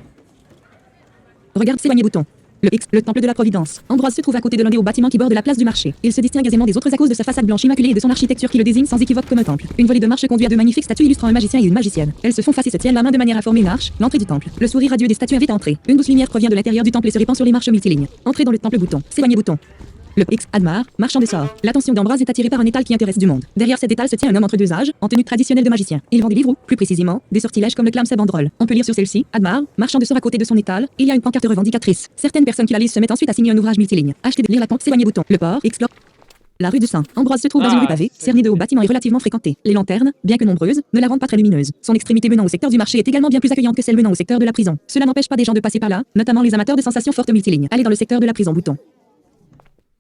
Regarde s'éloigner bouton. Le temple de la Providence. Ambroise se trouve à côté de l'un des hauts bâtiments qui bordent la place du marché. Il se distingue aisément des autres à cause de sa façade blanche immaculée et de son architecture qui le désigne sans équivoque comme un temple. Une volée de marche conduit à deux magnifiques statues illustrant un magicien et une magicienne. Elles se font face et se tiennent la main de manière à former une arche, l'entrée du temple. Le sourire radieux des statues invite à entrer. Une douce lumière provient de l'intérieur du temple et se répand sur les marches multilignes. Entrez dans le temple bouton. S'éloigner bouton. Le X Admar, marchand de sorts. L'attention d'Ambroise est attirée par un étal qui intéresse du monde. Derrière cet étal se tient un homme entre deux âges, en tenue traditionnelle de magicien. Il vend des livres ou, plus précisément, des sortilèges comme le clame sa banderole. On peut lire sur celle-ci, Admar, marchand de sorts à côté de son étal, il y a une pancarte revendicatrice. Certaines personnes qui la lisent se mettent ensuite à signer un ouvrage multiligne. Acheter de lire la pancarte, s'éloigner bouton. Le port, explore. La rue du Saint. Ambroise se trouve dans une rue pavée, cernée de hauts bâtiments et relativement fréquentée. Les lanternes, bien que nombreuses, ne la rendent pas très lumineuse. Son extrémité menant au secteur du marché est également bien plus accueillante que celle menant au secteur de la prison. Cela n'empêche pas des gens de passer par là, notamment les amateurs de sensations fortes multilignes. Allez dans le secteur de la prison bouton.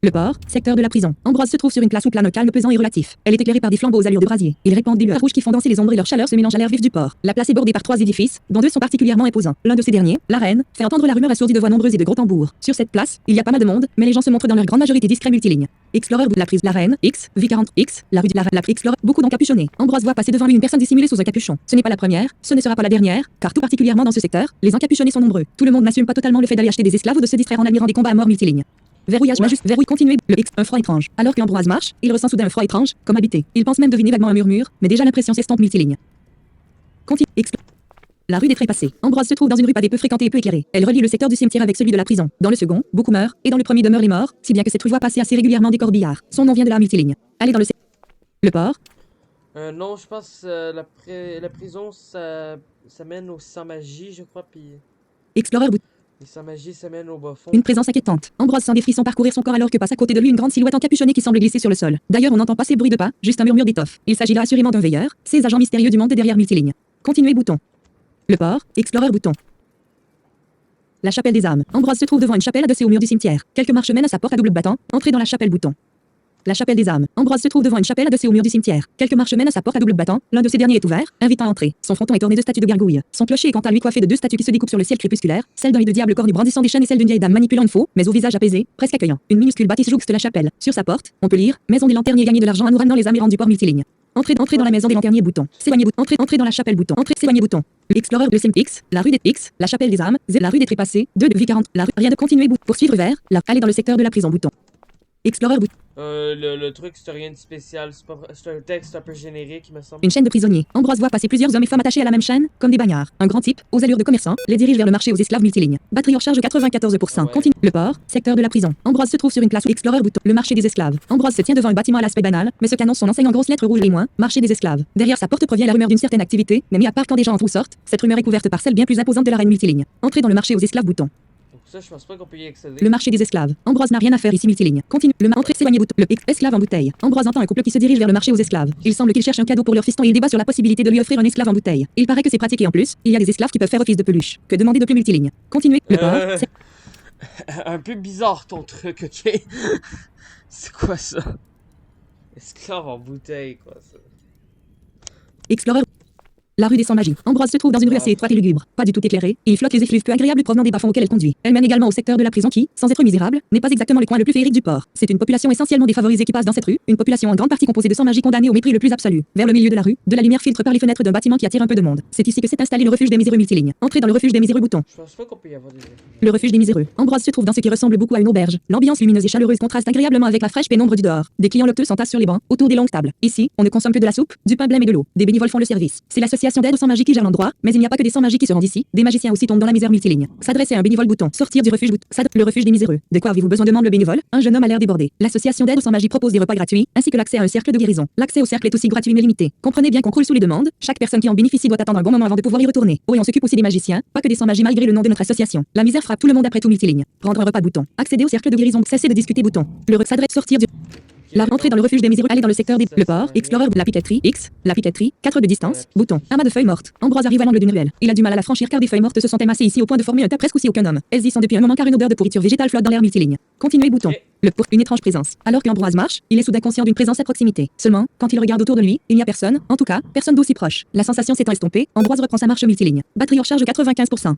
Le port, secteur de la prison. Ambroise se trouve sur une place où plane un calme pesant et relatif. Elle est éclairée par des flambeaux aux allures de brasier. Ils répandent des lueurs rouges qui font danser les ombres et leur chaleur se mélange à l'air vif du port. La place est bordée par trois édifices, dont deux sont particulièrement imposants. L'un de ces derniers, l'arène, fait entendre la rumeur assourdie de voix nombreuses et de gros tambours. Sur cette place, il y a pas mal de monde, mais les gens se montrent dans leur grande majorité discrets multilignes. Explorer la prise, l'arène, X, V40, X, la rue de la Explorer, beaucoup d'encapuchonnés. Ambroise voit passer devant lui une personne dissimulée sous un capuchon. Ce n'est pas la première, ce ne sera pas la dernière, car tout particulièrement dans ce secteur, les encapuchonnés sont nombreux. Tout le monde n'assume pas totalement le fait d'aller acheter des esclaves ou de se distraire en admirant des combats à mort multilignes. Verrouillage majuscule, verrouille continuer, le X, un froid étrange. Alors qu'Ambroise marche, il ressent soudain un froid étrange, comme habité. Il pense même deviner vaguement un murmure, mais déjà l'impression s'estompe multiligne. Continue, la rue des Trépassés. Ambroise se trouve dans une rue pavée peu fréquentée et peu éclairée. Elle relie le secteur du cimetière avec celui de la prison. Dans le second, beaucoup meurent, et dans le premier demeurent les morts, si bien que cette rue voit passer assez régulièrement des corbillards. Son nom vient de la multiligne. Allez dans le port. Non, je pense la prison, ça mène au sans magie, je crois, puis Explorer bout. les sans magie, ça mène au bas fond. Une présence inquiétante. Ambroise sent des frissons parcourir son corps alors que passe à côté de lui une grande silhouette encapuchonnée qui semble glisser sur le sol. D'ailleurs, on n'entend pas ces bruits de pas, juste un murmure d'étoffe. Il s'agit là assurément d'un veilleur, ces agents mystérieux du monde derrière multiligne. Continuer bouton. Le port, Explorer bouton. La chapelle des âmes. Ambroise se trouve devant une chapelle adossée au mur du cimetière. Quelques marches mènent à sa porte à double battant. Entrez dans la chapelle bouton. La chapelle des âmes. Ambroise se trouve devant une chapelle adossée au mur du cimetière. Quelques marches mènent à sa porte à double battant. L'un de ces derniers est ouvert, invitant à entrer. Son fronton est orné de statues de gargouilles. Son clocher est quant à lui coiffé de deux statues qui se découpent sur le ciel crépusculaire, celle d'un lit de diable cornu brandissant des chaînes et celle d'une vieille dame manipulant une faux, mais au visage apaisé, presque accueillant. Une minuscule bâtisse jouxte la chapelle. Sur sa porte, on peut lire Maison des lanterniers gagner de l'argent à nous ramenant les âmes errantes du port multiligne. Entrez dans la maison des lanterniers bouton. S'éloigner bouton. Entrez dans la chapelle bouton. S'éloigner bouton. Explorer le Sim X, la rue des X, la chapelle des âmes, la rue des Trépassés, 2 de V40, la rue, rien de continuer bouton. Poursuivre vers, aller dans le secteur de la prison bouton. Explorer bouton. Le truc, c'est rien de spécial. C'est un texte un peu générique, il me semble. Une chaîne de prisonniers. Ambroise voit passer plusieurs hommes et femmes attachés à la même chaîne, comme des bagnards. Un grand type, aux allures de commerçant, les dirige vers le marché aux esclaves multilignes. Batterie en charge 94%. Ouais. Continue. Le port, secteur de la prison. Ambroise se trouve sur une place où Explorer bouton. Le marché des esclaves. Ambroise se tient devant un bâtiment à l'aspect banal, mais ce qu'annonce son enseigne en grosses lettres rouges et moins, marché des esclaves. Derrière sa porte provient la rumeur d'une certaine activité, mais mis à part quand des gens entrent ou sortent, cette rumeur est couverte par celle bien plus imposante de la reine multiligne. Entrez dans le marché aux esclaves bouton. Ça, je pense pas qu'on peut y accéder. Le marché des esclaves. Ambroise n'a rien à faire ici multiligne. Continue. Entrée s'éloigner bouton. Le esclave en bouteille. Ambroise entend un couple qui se dirige vers le marché aux esclaves. Il semble qu'il cherche un cadeau pour leur fiston et il débat sur la possibilité de lui offrir un esclave en bouteille. Il paraît que c'est pratique et en plus, il y a des esclaves qui peuvent faire office de peluche. Que demander de plus multiligne. Continuez. Le port. Un peu bizarre ton truc, ok? C'est quoi ça? Esclave en bouteille, quoi, ça. Explorer. La rue des Sans-Magie. Ambroise se trouve dans une rue assez étroite et lugubre, pas du tout éclairée, et il flotte les effluves peu agréables provenant des bas-fonds auxquels elle conduit. Elle mène également au secteur de la prison qui, sans être misérable, n'est pas exactement le coin le plus féerique du port. C'est une population essentiellement défavorisée qui passe dans cette rue, une population en grande partie composée de sans-magie condamnés au mépris le plus absolu. Vers le milieu de la rue, de la lumière filtre par les fenêtres d'un bâtiment qui attire un peu de monde. C'est ici que s'est installé le refuge des miséreux multilignes. Entrez dans le refuge des miséreux bouton. Je pense pas qu'on peut y avoir des... Le refuge des miséreux. Ambroise se trouve dans ce qui ressemble beaucoup à une auberge. L'ambiance lumineuse et chaleureuse contraste agréablement avec la fraîche pénombre du dehors. Des clients locteux s'entassent sur les bancs, autour des longues tables. Ici, on ne consomme que de la soupe, du pain blême et de l'eau. Des bénévoles font le service. C'est la sociale l'association d'aide aux sans magie qui gère l'endroit, mais il n'y a pas que des sans magie qui se rendent ici, des magiciens aussi tombent dans la misère multiligne. S'adresser à un bénévole bouton, sortir du refuge bouton, le refuge des miséreux. De quoi avez-vous besoin demande le bénévole? Un jeune homme a l'air débordé. L'association d'aide aux sans magie propose des repas gratuits, ainsi que l'accès à un cercle de guérison. L'accès au cercle est aussi gratuit mais limité. Comprenez bien qu'on croule sous les demandes, chaque personne qui en bénéficie doit attendre un bon moment avant de pouvoir y retourner. Oh et on s'occupe aussi des magiciens, pas que des sans magie malgré le nom de notre association. La misère frappe tout le monde après tout multiligne. Prendre un repas bouton. Accéder au cercle de guérison, cesser de discuter bouton. Le s'adresse sortir du la rentrée dans le refuge des miséreux, aller dans le secteur des le port, explorer la piqueterie, X, la piqueterie, 4 de distance, bouton, amas de feuilles mortes. Ambroise arrive à l'angle d'une ruelle. Il a du mal à la franchir car des feuilles mortes se sont émassées ici au point de former un tas presque aussi aucun homme. Elles y sont depuis un moment car une odeur de pourriture végétale flotte dans l'air multiligne. Continuez bouton. Le pour une étrange présence. Alors qu'Ambroise marche, il est soudain conscient d'une présence à proximité. Seulement, quand il regarde autour de lui, il n'y a personne, en tout cas, personne d'aussi proche. La sensation s'étant estompée, Ambroise reprend sa marche multiligne. Batterie en charge 95%.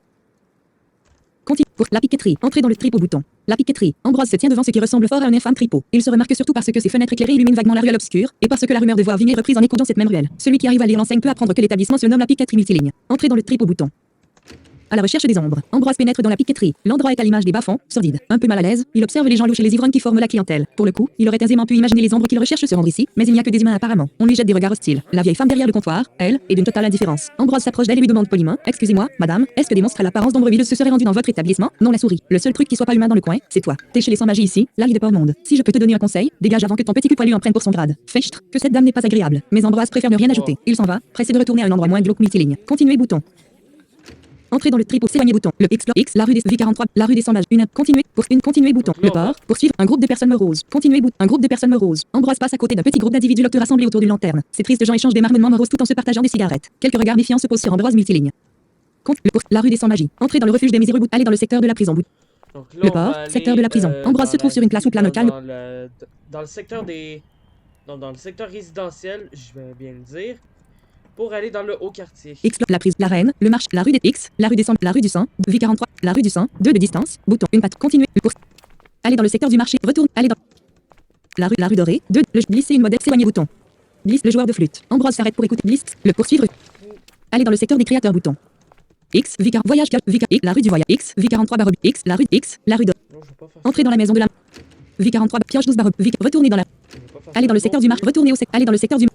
Continue pour la piqueterie. Entrez dans le tripot bouton. La piqueterie. Ambroise se tient devant ce qui ressemble fort à un infâme tripot. Il se remarque surtout parce que ses fenêtres éclairées illuminent vaguement la ruelle obscure, et parce que la rumeur de voix vigne est reprise en écho dans cette même ruelle. Celui qui arrive à lire l'enseigne peut apprendre que l'établissement se nomme la piqueterie multiligne. Entrez dans le tripot bouton. À la recherche des ombres, Ambroise pénètre dans la piqueterie. L'endroit est à l'image des bas-fonds, sordide. Un peu mal à l'aise, il observe les gens louches et les ivrognes qui forment la clientèle. Pour le coup, il aurait aisément pu imaginer les ombres qu'il recherche se rendre ici, mais il n'y a que des humains apparemment. On lui jette des regards hostiles. La vieille femme derrière le comptoir, elle, est d'une totale indifférence. Ambroise s'approche d'elle et lui demande poliment: Excusez-moi, madame, est-ce que des monstres à l'apparence d'ombre vileuse se seraient rendus dans votre établissement? Non, la souris. Le seul truc qui soit pas humain dans le coin, c'est toi. T'es chez les sans magie ici, la vie de pauvre monde. Si je peux te donner un conseil, dégage avant que ton petit cul poilu en prenne pour son grade. Fichtre, que cette dame n'est pas agréable. Mais Ambroise préfère ne rien ajouter. Il s'en va, pressé de retourner à un endroit moins glauque multiligne. Continuez bouton. Entrez dans le tripot, s'éloigner bouton. Le Explore X, la rue des V43, la rue des Sans Mages. Continuez bouton. Le port, poursuivre, un groupe de personnes moroses. Continuez bouton, un groupe de personnes moroses. Ambroise passe à côté d'un petit groupe d'individus locteurs rassemblés autour d'une lanterne. Ces tristes gens échangent des marmonnements moroses tout en se partageant des cigarettes. Quelques regards méfiants se posent sur Ambroise multiligne. La rue des Sans Magie. Entrez dans le refuge des miséreux, allez dans le secteur de la prison. Donc là, Le port, secteur de la prison. Ambroise se trouve sur une place où plane un calme. Dans le secteur des... Non, dans le secteur résidentiel, je vais bien le dire, pour aller dans le haut quartier. Explore la prise, la reine, le marché, la rue des X, la rue des 100, la rue du 100, V43, la rue du 100, 2 de distance, bouton, une patte, continuer, pour aller dans le secteur du marché, retourne, aller dans la rue dorée, 2, le glisser une modèle, s'éloigner bouton. Glisse le joueur de flûte. Ambroise s'arrête pour écouter, glisse, le poursuivre. Aller dans le secteur des créateurs, bouton. X, V40, voyage, V40, la rue du voyage, X, V43 barre, X, la rue X, la rue dorée. Entrez dans la maison de la V43, pioche 12 barre, retournez dans la... Aller dans le secteur du marché, retournez au secteur, aller dans le secteur du...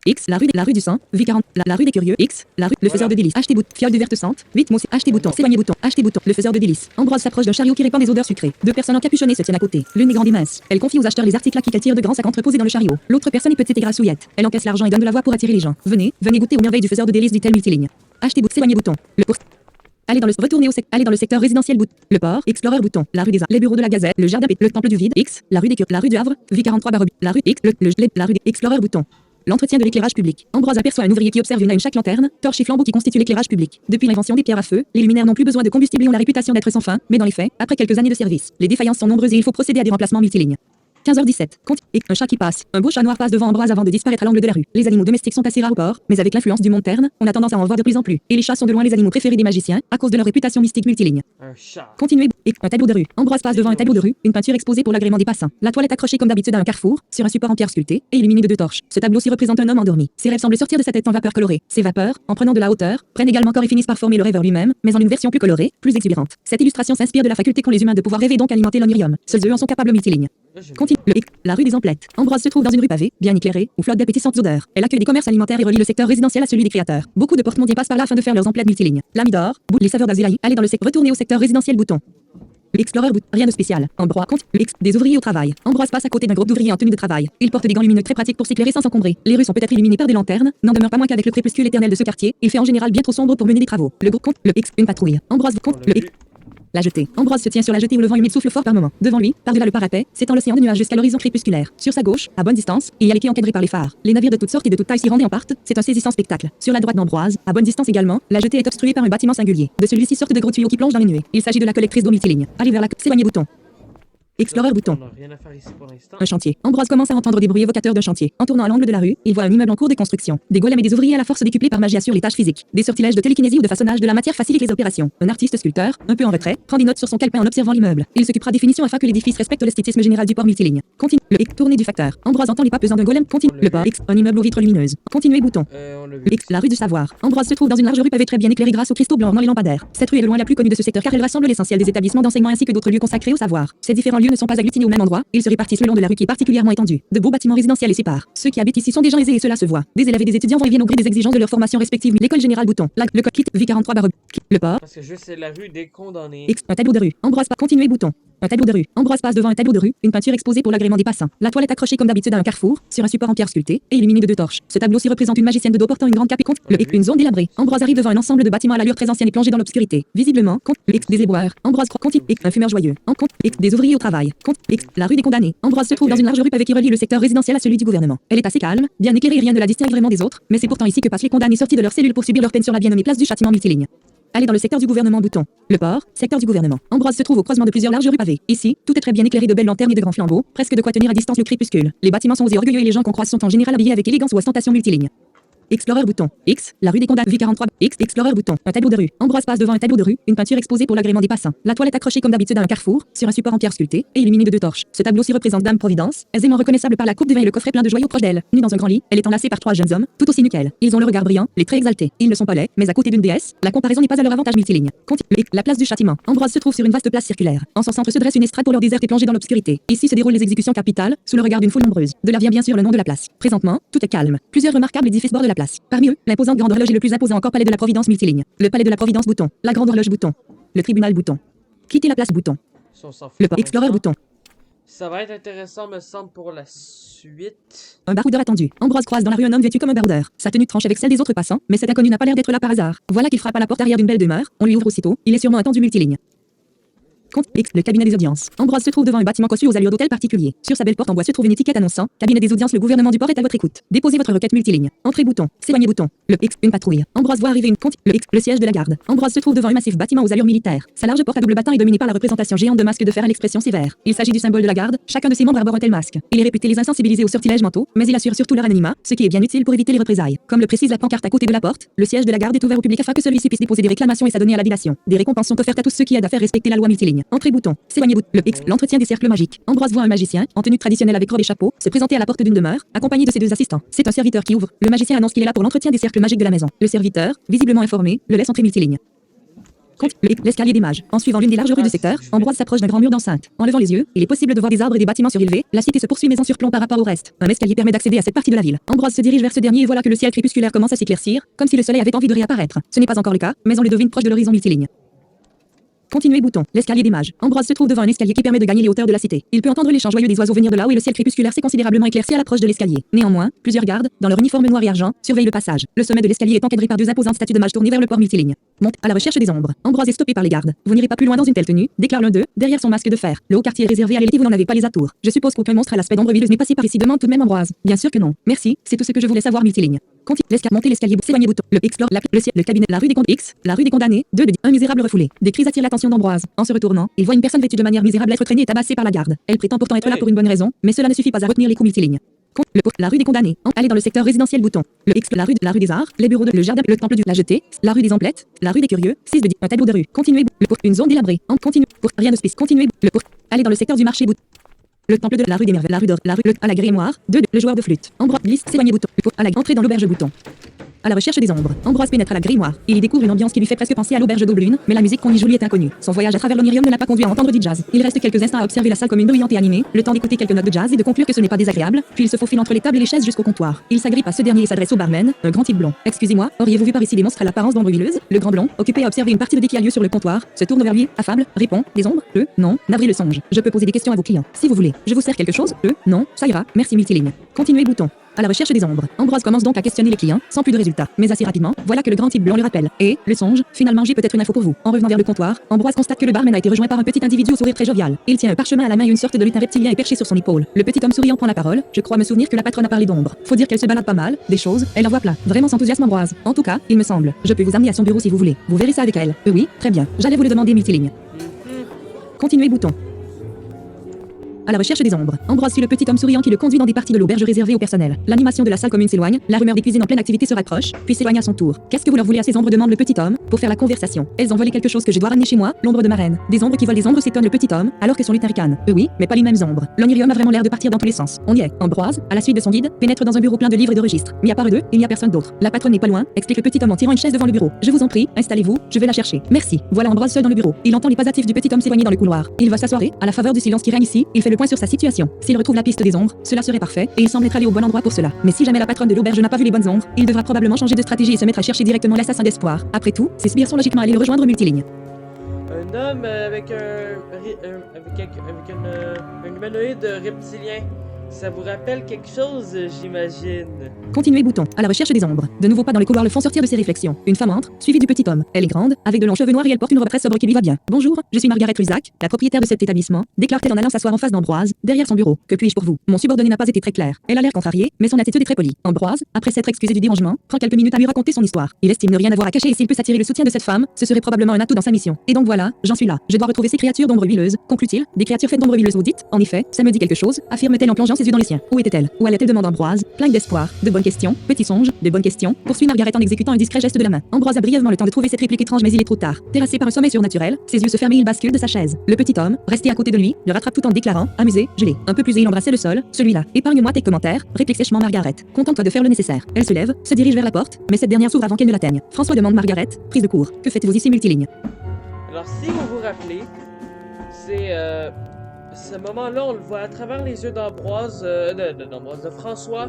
X, la rue du sang, V40, la rue des curieux, X, la rue, le faiseur de délices, acheter bouton, fiole de verte sente, 8 mots, acheter bouton, s'éloigner bouton, acheter bouton, le faiseur de délices. Ambroise s'approche d'un chariot qui répand des odeurs sucrées. Deux personnes encapuchonnées se tiennent à côté. L'une est grande et mince. Elle confie aux acheteurs les articles qu'elle tire de grands sacs entreposés dans le chariot. L'autre personne est petite et grassouillette. Elle encaisse l'argent et donne de la voix pour attirer les gens. Venez goûter aux merveilles du faiseur de délices, dit-elle multiligne. Acheter bouton, s'éloigner bouton. Aller dans le aller dans le secteur résidentiel bouton. Le port, explorer bouton. La rue des Arts, les bureaux de la Gazette, le jardin, le temple du vide, X, la rue des la rue du Havre, V43 barre, la rue X, la rue des explorer bouton. L'entretien de l'éclairage public. Ambroise aperçoit un ouvrier qui observe une à une chaque lanterne, torche et flambeau qui constituent l'éclairage public. Depuis l'invention des pierres à feu, les luminaires n'ont plus besoin de combustible et ont la réputation d'être sans fin, mais dans les faits, après quelques années de service, les défaillances sont nombreuses et il faut procéder à des remplacements multilignes. 15h17. Et un chat qui passe. Un beau chat noir passe devant Ambroise avant de disparaître à l'angle de la rue. Les animaux domestiques sont assez rares au port, mais avec l'influence du monde terne, on a tendance à en voir de plus en plus. Et les chats sont de loin les animaux préférés des magiciens, à cause de leur réputation mystique multiligne. Un chat. Continuez. Et un tableau de rue. Ambroise passe devant un tableau de rue, une peinture exposée pour l'agrément des passants. La toilette accrochée comme d'habitude à un carrefour, sur un support en pierre sculptée, et illuminé de 2 torches. Ce tableau-ci représente un homme endormi. Ses rêves semblent sortir de sa tête en vapeur colorée. Ces vapeurs, en prenant de la hauteur, prennent également corps et finissent par former le rêveur lui-même, mais en une version plus colorée, plus exubérante. Cette illustration s'inspire de la faculté qu'ont les humains de pouvoir rêver donc alimenter l'onirium. Seuls eux en sont capables multiligne. Continue. La rue des Emplettes. Ambroise se trouve dans une rue pavée, bien éclairée, où flottent d'appétissantes odeurs. Elle accueille des commerces alimentaires et relie le secteur résidentiel à celui des créateurs. Beaucoup de porte-mondiers passent par là afin de faire leurs emplettes multilignes. L'amidor, les saveurs d'Azulaï, aller dans le secteur, retourner au secteur résidentiel bouton. Explorer bouton, rien de spécial. Ambroise compte des ouvriers au travail. Ambroise passe à côté d'un groupe d'ouvriers en tenue de travail. Ils portent des gants lumineux très pratiques pour s'éclairer sans s'encombrer. Les rues sont peut-être illuminées par des lanternes, n'en demeure pas moins qu'avec le crépuscule éternel de ce quartier, il fait en général bien trop sombre pour mener des travaux. Le groupe compte une patrouille. Ambroise compte la jetée. Ambroise se tient sur la jetée où le vent humide souffle fort par moment. Devant lui, par-delà le parapet, s'étend l'océan de nuages jusqu'à l'horizon crépusculaire. Sur sa gauche, à bonne distance, il y a les quais encadrés par les phares. Les navires de toutes sortes et de toutes tailles s'y rendent et en partent. C'est un saisissant spectacle. Sur la droite d'Ambroise, à bonne distance également, la jetée est obstruée par un bâtiment singulier. De celui-ci sortent de gros tuyaux qui plongent dans les nuées. Il s'agit de la collectrice d'eau multiligne. Arrive vers la s'éloigner bouton. Explorer bouton. Un chantier. Ambroise commence à entendre des bruits évocateurs d'un chantier. En tournant à l'angle de la rue, il voit un immeuble en cours de construction. Des golems et des ouvriers à la force décuplés par magie assurent les tâches physiques. Des sortilèges de télékinésie ou de façonnage de la matière facilitent les opérations. Un artiste sculpteur, un peu en retrait, prend des notes sur son calepin en observant l'immeuble. Il s'occupera des finitions afin que l'édifice respecte l'esthétisme général du port multiligne. Continue. Le tournée du facteur. Ambroise entend les pas pesants d'un golem. Continue. Le port X, un immeuble aux vitres lumineuses. Continuer bouton. X, la rue du savoir. Ambroise se trouve dans une large rue pavée très bien éclairée grâce aux cristaux blancs dans les lampadaires. Cette rue est de loin la plus connue de ce secteur car elle rassemble l'essentiel des établissements d'enseignement ainsi que d'autres lieux consacrés au savoir. Ces différents lieux lieux ne sont pas agglutinés au même endroit, ils se répartissent le long de la rue qui est particulièrement étendue. De beaux bâtiments résidentiels les séparent. Ceux qui habitent ici sont des gens aisés et cela se voit. Des élèves et des étudiants vont et viennent au gré des exigences de leur formation respective. L'école générale Bouton. Le code quitte V43 barre. Le port. Parce que juste c'est la rue des condamnés. X. Un tableau de rue. Ambroise pas. Continuez Bouton. Un tableau de rue. Ambroise passe devant un tableau de rue, une peinture exposée pour l'agrément des passants. La toilette accrochée comme d'habitude à un carrefour, sur un support en pierre sculptée, et illuminé de 2 torches. Ce tableau-ci représente une magicienne de dos portant une grande cape et contre le X, une zone délabrée. Ambroise arrive devant un ensemble de bâtiments à l'allure très ancienne et plongé dans l'obscurité. Visiblement, contre le X, des éboueurs. Ambroise continue X, un fumeur joyeux. En contre X, des ouvriers au travail. Contre X, la rue des condamnés. Ambroise se trouve dans une large rue pavée qui relie le secteur résidentiel à celui du gouvernement. Elle est assez calme, bien éclairée et rien ne la distingue vraiment des autres, mais c'est pourtant ici que passent les condamnés sortis de leur cellule pour subir leur peine sur la bien nommée place du châtiment multiligne. Allez dans le secteur du gouvernement Bouton. Le port, secteur du gouvernement. Ambroise se trouve au croisement de plusieurs larges rues pavées. Ici, tout est très bien éclairé de belles lanternes et de grands flambeaux, presque de quoi tenir à distance le crépuscule. Les bâtiments sont osés et orgueilleux et les gens qu'on croise sont en général habillés avec élégance ou ostentation multiligne. Explorer Bouton. X, la rue des condamnés V43. X, Explorer Bouton. Un tableau de rue. Ambroise passe devant un tableau de rue, une peinture exposée pour l'agrément des passants. La toilette accrochée comme d'habitude à un carrefour, sur un support en pierre sculptée, et illuminée de 2 torches. Ce tableau-ci représente Dame Providence, aisément reconnaissable par la coupe de vin et le coffret plein de joyaux proche d'elle. Nue dans un grand lit, elle est enlacée par 3 jeunes hommes, tout aussi nus qu'elle. Ils ont le regard brillant, les traits exaltés. Ils ne sont pas laids, mais à côté d'une déesse, la comparaison n'est pas à leur avantage multiligne. La place du châtiment. Ambroise se trouve sur une vaste place circulaire. En son centre se dresse une estrade pour leur déserte et plongée dans l'obscurité. Ici se déroulent les exécutions capitales, sous le regard d'une foule nombreuse. De là vient bien sûr le nom de la place. Présentement, tout est calme. Plusieurs remarquables édifices bordent la place. Parmi eux, l'imposante grande horloge et le plus imposant encore palais de la Providence multiligne. Le palais de la Providence Bouton. La grande horloge Bouton. Le tribunal Bouton. Quitter la place Bouton. Si on s'en fout Le pour Explorer l'instant. Bouton. Ça va être intéressant, me semble, pour la suite. Un baroudeur attendu. Ambroise croise dans la rue un homme vêtu comme un baroudeur. Sa tenue tranche avec celle des autres passants, mais cet inconnu n'a pas l'air d'être là par hasard. Voilà qu'il frappe à la porte arrière d'une belle demeure. On lui ouvre aussitôt. Il est sûrement attendu multiligne. Compte X, le cabinet des audiences. Ambroise se trouve devant un bâtiment conçu aux allures d'hôtel particulier. Sur sa belle porte en bois se trouve une étiquette annonçant cabinet des audiences, le gouvernement du port est à votre écoute. Déposez votre requête multiligne. Entrée Bouton. S'éloigner Bouton. Le X, une patrouille. Ambroise voit arriver une compte. Le X, le siège de la garde. Ambroise se trouve devant un massif bâtiment aux allures militaires. Sa large porte à double battant est dominée par la représentation géante de masques de fer à l'expression sévère. Il s'agit du symbole de la garde. Chacun de ses membres arbore un tel masque. Il est réputé les insensibiliser aux sortilèges mentaux, mais il assure surtout leur anonymat, ce qui est bien utile pour éviter les représailles. Comme le précise la pancarte à côté de la porte, le siège de la garde est ouvert au public afin que celui-ci puisse déposer des réclamations et s'adonner à la délation. Des récompenses sont offertes à tous ceux qui aident à faire respecter la loi multiligne. Entrée Bouton. S'éloigner Bouton. Le X, l'entretien des cercles magiques. Ambroise voit un magicien, en tenue traditionnelle avec robe et chapeau, se présenter à la porte d'une demeure, accompagné de ses 2 assistants. C'est un serviteur qui ouvre. Le magicien annonce qu'il est là pour l'entretien des cercles magiques de la maison. Le serviteur, visiblement informé, le laisse entrer multiligne. Compte l'escalier des mages. En suivant l'une des larges rues du secteur, Ambroise s'approche d'un grand mur d'enceinte. En levant les yeux, il est possible de voir des arbres et des bâtiments surélevés. La cité se poursuit mais en surplomb par rapport au reste. Un escalier permet d'accéder à cette partie de la ville. Ambroise se dirige vers ce dernier et voilà que le ciel crépusculaire commence à s'éclaircir, comme si le soleil avait envie de réapparaître. Ce n'est pas encore le cas, mais on le devine proche de l'horizon multiligne. Continuez Bouton. L'escalier des mages. Ambroise se trouve devant un escalier qui permet de gagner les hauteurs de la cité. Il peut entendre les chants joyeux des oiseaux venir de là où et le ciel crépusculaire s'est considérablement éclairci à l'approche de l'escalier. Néanmoins, plusieurs gardes, dans leur uniforme noir et argent, surveillent le passage. Le sommet de l'escalier est encadré par 2 imposantes statues de mages tournées vers le port multiligne. Monte à la recherche des ombres. Ambroise est stoppé par les gardes. Vous n'irez pas plus loin dans une telle tenue, déclare l'un d'eux, derrière son masque de fer. Le haut quartier est réservé à l'élite et vous n'en avez pas les atours. Je suppose qu'aucun monstre à l'aspect d'ombre huileuse n'est passé par ici, demande tout de même Ambroise. Bien sûr que non. Merci, c'est tout ce que je voulais savoir multiligne. Monter l'escalier, s'éloigner Bouton. Le Explore, le cabinet, la rue des X, la rue des condamnés, un misérable refoulé. Des cris attirent l'attention d'Ambroise. En se retournant, il voit une personne vêtue de manière misérable être traînée et tabassée par la garde. Elle prétend pourtant être là pour une bonne raison, mais cela ne suffit pas à retenir les coups multilignes. La rue des condamnés. Aller dans le secteur résidentiel Bouton. Le X, la rue des arts, les bureaux de le jardin, le temple du la jetée, la rue des emplettes, la rue des curieux, 6 de 10, un tableau de rue. Continuez une zone délabrée. Continue pour rien de spécial. Continuez aller dans le secteur du marché Bouton. Le temple de la rue des merveilles, la rue d'or, à la grémoire, le joueur de flûte. Ambroise glisse, s'éloigner Bouton. À la entrée dans l'auberge Bouton. À la recherche des ombres, Ambroise pénètre à la grimoire. Il y découvre une ambiance qui lui fait presque penser à l'auberge d'Aubelune, mais la musique qu'on y joue lui est inconnue. Son voyage à travers l'Omirium ne l'a pas conduit à entendre du jazz. Il reste quelques instants à observer la salle comme une bruyante et animée, le temps d'écouter quelques notes de jazz et de conclure que ce n'est pas désagréable, puis il se faufile entre les tables et les chaises jusqu'au comptoir. Il s'agrippe à ce dernier et s'adresse au barman, un grand type blond. Excusez-moi, auriez-vous vu par ici des monstres à l'apparence d'ombre huileuse? Le grand blond, occupé à observer une partie de dé qui a lieu sur le comptoir, se tourne vers lui, affable, répond, des ombres? Non, navré le songe. Je peux poser des questions à vos clients, si vous voulez. Je vous sers quelque chose? Non, ça ira, merci multiligne. Continuez Bouton. À la recherche des ombres, Ambroise commence donc à questionner les clients, sans plus de résultats. Mais assez rapidement, voilà que le grand type blond le rappelle. Et, le songe, finalement j'ai peut-être une info pour vous. En revenant vers le comptoir, Ambroise constate que le barman a été rejoint par un petit individu au sourire très jovial. Il tient un parchemin à la main et une sorte de lutin reptilien est perché sur son épaule. Le petit homme souriant prend la parole. Je crois me souvenir que la patronne a parlé d'ombres. Faut dire qu'elle se balade pas mal, des choses, elle en voit plein. Vraiment s'enthousiasme Ambroise. En tout cas, il me semble. Je peux vous amener à son bureau si vous voulez. Vous verrez ça avec elle. Oui, très bien. J'allais vous le demander multiligne. Continuez Bouton. À la recherche des ombres. Ambroise suit le petit homme souriant qui le conduit dans des parties de l'auberge réservées au personnel. L'animation de la salle commune s'éloigne, la rumeur des cuisines en pleine activité se rapproche, puis s'éloigne à son tour. Qu'est-ce que vous leur voulez à ces ombres demande le petit homme, pour faire la conversation. Elles ont volé quelque chose que je dois ramener chez moi, l'ombre de ma reine. Des ombres qui volent des ombres s'étonne le petit homme, alors que son lutin ricane. Oui, mais pas les mêmes ombres. L'onirium a vraiment l'air de partir dans tous les sens. On y est. Ambroise, à la suite de son guide, pénètre dans un bureau plein de livres et de registres. Mais à part eux deux, il n'y a personne d'autre. La patronne n'est pas loin, explique le petit homme en tirant une chaise devant le bureau. Je vous en prie, installez-vous, je vais la chercher. Merci. Voilà Ambroise seul dans le bureau. Il entend les pas hâtifs du petit homme s'éloigner dans le couloir. Il va s'asseoir et, à la faveur du silence qui règne ici, il fait le point sur sa situation. S'il retrouve la piste des ombres, cela serait parfait, et il semble être allé au bon endroit pour cela. Mais si jamais la patronne de l'auberge n'a pas vu les bonnes ombres, il devra probablement changer de stratégie et se mettre à chercher directement l'assassin d'espoir. Après tout, ses sbires sont logiquement allés le rejoindre multiligne. Un homme avec un humanoïde reptilien. Ça vous rappelle quelque chose, j'imagine. Continuez bouton. À la recherche des ombres. De nouveau pas dans les couloirs le font sortir de ses réflexions. Une femme entre, suivie du petit homme. Elle est grande, avec de longs cheveux noirs et elle porte une robe très sobre qui lui va bien. Bonjour, je suis Margaret Ruzac, la propriétaire de cet établissement, déclare-t-elle en allant s'asseoir en face d'Ambroise, derrière son bureau. Que puis-je pour vous? Mon subordonné n'a pas été très clair. Elle a l'air contrariée, mais son attitude est très polie. Ambroise, après s'être excusé du dérangement, prend quelques minutes à lui raconter son histoire. Il estime ne rien avoir à cacher et s'il peut s'attirer le soutien de cette femme, ce serait probablement un atout dans sa mission. Et donc voilà, j'en suis là. Je dois retrouver ces créatures d'ombre huileuse, conclut-il. Des créatures faites d'ombre huileuse vous dites? En effet, ça me dit quelque chose, affirme-t-elle en plongeant ses yeux dans les siens. Où était-elle? Où allait-elle demande Ambroise, plein d'espoir. De bonnes questions, petits songes, de bonnes questions. Poursuit Margaret en exécutant un discret geste de la main. Ambroise a brièvement le temps de trouver cette réplique étrange mais il est trop tard. Terrassé par un sommeil surnaturel, ses yeux se ferment et il bascule de sa chaise. Le petit homme, resté à côté de lui, le rattrape tout en déclarant, amusé, gelé. Un peu plus et il embrassait le sol, celui-là. Épargne-moi tes commentaires, réplique sèchement Margaret. Contente-toi de faire le nécessaire. Elle se lève, se dirige vers la porte, mais cette dernière s'ouvre avant qu'elle ne l'atteigne. François demande Margaret, prise de court. Que faites-vous ici multiligne? Alors, si vous vous rappelez, c'est ce moment-là, on le voit à travers les yeux d'Ambroise, de François.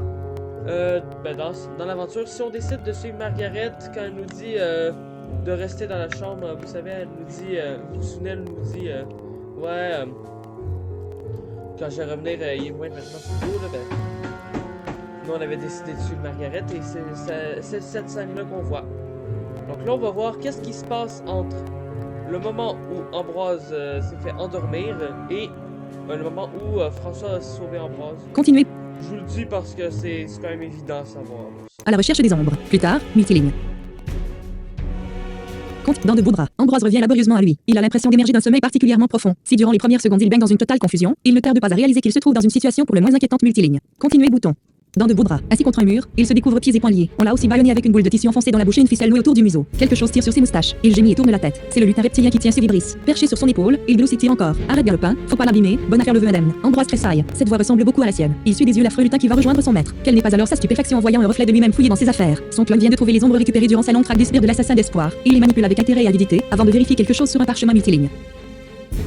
Dans l'aventure, si on décide de suivre Margaret, quand elle nous dit de rester dans la chambre, vous savez, elle nous dit, vous vous souvenez, elle nous dit, quand je vais revenir, il est moins maintenant sous l'eau, là, nous on avait décidé de suivre Margaret et c'est cette scène-là qu'on voit. Donc là, on va voir qu'est-ce qui se passe entre le moment où Ambroise s'est fait endormir et le moment où François a sauvé Ambroise. Continuez. Je vous le dis parce que c'est quand même évident à savoir. À la recherche des ombres. Plus tard, multiligne. Compte dans de beaux draps. Ambroise revient laborieusement à lui. Il a l'impression d'émerger d'un sommeil particulièrement profond. Si durant les premières secondes il baigne dans une totale confusion, il ne tarde pas à réaliser qu'il se trouve dans une situation pour le moins inquiétante multiligne. Continuez bouton. Dans de beaux draps, assis contre un mur, il se découvre pieds et poings liés. On l'a aussi bâillonné avec une boule de tissu enfoncée dans la bouche et une ficelle nouée autour du museau. Quelque chose tire sur ses moustaches. Il gémit et tourne la tête. C'est le lutin reptilien qui tient ses vibrisses. Perché sur son épaule, il gloussit tire encore. Arrête bien le pain, faut pas l'abîmer, bonne affaire le veut indemne. Ambroise tressaille. Cette voix ressemble beaucoup à la sienne. Il suit des yeux l'affreux lutin qui va rejoindre son maître. Quelle n'est pas alors sa stupéfaction en voyant un reflet de lui-même fouillé dans ses affaires. Son clone vient de trouver les ombres récupérées durant sa longue traque des sbires de l'assassin d'espoir. Il les manipule avec intérêt et avidité, avant de vérifier quelque chose sur un parchemin multiligne.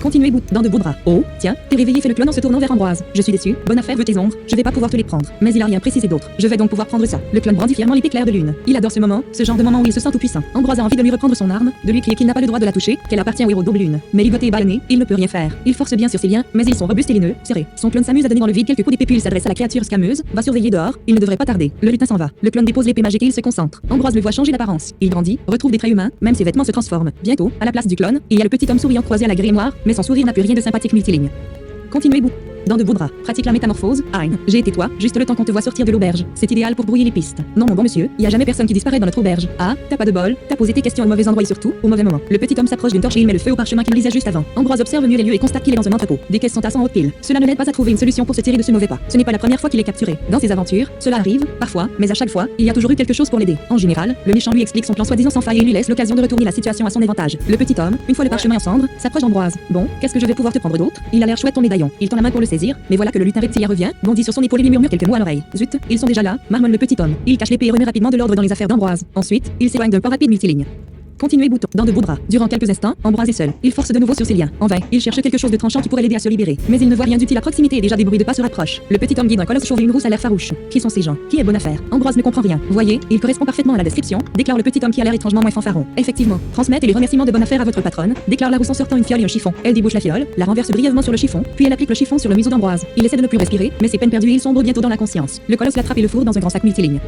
Continuez dans de beaux draps. Oh, tiens, t'es réveillé, fait le clone en se tournant vers Ambroise. Je suis déçu, bonne affaire, veux tes ombres, je vais pas pouvoir te les prendre. Mais il a rien précisé d'autre. Je vais donc pouvoir prendre ça. Le clone brandit fièrement l'épée claire de lune. Il adore ce moment, ce genre de moment où il se sent tout puissant. Ambroise a envie de lui reprendre son arme, de lui crier qu'il n'a pas le droit de la toucher, qu'elle appartient au héros d'aube lune. Mais ligoté et bâillonné, il ne peut rien faire. Il force bien sur ses liens, mais ils sont robustes et laineux, serrés. Son clone s'amuse à donner dans le vide quelques coups d'épée puis il s'adresse à la créature scameuse, va surveiller dehors, il ne devrait pas tarder. Le lutin s'en va. Le clone dépose l'épée magique et il se concentre. Ambroise le voit changer d'apparence. Il grandit, retrouve des traits humains, même ses vêtements se transforment. Bientôt, à la place du clone, il y a le petit homme souriant croisé à la grimoire, mais son sourire n'a plus rien de sympathique multiligne. Continuez dans de beaux draps. Pratique la métamorphose. Hein. J'ai été toi, juste le temps qu'on te voit sortir de l'auberge. C'est idéal pour brouiller les pistes. Non mon bon monsieur, y a jamais personne qui disparaît dans notre auberge. Ah, t'as pas de bol, t'as posé tes questions au mauvais endroit et surtout, au mauvais moment. Le petit homme s'approche d'une torche et il met le feu au parchemin qu'il lisait juste avant. Ambroise observe mieux les lieux et constate qu'il est dans un entrepôt. Des caisses sont à 100 haute pile. Cela ne l'aide pas à trouver une solution pour se tirer de ce mauvais pas. Ce n'est pas la première fois qu'il est capturé. Dans ses aventures, cela arrive, parfois, mais à chaque fois, il y a toujours eu quelque chose pour l'aider. En général, le méchant lui explique son plan soi-disant sans faille et lui laisse l'occasion de retourner la situation à son avantage. Le petit homme, une fois le parchemin en cendres, s'approche d'Ambroise. Bon, qu'est-ce que je vais pouvoir te prendre d'autre? Il a l'air chouette ton médaillon. Il tend la main pour le saisir, mais voilà que le lutin reptilien revient, bondit sur son épaule et lui murmure quelques mots à l'oreille. Zut, ils sont déjà là, marmonne le petit homme. Il cache l'épée et remet rapidement de l'ordre dans les affaires d'Ambroise. Ensuite, il s'éloigne d'un pas rapide multiligne. Continuez bouton dans de beaux draps. Durant quelques instants, Ambroise est seul. Il force de nouveau sur ses liens. En vain, il cherche quelque chose de tranchant qui pourrait l'aider à se libérer. Mais il ne voit rien d'utile à proximité et déjà des bruits de pas se rapprochent. Le petit homme guide un colosse chauve et une rousse à l'air farouche. Qui sont ces gens? Qui est bonne affaire? Ambroise ne comprend rien. Voyez, il correspond parfaitement à la description, déclare le petit homme qui a l'air étrangement moins fanfaron. Effectivement, transmettez les remerciements de bonne affaire à votre patronne, déclare la rousse en sortant une fiole et un chiffon. Elle débouche la fiole, la renverse brièvement sur le chiffon, puis elle applique le chiffon sur le museau d'Ambroise. Il essaie de ne plus respirer, mais c'est peine perdue et il sombre bientôt dans la conscience. Le colosse l'attrape et le fourre dans un grand sac multiligne.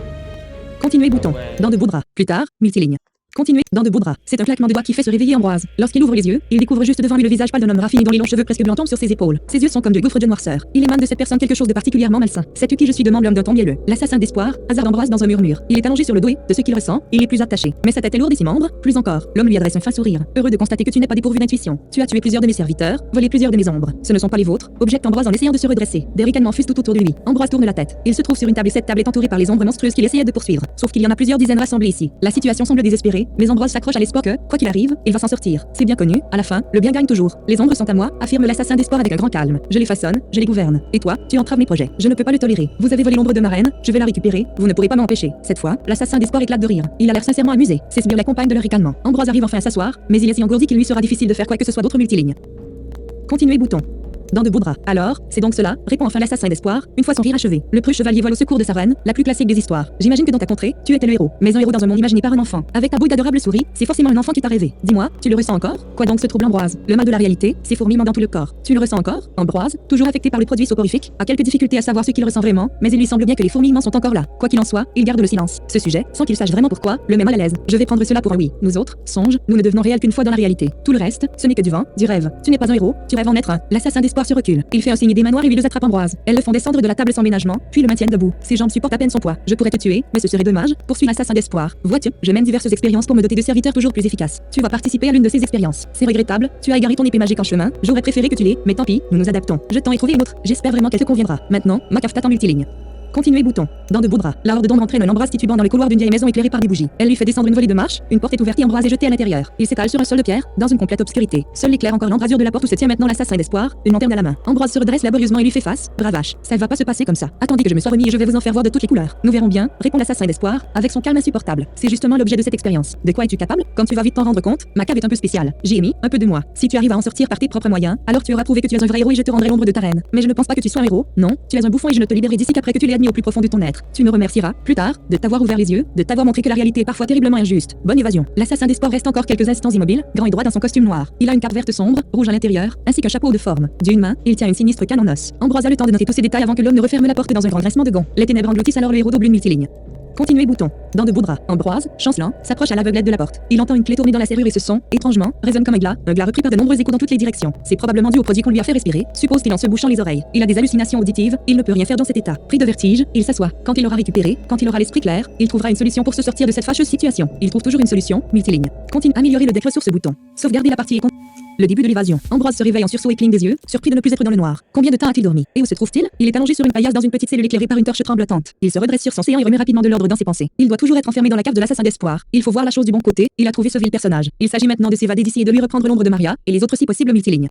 Continuez bouton dans de beaux draps. Plus tard, multiligne. Continuez, dans de beaux draps. C'est un claquement de doigts qui fait se réveiller Ambroise. Lorsqu'il ouvre les yeux, il découvre juste devant lui le visage pâle d'un homme raffiné dont les longs cheveux presque blancs tombent sur ses épaules. Ses yeux sont comme deux gouffres de noirceur. Il émane de cette personne quelque chose de particulièrement malsain. Sais-tu qui je suis, demande l'homme d'un ton mielleux. L'assassin d'espoir, hasarde Ambroise dans un murmure. Il est allongé sur le dos et, de ce qu'il ressent, il est plus attaché. Mais sa tête est lourde et ses membres, plus encore. L'homme lui adresse un fin sourire. Heureux de constater que tu n'es pas dépourvu d'intuition. Tu as tué plusieurs de mes serviteurs, volé plusieurs de mes ombres. Ce ne sont pas les vôtres, objecte Ambroise en essayant de se redresser. Des ricanements fusent tout autour de lui. Ambroise tourne la tête. Il se trouve sur une table et cette table est entourée par les ombres monstrueuses qu'il essayait de poursuivre. Sauf qu'il y en a plusieurs dizaines rassemblées ici. La situation semble désespérée, mais Ambroise s'accroche à l'espoir que, quoi qu'il arrive, il va s'en sortir. C'est bien connu, à la fin, le bien gagne toujours. Les ombres sont à moi, affirme l'assassin d'espoir avec un grand calme. Je les façonne, je les gouverne. Et toi, tu entraves mes projets. Je ne peux pas le tolérer. Vous avez volé l'ombre de ma reine, je vais la récupérer, vous ne pourrez pas m'empêcher. Cette fois, l'assassin d'espoir éclate de rire. Il a l'air sincèrement amusé. Ses sbires l'accompagnent de leur ricanement. Ambroise arrive enfin à s'asseoir, mais il est si engourdi qu'il lui sera difficile de faire quoi que ce soit d'autre multiligne. Continuez bouton. Dans de beaux draps. Alors, c'est donc cela, répond enfin l'assassin d'espoir, une fois son rire achevé. Le preux chevalier vole au secours de sa reine, la plus classique des histoires. J'imagine que dans ta contrée, tu étais le héros. Mais un héros dans un monde imaginé par un enfant. Avec ta bouille d'adorable souris, c'est forcément un enfant qui t'a rêvé. Dis-moi, tu le ressens encore? Quoi donc ce trouble Ambroise? Le mal de la réalité, c'est fourmillement dans tout le corps. Tu le ressens encore? Ambroise, toujours affecté par le produit soporifique, a quelques difficultés à savoir ce qu'il ressent vraiment, mais il lui semble bien que les fourmillements sont encore là. Quoi qu'il en soit, il garde le silence. Ce sujet, sans qu'il sache vraiment pourquoi, le met mal à l'aise. Je vais prendre cela pour un oui. Nous autres, songes, nous ne devenons réels qu'une fois dans la réalité. Tout le reste, ce n'est que du vent, du rêve. Tu n'es pas un héros, tu rêves en être un. L'assassin d'espoir se recule. Il fait un signe des manoirs et lui attrape Ambroise. Elles le font descendre de la table sans ménagement, puis le maintiennent debout. Ses jambes supportent à peine son poids. Je pourrais te tuer, mais ce serait dommage, poursuit l'assassin d'espoir. Vois-tu, je mène diverses expériences pour me doter de serviteurs toujours plus efficaces. Tu vas participer à l'une de ces expériences. C'est regrettable, tu as égaré ton épée magique en chemin. J'aurais préféré que tu l'aies, mais tant pis, nous nous adaptons. Je t'en ai trouvé une autre. J'espère vraiment qu'elle te conviendra. Maintenant, ma cave t'attend multiligne. Continuez bouton. Dans de beaux draps. La horde d'ombre entraîne un Ambroise titubant dans le couloir d'une vieille maison éclairée par des bougies. Elle lui fait descendre une volée de marche, une porte est ouverte et Ambroise est jeté à l'intérieur. Il s'étale sur un sol de pierre, dans une complète obscurité. Seul éclaire encore l'embrasure de la porte où se tient maintenant l'assassin d'espoir, une lanterne à la main. Ambroise se redresse laborieusement et lui fait face. Bravache, ça ne va pas se passer comme ça. Attendez que je me sois remis et je vais vous en faire voir de toutes les couleurs. Nous verrons bien, répond l'assassin d'espoir, avec son calme insupportable. C'est justement l'objet de cette expérience. De quoi es-tu capable? Comme tu vas vite t'en rendre compte, ma cave est un peu spéciale. J'y ai mis un peu de moi. Si tu arrives à en sortir par tes propres moyens, alors tu auras prouvé que tu es un vrai héros et je te rendrai l'ombre de ta reine. Mais je ne pense pas que tu sois un héros. Non, tu es un bouffon et je ne te libérerai d'ici qu'après que tu l'aies admis au plus profond de ton être. Tu me remercieras, plus tard, de t'avoir ouvert les yeux, de t'avoir montré que la réalité est parfois terriblement injuste. Bonne évasion. L'assassin d'espoir reste encore quelques instants immobile, grand et droit dans son costume noir. Il a une cape verte sombre, rouge à l'intérieur, ainsi qu'un chapeau de forme. D'une main, il tient une sinistre canne en os. Ambroise a le temps de noter tous ces détails avant que l'homme ne referme la porte dans un grand grincement de gond. Les ténèbres engloutissent alors le héros double multiligne. Continuez bouton. Dans de beaux draps. Ambroise, chancelant, s'approche à l'aveuglette de la porte. Il entend une clé tourner dans la serrure et ce son, étrangement, résonne comme un glas repris par de nombreux échos dans toutes les directions. C'est probablement dû au produit qu'on lui a fait respirer, suppose-t-il en se bouchant les oreilles. Il a des hallucinations auditives, il ne peut rien faire dans cet état. Pris de vertige, il s'assoit. Quand il aura récupéré, quand il aura l'esprit clair, il trouvera une solution pour se sortir de cette fâcheuse situation. Il trouve toujours une solution, multiligne. Continue. Améliorer le deck ressource bouton. Sauvegarder la partie et le début de l'évasion. Ambroise se réveille en sursaut et cligne des yeux, surpris de ne plus être dans le noir. Combien de temps a-t-il dormi? Et où se trouve-t-il? Il est allongé sur une paillasse dans une petite cellule éclairée par une torche tremblotante. Il se redresse sur son séant et remet rapidement de l'ordre dans ses pensées. Il doit toujours être enfermé dans la cave de l'assassin d'espoir. Il faut voir la chose du bon côté. Il a trouvé ce vil personnage. Il s'agit maintenant de s'évader d'ici et de lui reprendre l'ombre de Maria et les autres si possible multilignes.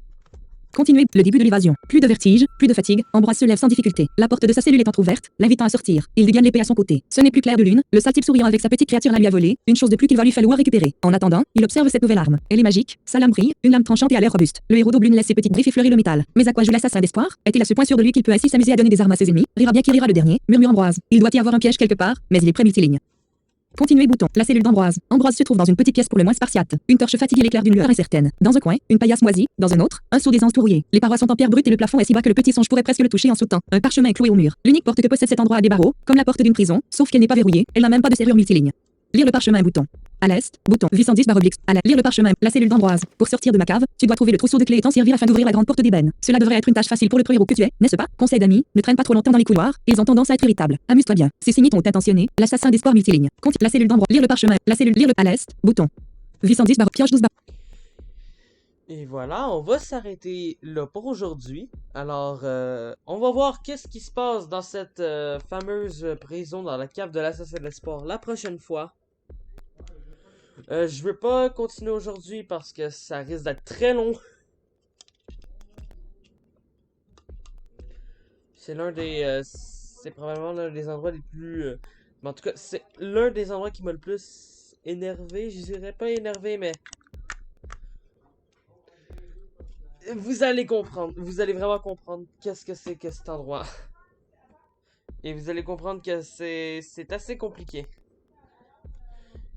Continuez. Le début de l'évasion. Plus de vertige, plus de fatigue. Ambroise se lève sans difficulté. La porte de sa cellule est entrouverte, l'invitant à sortir. Il dégaine l'épée à son côté. Ce n'est plus clair de lune. Le sale type souriant avec sa petite créature la lui a volé. Une chose de plus qu'il va lui falloir récupérer. En attendant, il observe cette nouvelle arme. Elle est magique. Sa lame brille, une lame tranchante et à l'air robuste. Le héros double laisse ses petites griffes effleurer le métal. Mais à quoi joue l'assassin d'espoir? Est-il à ce point sûr de lui qu'il peut ainsi s'amuser à donner des armes à ses ennemis? Rira bien qui rira le dernier, murmure Ambroise. Il doit y avoir un piège quelque part, mais il est prêt multiligne. Continuez bouton. La cellule d'Ambroise. Ambroise se trouve dans une petite pièce pour le moins spartiate. Une torche fatiguée l'éclaire d'une lueur incertaine. Dans un coin, une paillasse moisie. Dans un autre, un seau d'essence tout rouillé. Les parois sont en pierre brute et le plafond est si bas que le petit songe pourrait presque le toucher en sautant. Un parchemin est cloué au mur. L'unique porte que possède cet endroit a des barreaux, comme la porte d'une prison, sauf qu'elle n'est pas verrouillée. Elle n'a même pas de serrure multiligne. Lire le parchemin bouton. À l'est, bouton. 810/oblique. À lire le parchemin. La cellule d'Ambroise. Pour sortir de ma cave, tu dois trouver le trousseau de clés et t'en servir afin d'ouvrir la grande porte d'ébène. Cela devrait être une tâche facile pour le héros que tu es, n'est-ce pas? Conseil d'amis, ne traîne pas trop longtemps dans les couloirs, ils ont tendance à être irritables. Amuse-toi bien. Ces signes t'ont intentionné. L'assassin d'espoir multiligne. La cellule d'Ambroise. Lire le parchemin. La cellule. Lire le à l'est, bouton. 810 pioche 12 Et voilà, on va s'arrêter là pour aujourd'hui. Alors, on va voir qu'est-ce qui se passe dans cette fameuse prison dans la cave de l'assassin d'espoir la prochaine fois. Je veux pas continuer aujourd'hui parce que ça risque d'être très long. C'est c'est probablement l'un des endroits les plus... mais en tout cas, c'est l'un des endroits qui m'a le plus énervé. Je dirais pas énervé, mais... Vous allez comprendre. Vous allez vraiment comprendre qu'est-ce que c'est que cet endroit. Et vous allez comprendre que c'est assez compliqué.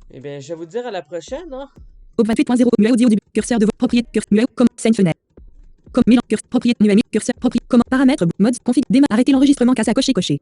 Eh bien, je vais vous dire à la prochaine, hein. Au 28.0, audio début, curseur de votre propriété, comme scène fenêtre. Comme propriété, curseur, propriété, comme paramètre, mode, config, démarrer, arrêter l'enregistrement, casse à cocher.